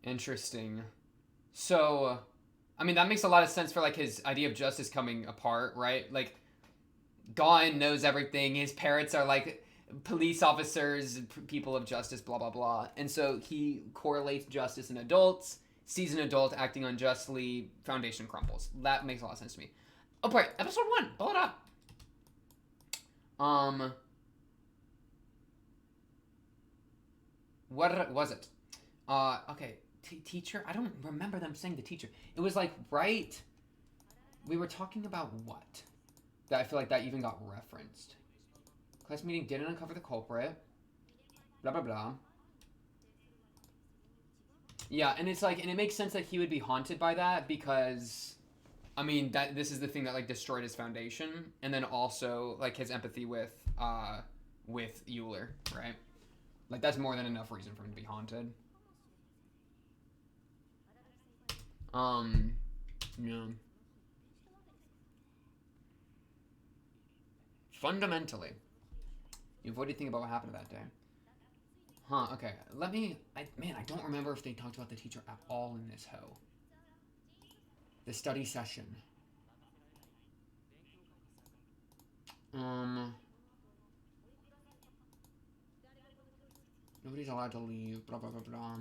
Interesting. So, I mean, that makes a lot of sense for, like, his idea of justice coming apart, right? Like, Gon knows everything. His parents are, like, police officers, people of justice, blah, blah, blah. And so he correlates justice in adults, sees an adult acting unjustly, foundation crumbles. That makes a lot of sense to me. Oh, right, episode 1. Pull it up. What was it? Okay. Teacher? I don't remember them saying the teacher. It was like, right? We were talking about what? That I feel like that even got referenced. Class meeting didn't uncover the culprit. Blah, blah, blah. Yeah, and it's like, and it makes sense that he would be haunted by that because, I mean, that this is the thing that, like, destroyed his foundation. And then also, like, his empathy with Euler, right? Like, that's more than enough reason for him to be haunted. Yeah. Fundamentally. What do you think about what happened that day? Huh, okay. Man, I don't remember if they talked about the teacher at all in this hoe. The study session. Nobody's allowed to leave, blah, blah, blah, blah.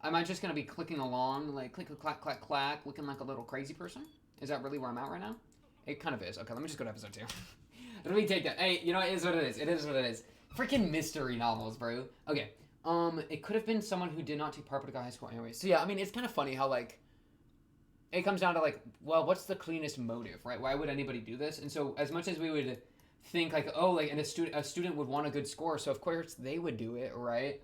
Am I just going to be clicking along, like, click, clack, clack, clack, looking like a little crazy person? Is that really where I'm at right now? It kind of is. Okay, let me just go to episode 2. Let me take that. Hey, you know, it is what it is. It is what it is. Freaking mystery novels, bro. Okay. It could have been someone who did not take part but got high school anyway. So yeah, I mean, it's kind of funny how, like, it comes down to, like, well, what's the cleanest motive, right? Why would anybody do this? And so as much as we would think, like, oh, like, and a student would want a good score, so of course they would do it, right?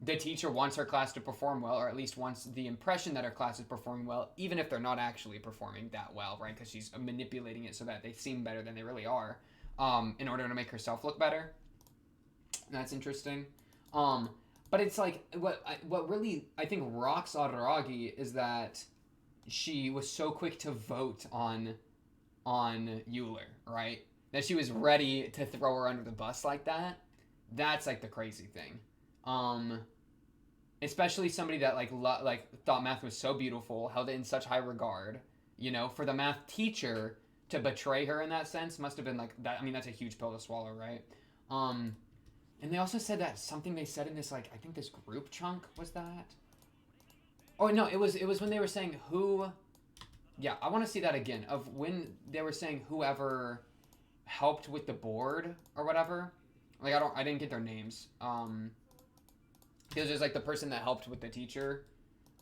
The teacher wants her class to perform well, or at least wants the impression that her class is performing well, even if they're not actually performing that well, right? Because she's manipulating it so that they seem better than they really are, in order to make herself look better. That's interesting. But it's like, what really, I think, rocks Araragi is that she was so quick to vote on Euler, right? That she was ready to throw her under the bus like that. That's, like, the crazy thing. Especially somebody that, like, thought math was so beautiful, held it in such high regard, you know, for the math teacher to betray her in that sense must have been, like, that. I mean, that's a huge pill to swallow, right? And they also said that something they said in this, like, I think this group chunk was that. Oh no, it was when they were saying who. Yeah, I want to see that again of when they were saying whoever helped with the board or whatever. Like, I didn't get their names. It was just, like, the person that helped with the teacher.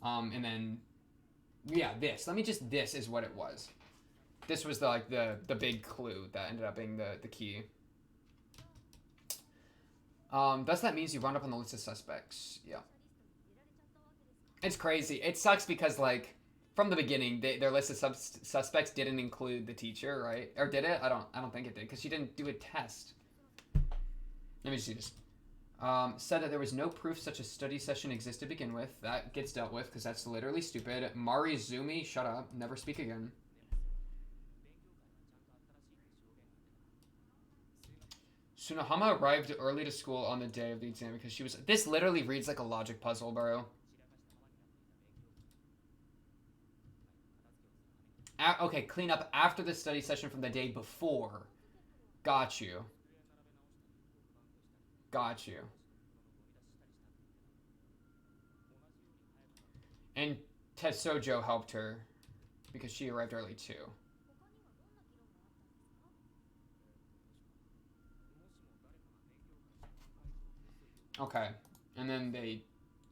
And then, yeah, this. This is what it was. This was the big clue that ended up being the key. Thus that means you run up on the list of suspects. Yeah. It's crazy. It sucks because, like, from the beginning, their list of suspects didn't include the teacher, right? Or did it? I don't think it did, because she didn't do a test. Let me see this. Said that there was no proof such a study session existed to begin with. That gets dealt with because that's literally stupid. Marizumi, shut up. Never speak again. Tsunohama arrived early to school on the day of the exam because she was... This literally reads like a logic puzzle, bro. Okay, clean up after the study session from the day before. Got you. Got you. And Tetsujo helped her because she arrived early too. Okay. And then they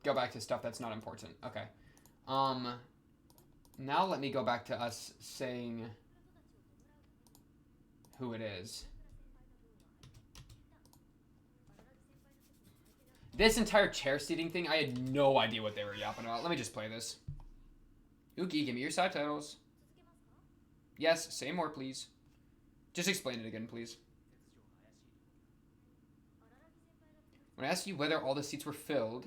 go back to stuff that's not important. Okay. Now let me go back to us saying who it is. This entire chair seating thing, I had no idea what they were yapping about. Let me just play this. Ougi, give me your subtitles. Yes, say more, please. Just explain it again, please. When I asked you whether all the seats were filled...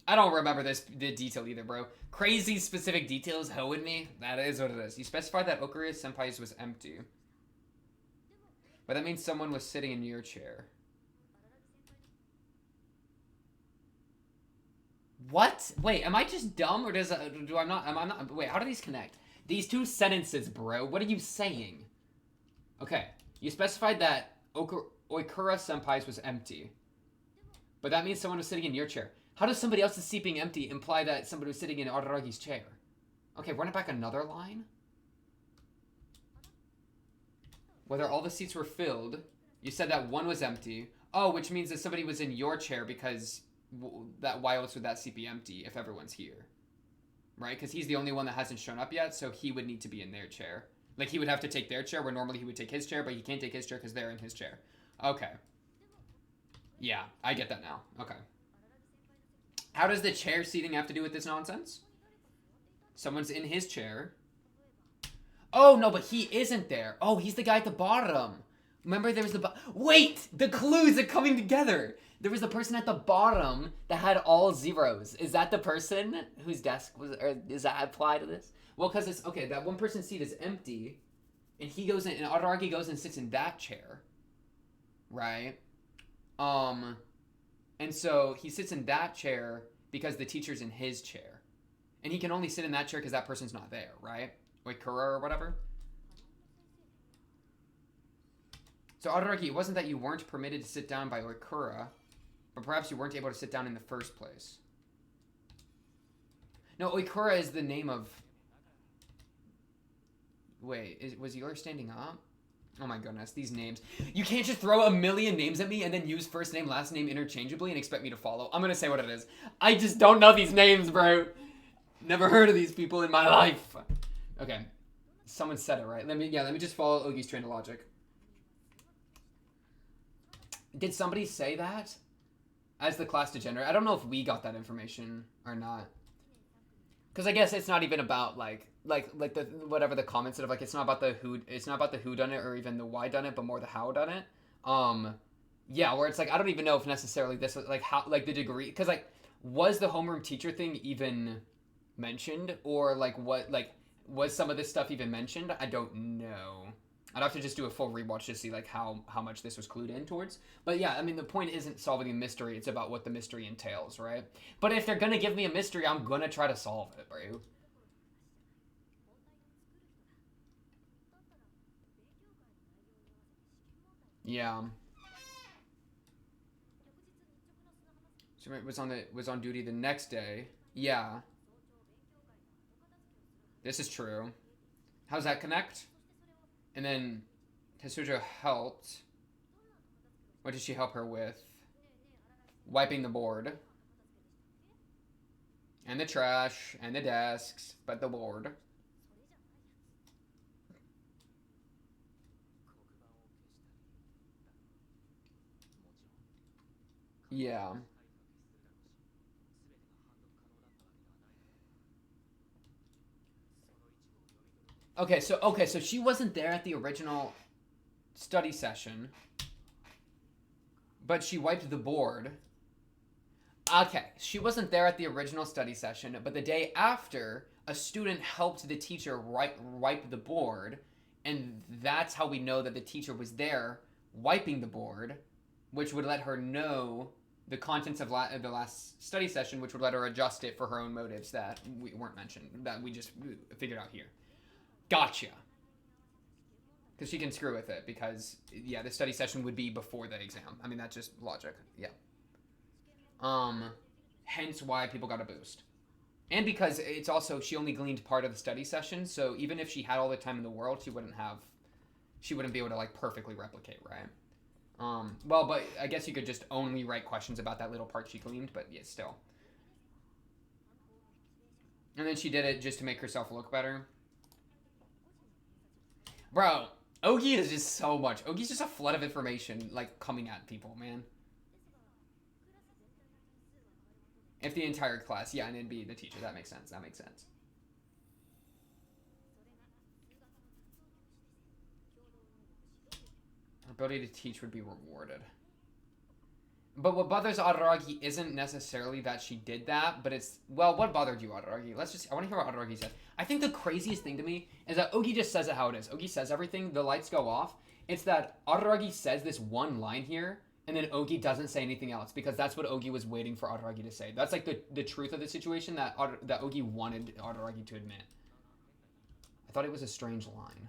I don't remember the detail either, bro. Crazy specific details hoeing me. That is what it is. You specified that Okura Senpai's was empty. But that means someone was sitting in your chair. What? Wait, am I just dumb or am I not? Wait, how do these connect? These two sentences, bro. What are you saying? Okay, you specified that Oikura Senpai's was empty. But that means someone was sitting in your chair. How does somebody else's seat being empty imply that somebody was sitting in Araragi's chair? Okay, run it back another line. Whether all the seats were filled, you said that one was empty. Oh, which means that somebody was in your chair because why else would that seat be empty if everyone's here? Right? Because he's the only one that hasn't shown up yet, so he would need to be in their chair. Like, he would have to take their chair where normally he would take his chair, but he can't take his chair because they're in his chair. Okay. Yeah, I get that now. Okay. How does the chair seating have to do with this nonsense? Someone's in his chair. Oh, no, but he isn't there. Oh, he's the guy at the bottom. Remember there was wait! The clues are coming together! There was the person at the bottom that had all zeros. Is that the person whose desk was... Or does that apply to this? Well, because it's... Okay, that one person's seat is empty. And he goes in... And Araragi goes and sits in that chair. Right? And so he sits in that chair because the teacher's in his chair. And he can only sit in that chair because that person's not there, right? Oikura or whatever. So Araragi, it wasn't that you weren't permitted to sit down by Oikura, but perhaps you weren't able to sit down in the first place. No, Oikura is the name of... Wait, was yours standing up? Oh my goodness, these names. You can't just throw a million names at me and then use first name, last name interchangeably and expect me to follow. I'm gonna say what it is. I just don't know these names, bro. Never heard of these people in my life. Okay. Someone said it right. Let me just follow Ougi's train of logic. Did somebody say that? As the class degenerate? I don't know if we got that information or not. Because I guess it's not even about like the whatever the comments of like it's not about the who done it or even the why done it, but more the how done it. Yeah, where it's like I don't even know if necessarily this was like how like the degree because like was the homeroom teacher thing even mentioned or like what like was some of this stuff even mentioned? I don't know. I'd have to just do a full rewatch to see like how much this was clued in towards. But yeah, I mean the point isn't solving a mystery, it's about what the mystery entails, right? But if they're gonna give me a mystery, I'm gonna try to solve it, bro. Yeah. So it was on duty the next day. Yeah. This is true. How's that connect? And then Tetsujo helped. What did she help her with? Wiping the board. And the trash. And the desks. But the board. Yeah. Okay, so she wasn't there at the original study session. but she wiped the board. Okay, she wasn't there at the original study session, but the day after, a student helped the teacher wipe the board, and that's how we know that the teacher was there wiping the board, which would let her know the contents of the last study session, which would let her adjust it for her own motives that weren't mentioned, that we just figured out here. Gotcha. Because she can screw with it, because, yeah, the study session would be before the exam. I mean, that's just logic. Yeah. Hence why people got a boost. And because it's also, she only gleaned part of the study session, so even if she had all the time in the world, she wouldn't be able to, like, perfectly replicate, right? Well, but I guess you could just only write questions about that little part she gleaned, but yeah, still. And then she did it just to make herself look better. Bro, Ougi is just so much. Ougi's just a flood of information, like, coming at people, man. If the entire class, yeah, and it'd be the teacher. That makes sense. That makes sense. Her ability to teach would be rewarded. But what bothers Araragi isn't necessarily that she did that, but it's, well, what bothered you, Araragi? I want to hear what Araragi said. I think the craziest thing to me is that Ougi just says it how it is. Ougi says everything, the lights go off. It's that Araragi says this one line here, and then Ougi doesn't say anything else, because that's what Ougi was waiting for Araragi to say. That's like the truth of the situation that Ougi wanted Araragi to admit. I thought it was a strange line.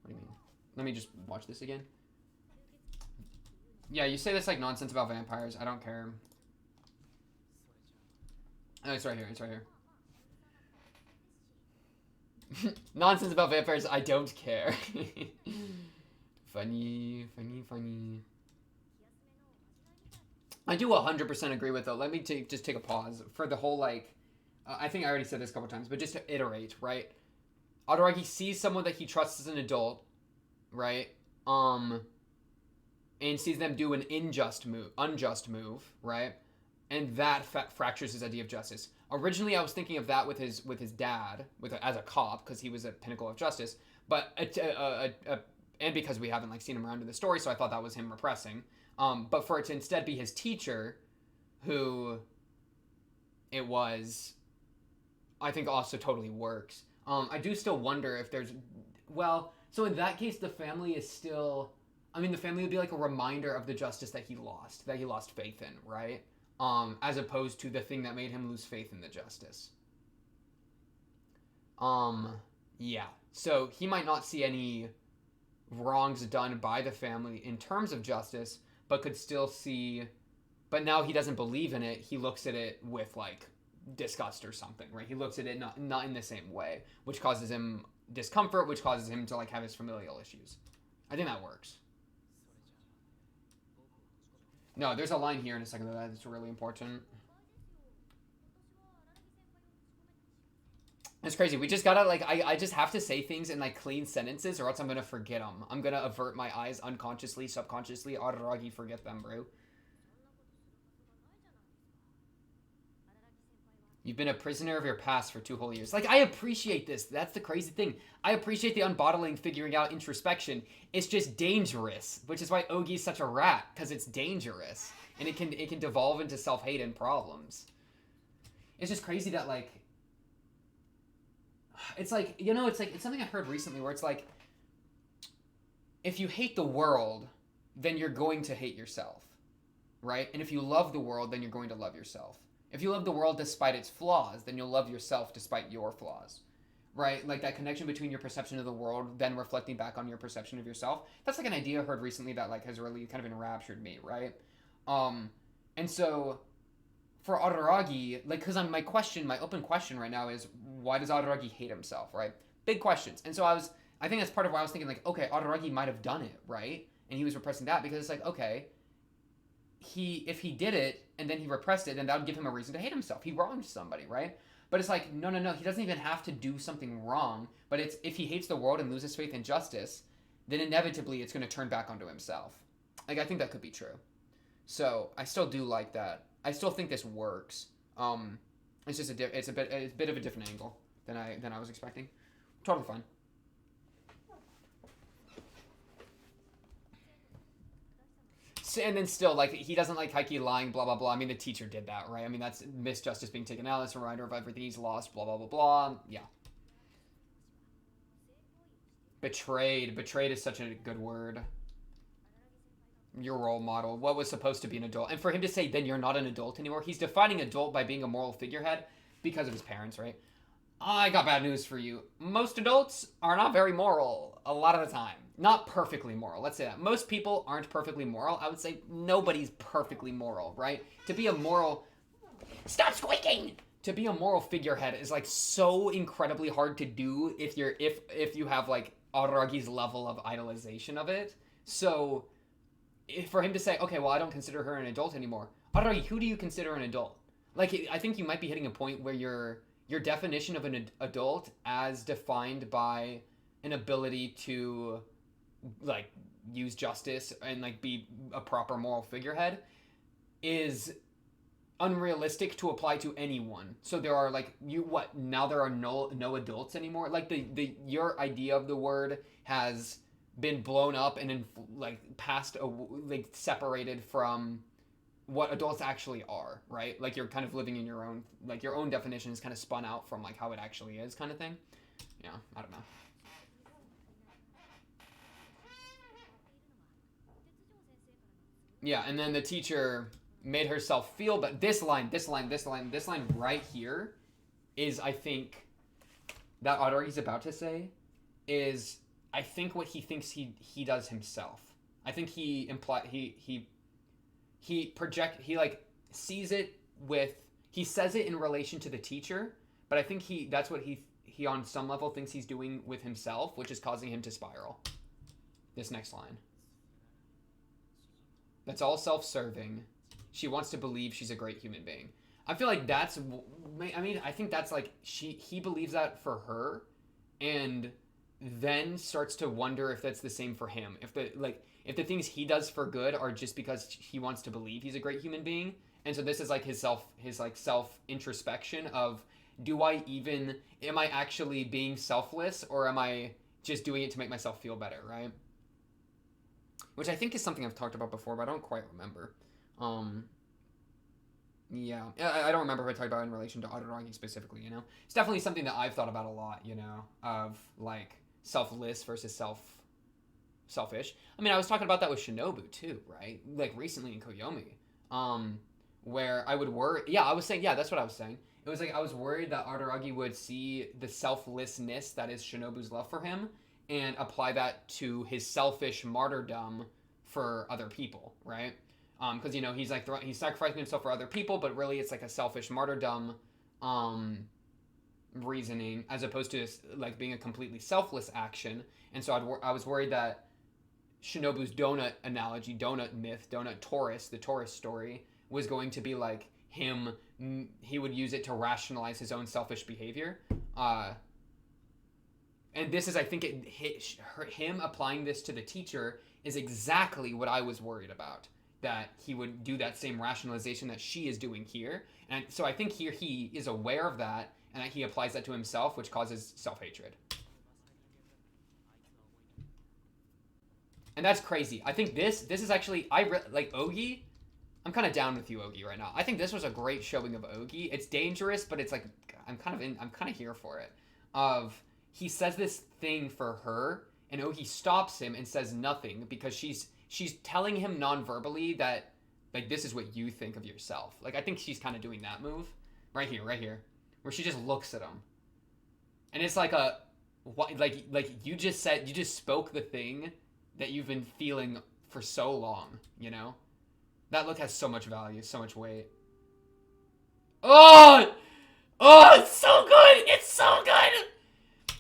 What do you mean? Let me just watch this again. Yeah, you say this like nonsense about vampires. I don't care. Oh, it's right here. It's right here. Nonsense about vampires. I don't care. Funny. I do 100% agree with it. Let me just take a pause for the whole, like, I think I already said this a couple times, but just to iterate, right? Araragi sees someone that he trusts as an adult, right? And sees them do an unjust move, right? And that fractures his idea of justice. Originally, I was thinking of that with his dad, as a cop, because he was a pinnacle of justice. But and because we haven't, like, seen him around in the story, so I thought that was him repressing. But for it to instead be his teacher, who it was, I think also totally works. I do still wonder if there's, well, so in that case, the family is still, I mean, the family would be like a reminder of the justice that he lost faith in, right? As opposed to the thing that made him lose faith in the justice. Yeah. So he might not see any wrongs done by the family in terms of justice, but could still see, but now he doesn't believe in it. He looks at it with, like, disgust or something, right? He looks at it not in the same way, which causes him discomfort, which causes him to, like, have his familial issues. I think that works. No, there's a line here in a second that's really important. It's crazy. We just gotta, like, I just have to say things in, like, clean sentences, or else I'm gonna forget them. I'm gonna avert my eyes unconsciously, subconsciously. Araragi, forget them, bro. You've been a prisoner of your past for 2 whole years. Like, I appreciate this. That's the crazy thing. I appreciate the unbottling, figuring out introspection. It's just dangerous, which is why Ougi's such a rat, because it's dangerous. And it can devolve into self-hate and problems. It's just crazy that, like, it's like, you know, it's something I heard recently where it's like, if you hate the world, then you're going to hate yourself, right? And if you love the world, then you're going to love yourself. If you love the world despite its flaws, then you'll love yourself despite your flaws, right? Like that connection between your perception of the world, then reflecting back on your perception of yourself. That's like an idea I heard recently that, like, has really kind of enraptured me, right? And so for Araragi, like, because my open question right now is, why does Araragi hate himself, right? Big questions. And so I think that's part of why I was thinking, like, okay, Araragi might have done it, right? And he was repressing that because it's like, okay, if he did it and then he repressed it, then that would give him a reason to hate himself. He wronged somebody, right? But it's like, no, he doesn't even have to do something wrong. But it's, if he hates the world and loses faith in justice, then inevitably it's going to turn back onto himself. Like, I think that could be true. So I still do like that. I still think this works. It's just it's a bit of a different angle than I was expecting. Totally fine. And then still, like, he doesn't like Heike lying, blah, blah, blah. I mean, the teacher did that, right? I mean, that's Miss Justice being taken out. That's a reminder of everything he's lost, blah, blah, blah, blah. Yeah. Betrayed. Betrayed is such a good word. Your role model. What was supposed to be an adult. And for him to say, then you're not an adult anymore. He's defining adult by being a moral figurehead because of his parents, right? I got bad news for you. Most adults are not very moral a lot of the time. Not perfectly moral. Let's say that. Most people aren't perfectly moral. I would say nobody's perfectly moral, right? To be a moral... Stop squeaking! To be a moral figurehead is like so incredibly hard to do if you have like Aragi's level of idolization of it. So for him to say, okay, well, I don't consider her an adult anymore. Aragi, who do you consider an adult? Like, I think you might be hitting a point where your definition of an adult as defined by an ability to like use justice and like be a proper moral figurehead is unrealistic to apply to anyone. So there are like now there are no adults anymore. Like the your idea of the word has been blown up and like like separated from what adults actually are, right? Like you're kind of living in your own definition is kind of spun out from like how it actually is, kind of thing. Yeah, I don't know. Yeah, and then the teacher made herself feel, but this line right here is, I think, that Aragi's about to say is, I think, what he thinks he does himself. I think he sees it with, he says it in relation to the teacher, but I think that's what he on some level thinks he's doing with himself, which is causing him to spiral. This next line. That's all self-serving. She wants to believe she's a great human being. I feel like I think that's like, he believes that for her, and then starts to wonder if that's the same for him. If the things he does for good are just because he wants to believe he's a great human being. And so this is like his self introspection of, am I actually being selfless, or am I just doing it to make myself feel better, right? Which I think is something I've talked about before, but I don't quite remember. Yeah, I don't remember if I talked about it in relation to Araragi specifically, you know? It's definitely something that I've thought about a lot, you know, of like selfless versus selfish. I mean, I was talking about that with Shinobu too, right? Like recently in Koyomi, where I would worry. Yeah, I was saying, yeah, that's what I was saying. It was like I was worried that Araragi would see the selflessness that is Shinobu's love for him and apply that to his selfish martyrdom for other people, right? Because, you know, he's like he's sacrificing himself for other people, but really it's like a selfish martyrdom reasoning as opposed to like being a completely selfless action. And so I was worried that Shinobu's donut analogy, donut myth, donut tourist, the tourist story, was going to be like him. He would use it to rationalize his own selfish behavior. And this is, I think, him applying this to the teacher is exactly what I was worried about. That he would do that same rationalization that she is doing here. And so I think here he is aware of that, and that he applies that to himself, which causes self-hatred. And that's crazy. I think this is actually, like Ougi. I'm kind of down with you, Ougi, right now. I think this was a great showing of Ougi. It's dangerous, but it's like, I'm kind of here for it. He says this thing for her, and Ougi stops him and says nothing because she's telling him non-verbally that, like, this is what you think of yourself. Like, I think she's kind of doing that move. Right here, where she just looks at him. And it's like you just spoke the thing that you've been feeling for so long, you know? That look has so much value, so much weight. Oh, it's so good! It's so good!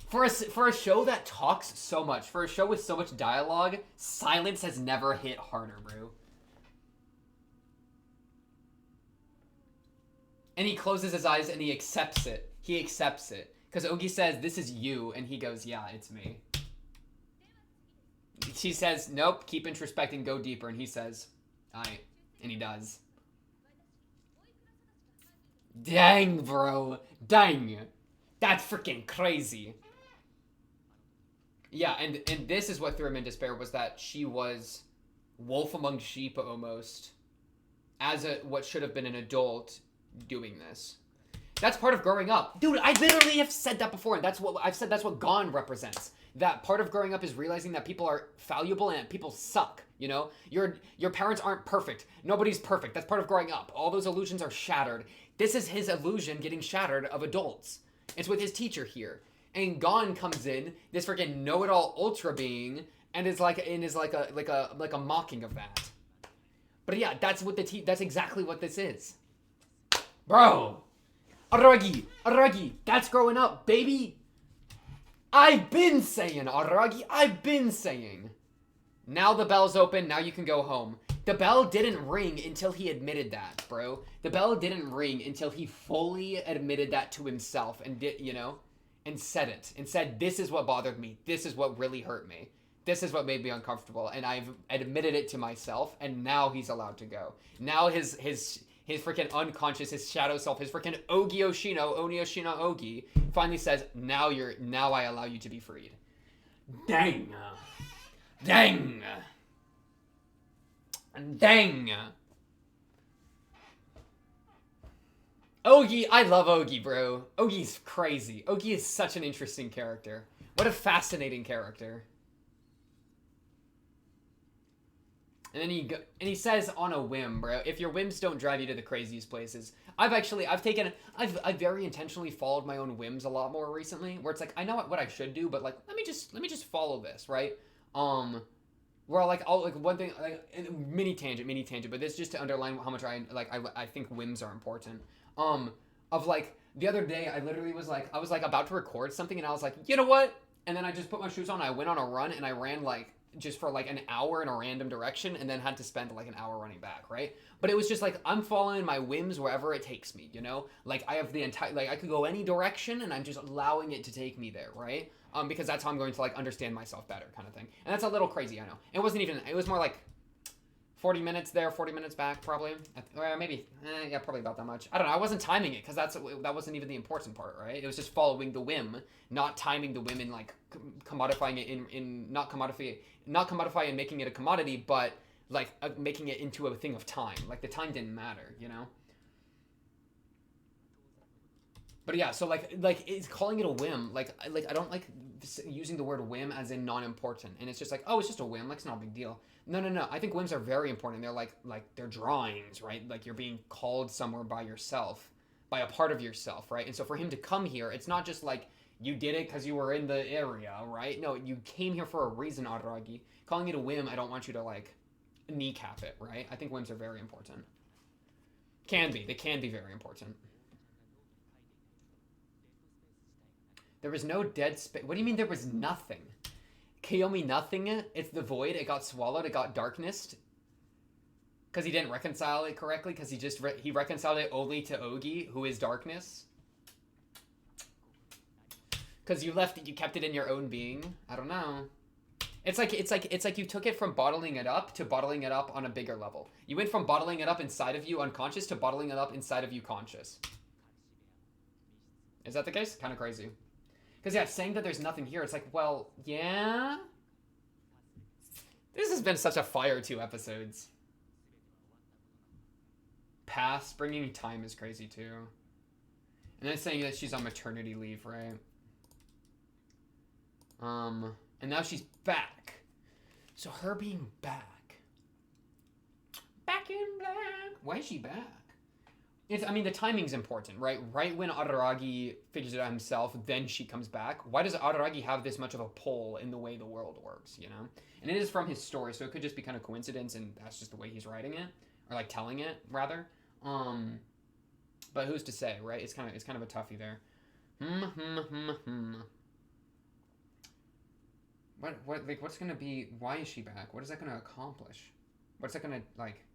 For a show that talks so much, for a show with so much dialogue, silence has never hit harder, bro. And he closes his eyes and he accepts it. He accepts it. Because Ougi says, this is you, and he goes, yeah, it's me. She says, nope, keep introspecting, go deeper, and he says, alright. And he does. Dang, bro. Dang. That's freaking crazy. Yeah, and this is what threw him in despair, was that she was wolf among sheep almost, as what should have been an adult doing this. That's part of growing up. Dude, I literally have said that before, and that's what Gon represents. That part of growing up is realizing that people are fallible and people suck, you know? Your parents aren't perfect. Nobody's perfect. That's part of growing up. All those illusions are shattered. This is his illusion getting shattered of adults. It's with his teacher here. And Gon comes in, this freaking know-it-all ultra being, and is like a mocking of that. But yeah, that's exactly what this is. Bro! Aragi, that's growing up, baby. I've been saying, Aragi, I've been saying. Now the bell's open, now you can go home. The bell didn't ring until he admitted that, bro. The bell didn't ring until he fully admitted that to himself and and said it. And said, this is what bothered me. This is what really hurt me. This is what made me uncomfortable. And I've admitted it to myself, and now he's allowed to go. Now his freaking unconscious, his shadow self, his freaking Ougi Oshino Ougi finally says, now I allow you to be freed. Dang. Ougi, I love Ougi, bro. Ougi's crazy. Ougi is such an interesting character. What a fascinating character. And then he says on a whim, bro, if your whims don't drive you to the craziest places. I've very intentionally followed my own whims a lot more recently, where it's like, I know what I should do, but like, let me just follow this, right? Where one thing, like, mini tangent, but this just to underline how much I think whims are important. Of like, the other day, I literally was like, I was like about to record something, and I was like, you know what? And then I just put my shoes on, I went on a run, and I ran like, just for like an hour in a random direction, and then had to spend like an hour running back, right? But it was just like, I'm following my whims wherever it takes me, you know? Like, I have the entire, like, I could go any direction, and I'm just allowing it to take me there, right? Because that's how I'm going to like understand myself better, kind of thing. And that's a little crazy, I know. It was more like 40 minutes there, 40 minutes back, probably. Or maybe, probably about that much. I don't know, I wasn't timing it, because that wasn't even the important part, right? It was just following the whim, not timing the whim and like commodifying it not commodify and making it a commodity, but like making it into a thing of time. Like, the time didn't matter, you know? But yeah, so like it's calling it a whim. Like I don't like using the word whim as in non-important. And it's just like, oh, it's just a whim. Like, it's not a big deal. No. I think whims are very important. They're like they're drawings, right? Like, you're being called somewhere by yourself, by a part of yourself, right? And so for him to come here, it's not just like you did it because you were in the area, right? No, you came here for a reason, Aragi. Calling it a whim, I don't want you to like kneecap it, right? I think whims are very important. They can be very important. There was no dead space. What do you mean there was nothing? Koyomi nothing? It's the void. It got swallowed. It got darkness. Because he didn't reconcile it correctly. Because he reconciled it only to Ougi, who is darkness. Because you kept it in your own being. I don't know. It's like you took it from bottling it up to bottling it up on a bigger level. You went from bottling it up inside of you unconscious to bottling it up inside of you conscious. Is that the case? Kind of crazy. Because, yeah, saying that there's nothing here, it's like, well, yeah? This has been such a fire 2 episodes. Past, bringing time is crazy, too. And then saying that she's on maternity leave, right? And now she's back. So her being back. Back in black. Why is she back? The timing's important, right? Right when Araragi figures it out himself, then she comes back. Why does Araragi have this much of a pull in the way the world works, you know? And it is from his story, so it could just be kind of coincidence, and that's just the way he's writing it, or like telling it, rather. But who's to say, right? It's kind of a toughie there. What's gonna be? Why is she back? What is that gonna accomplish? What's that gonna like?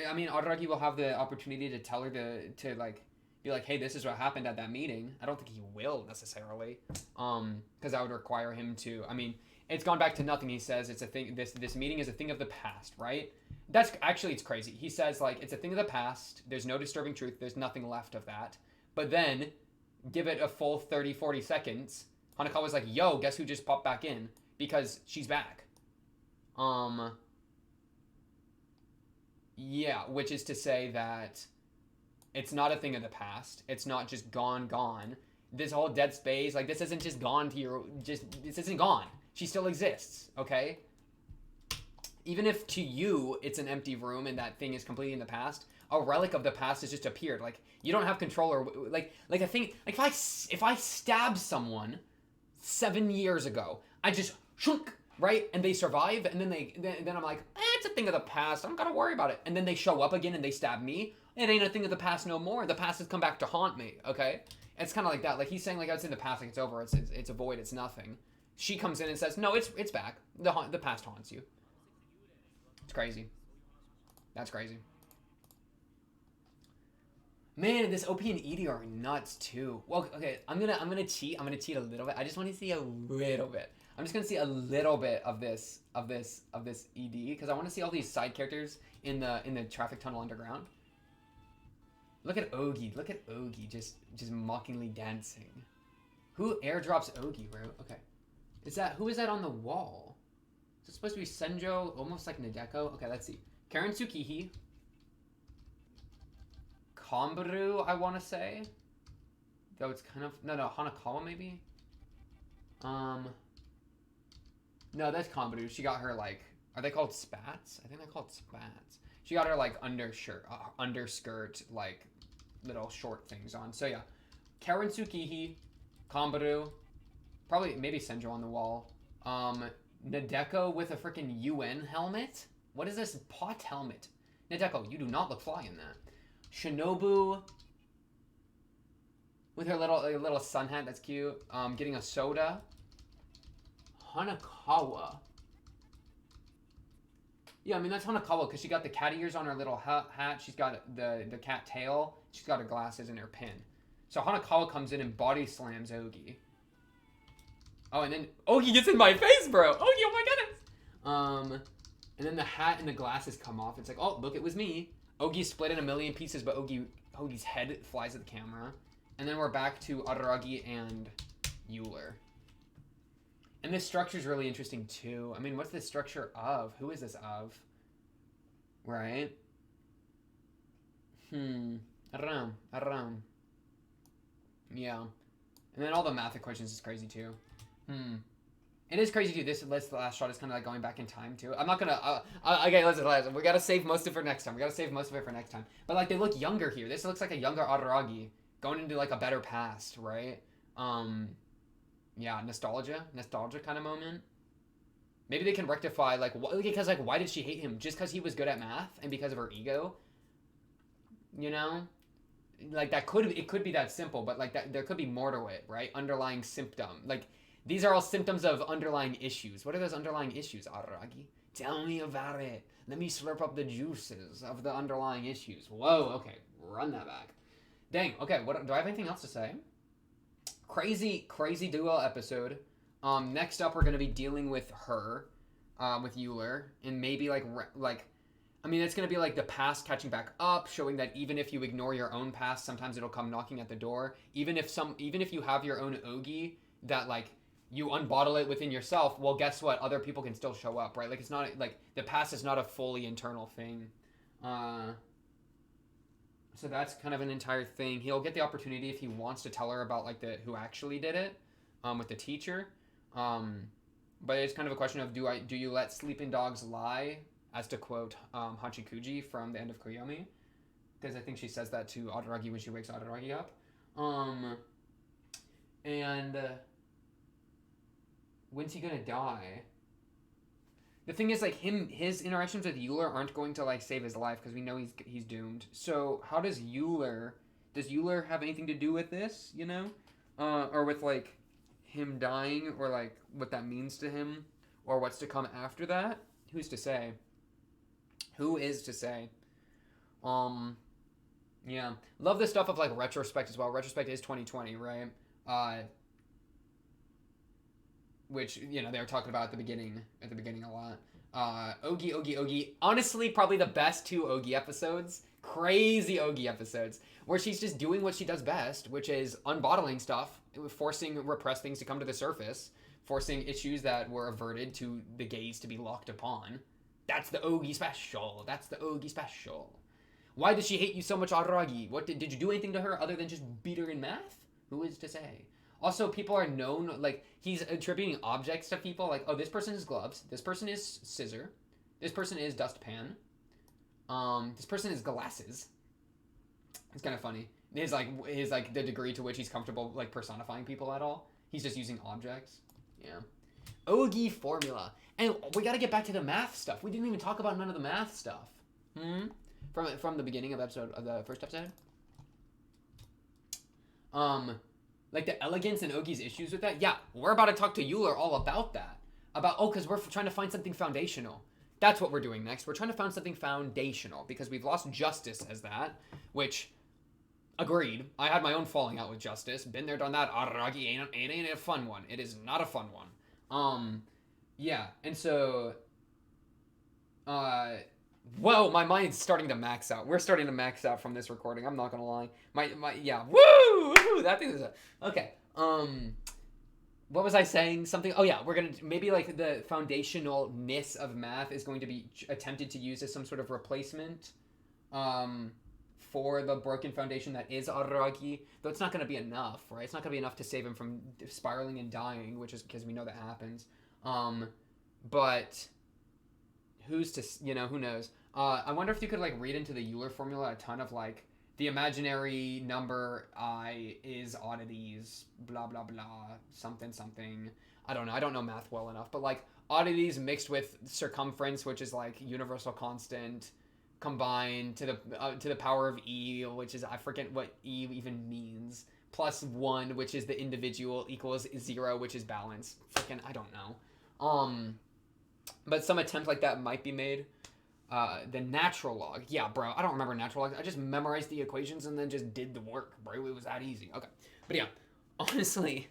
I mean, Araragi will have the opportunity to tell her to like be like, hey, this is what happened at that meeting. I don't think he will necessarily, because that would require him to. I mean, it's gone back to nothing. He says it's a thing. This meeting is a thing of the past, right? That's actually, it's crazy. He says like it's a thing of the past. There's no disturbing truth. There's nothing left of that. But then, give it a full 30, 40 seconds. Hanekawa's like, yo, guess who just popped back in? Because she's back. Yeah, which is to say that it's not a thing of the past. It's not just gone. This whole dead space, like, this isn't just gone to your, this isn't gone. She still exists, okay? Even if to you it's an empty room and that thing is completely in the past, a relic of the past has just appeared. Like, you don't have control, or like a thing. Like, if I stab someone 7 years ago, I just shunk, right, and they survive, and then I'm like, it's a thing of the past. I don't gotta worry about it. And then they show up again and they stab me. It ain't a thing of the past no more. The past has come back to haunt me. Okay, it's kind of like that. Like, he's saying, like, it's in the past, like it's over. It's a void. It's nothing. She comes in and says, no, it's back. The past haunts you. It's crazy. That's crazy. Man, this OP and ED are nuts too. Well, okay, I'm gonna cheat. I'm gonna cheat a little bit. I just want to see a little bit. I'm just gonna see a little bit of this ED because I want to see all these side characters in the traffic tunnel underground. Look at Ougi. Look at Ougi just mockingly dancing. Who airdrops Ougi, bro? Okay, who is that on the wall? Is it supposed to be Senjo? Almost like Nadeko. Okay, let's see. Karen Tsukihi. Kombaru, I want to say. Though it's kind of... No, Hanakawa, maybe? No, that's Kombaru. She got her, like... Are they called spats? I think they're called spats. She got her, like, underskirt, like, little short things on. So, yeah. Karen Tsukihi. Kombaru. Probably, maybe Senjo on the wall. Nadeko with a freaking UN helmet? What is this pot helmet? Nadeko, you do not look fly in that. Shinobu with her little sun hat, that's cute. Getting a soda. Hanakawa. Yeah, I mean, that's Hanakawa because she got the cat ears on her little hat. She's got the cat tail. She's got her glasses and her pin. So Hanakawa comes in and body slams Ougi. Oh, and then Ougi gets in my face, bro. Ougi, oh my goodness. And then the hat and the glasses come off. It's like, oh, look, it was me. Ougi's split in a million pieces, but Ougi's head flies at the camera. And then we're back to Araragi and Euler. And this structure is really interesting, too. I mean, what's this structure of? Who is this of? Right? Around. Yeah. And then all the math equations is crazy, too. It is crazy too. The last shot is kind of like going back in time too. I'm not gonna. Okay, listen. We gotta save most of it for next time. But like, they look younger here. This looks like a younger Araragi going into like a better past, right? Yeah, nostalgia kind of moment. Maybe they can rectify like because like why did she hate him? Just because he was good at math and because of her ego. You know, like it could be that simple, but like that there could be more to it, right? Underlying symptom, like. These are all symptoms of underlying issues. What are those underlying issues, Araragi? Tell me about it. Let me slurp up the juices of the underlying issues. Whoa, okay. Run that back. Dang, okay. What do I have anything else to say? Crazy duo episode. Next up, we're going to be dealing with her, with Euler. And maybe, like, I mean, it's going to be, like, the past catching back up, showing that even if you ignore your own past, sometimes it'll come knocking at the door. Even if you have your own Ougi, that, like, you unbottle it within yourself, well, guess what? Other people can still show up, right? Like, it's not, like, the past is not a fully internal thing. So that's kind of an entire thing. He'll get the opportunity if he wants to tell her about, like, who actually did it, with the teacher. But it's kind of a question of, do you let sleeping dogs lie, as to quote, Hachikuji from the end of Koyomi? Because I think she says that to Araragi when she wakes Araragi up. When's he gonna die? The thing is, like, his interactions with Euler aren't going to, like, save his life because we know he's doomed. So how does Euler have anything to do with this, you know? Or with, like, him dying, or, like, what that means to him, or what's to come after that? Who's to say? Who is to say? Yeah. Love the stuff of, like, retrospect as well. Retrospect is 2020, right? Which, you know, they were talking about at the beginning a lot. Ougi Ougi. Honestly, probably the best two Ougi episodes. Crazy Ougi episodes. Where she's just doing what she does best, which is unbottling stuff, forcing repressed things to come to the surface, forcing issues that were averted to the gaze to be locked upon. That's the Ougi special. That's the Ougi special. Why does she hate you so much, Aragi? What did you do anything to her other than just beat her in math? Who is to say? Also, people are known, like, he's attributing objects to people, like, oh, this person is gloves, this person is scissor, this person is dustpan, this person is glasses. It's kind of funny. His the degree to which he's comfortable, like, personifying people at all. He's just using objects. Yeah. Ougi formula. And we gotta get back to the math stuff. We didn't even talk about none of the math stuff. From the beginning of the first episode. Like the elegance and Ougi's issues with that. Yeah, we're about to talk to Euler all about that. Because we're trying to find something foundational. That's what we're doing next. We're trying to find something foundational because we've lost Justice as that, which, agreed. I had my own falling out with Justice. Been there, done that. Aragi ain't a fun one. It is not a fun one. Yeah, and so, whoa, my mind's starting to max out. We're starting to max out from this recording. I'm not gonna lie. Yeah, woo, that thing is okay. What was I saying? Something. Oh yeah, we're gonna maybe like the foundationalness of math is going to be attempted to use as some sort of replacement, for the broken foundation that is Araki. Though it's not gonna be enough, right? It's not gonna be enough to save him from spiraling and dying, which is because we know that happens. But who's to, who knows? I wonder if you could like read into the Euler formula a ton of like the imaginary number I is oddities, blah blah blah, something something. I don't know. I don't know math well enough, but like oddities mixed with circumference, which is like universal constant, combined to the power of e, which is I forget what e even means. Plus 1, which is the individual, equals 0, which is balance. Freaking, I don't know. But some attempt like that might be made. The natural log. Yeah, bro, I don't remember natural log. I just memorized the equations and then just did the work, bro. It was that easy. Okay. But yeah, honestly,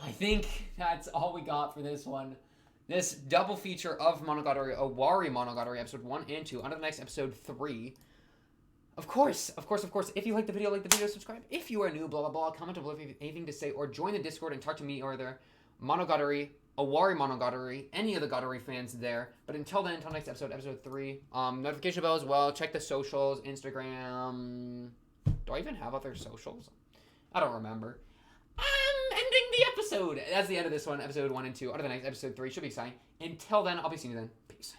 I think that's all we got for this one. This double feature of Monogatari, Owarimonogatari, episode 1 and 2. On to the next episode 3. Of course. If you like the video, subscribe. If you are new, blah, blah, blah, comment below if you have anything to say, or join the Discord and talk to me or other Monogatari, Owarimonogatari, any of the Gatari fans there. But until then, until next episode, episode 3, notification bell as well. Check the socials, Instagram. Do I even have other socials? I don't remember. Ending the episode. That's the end of this one, episode 1 and 2. On to the next, episode 3. Should be exciting. Until then, I'll be seeing you then. Peace.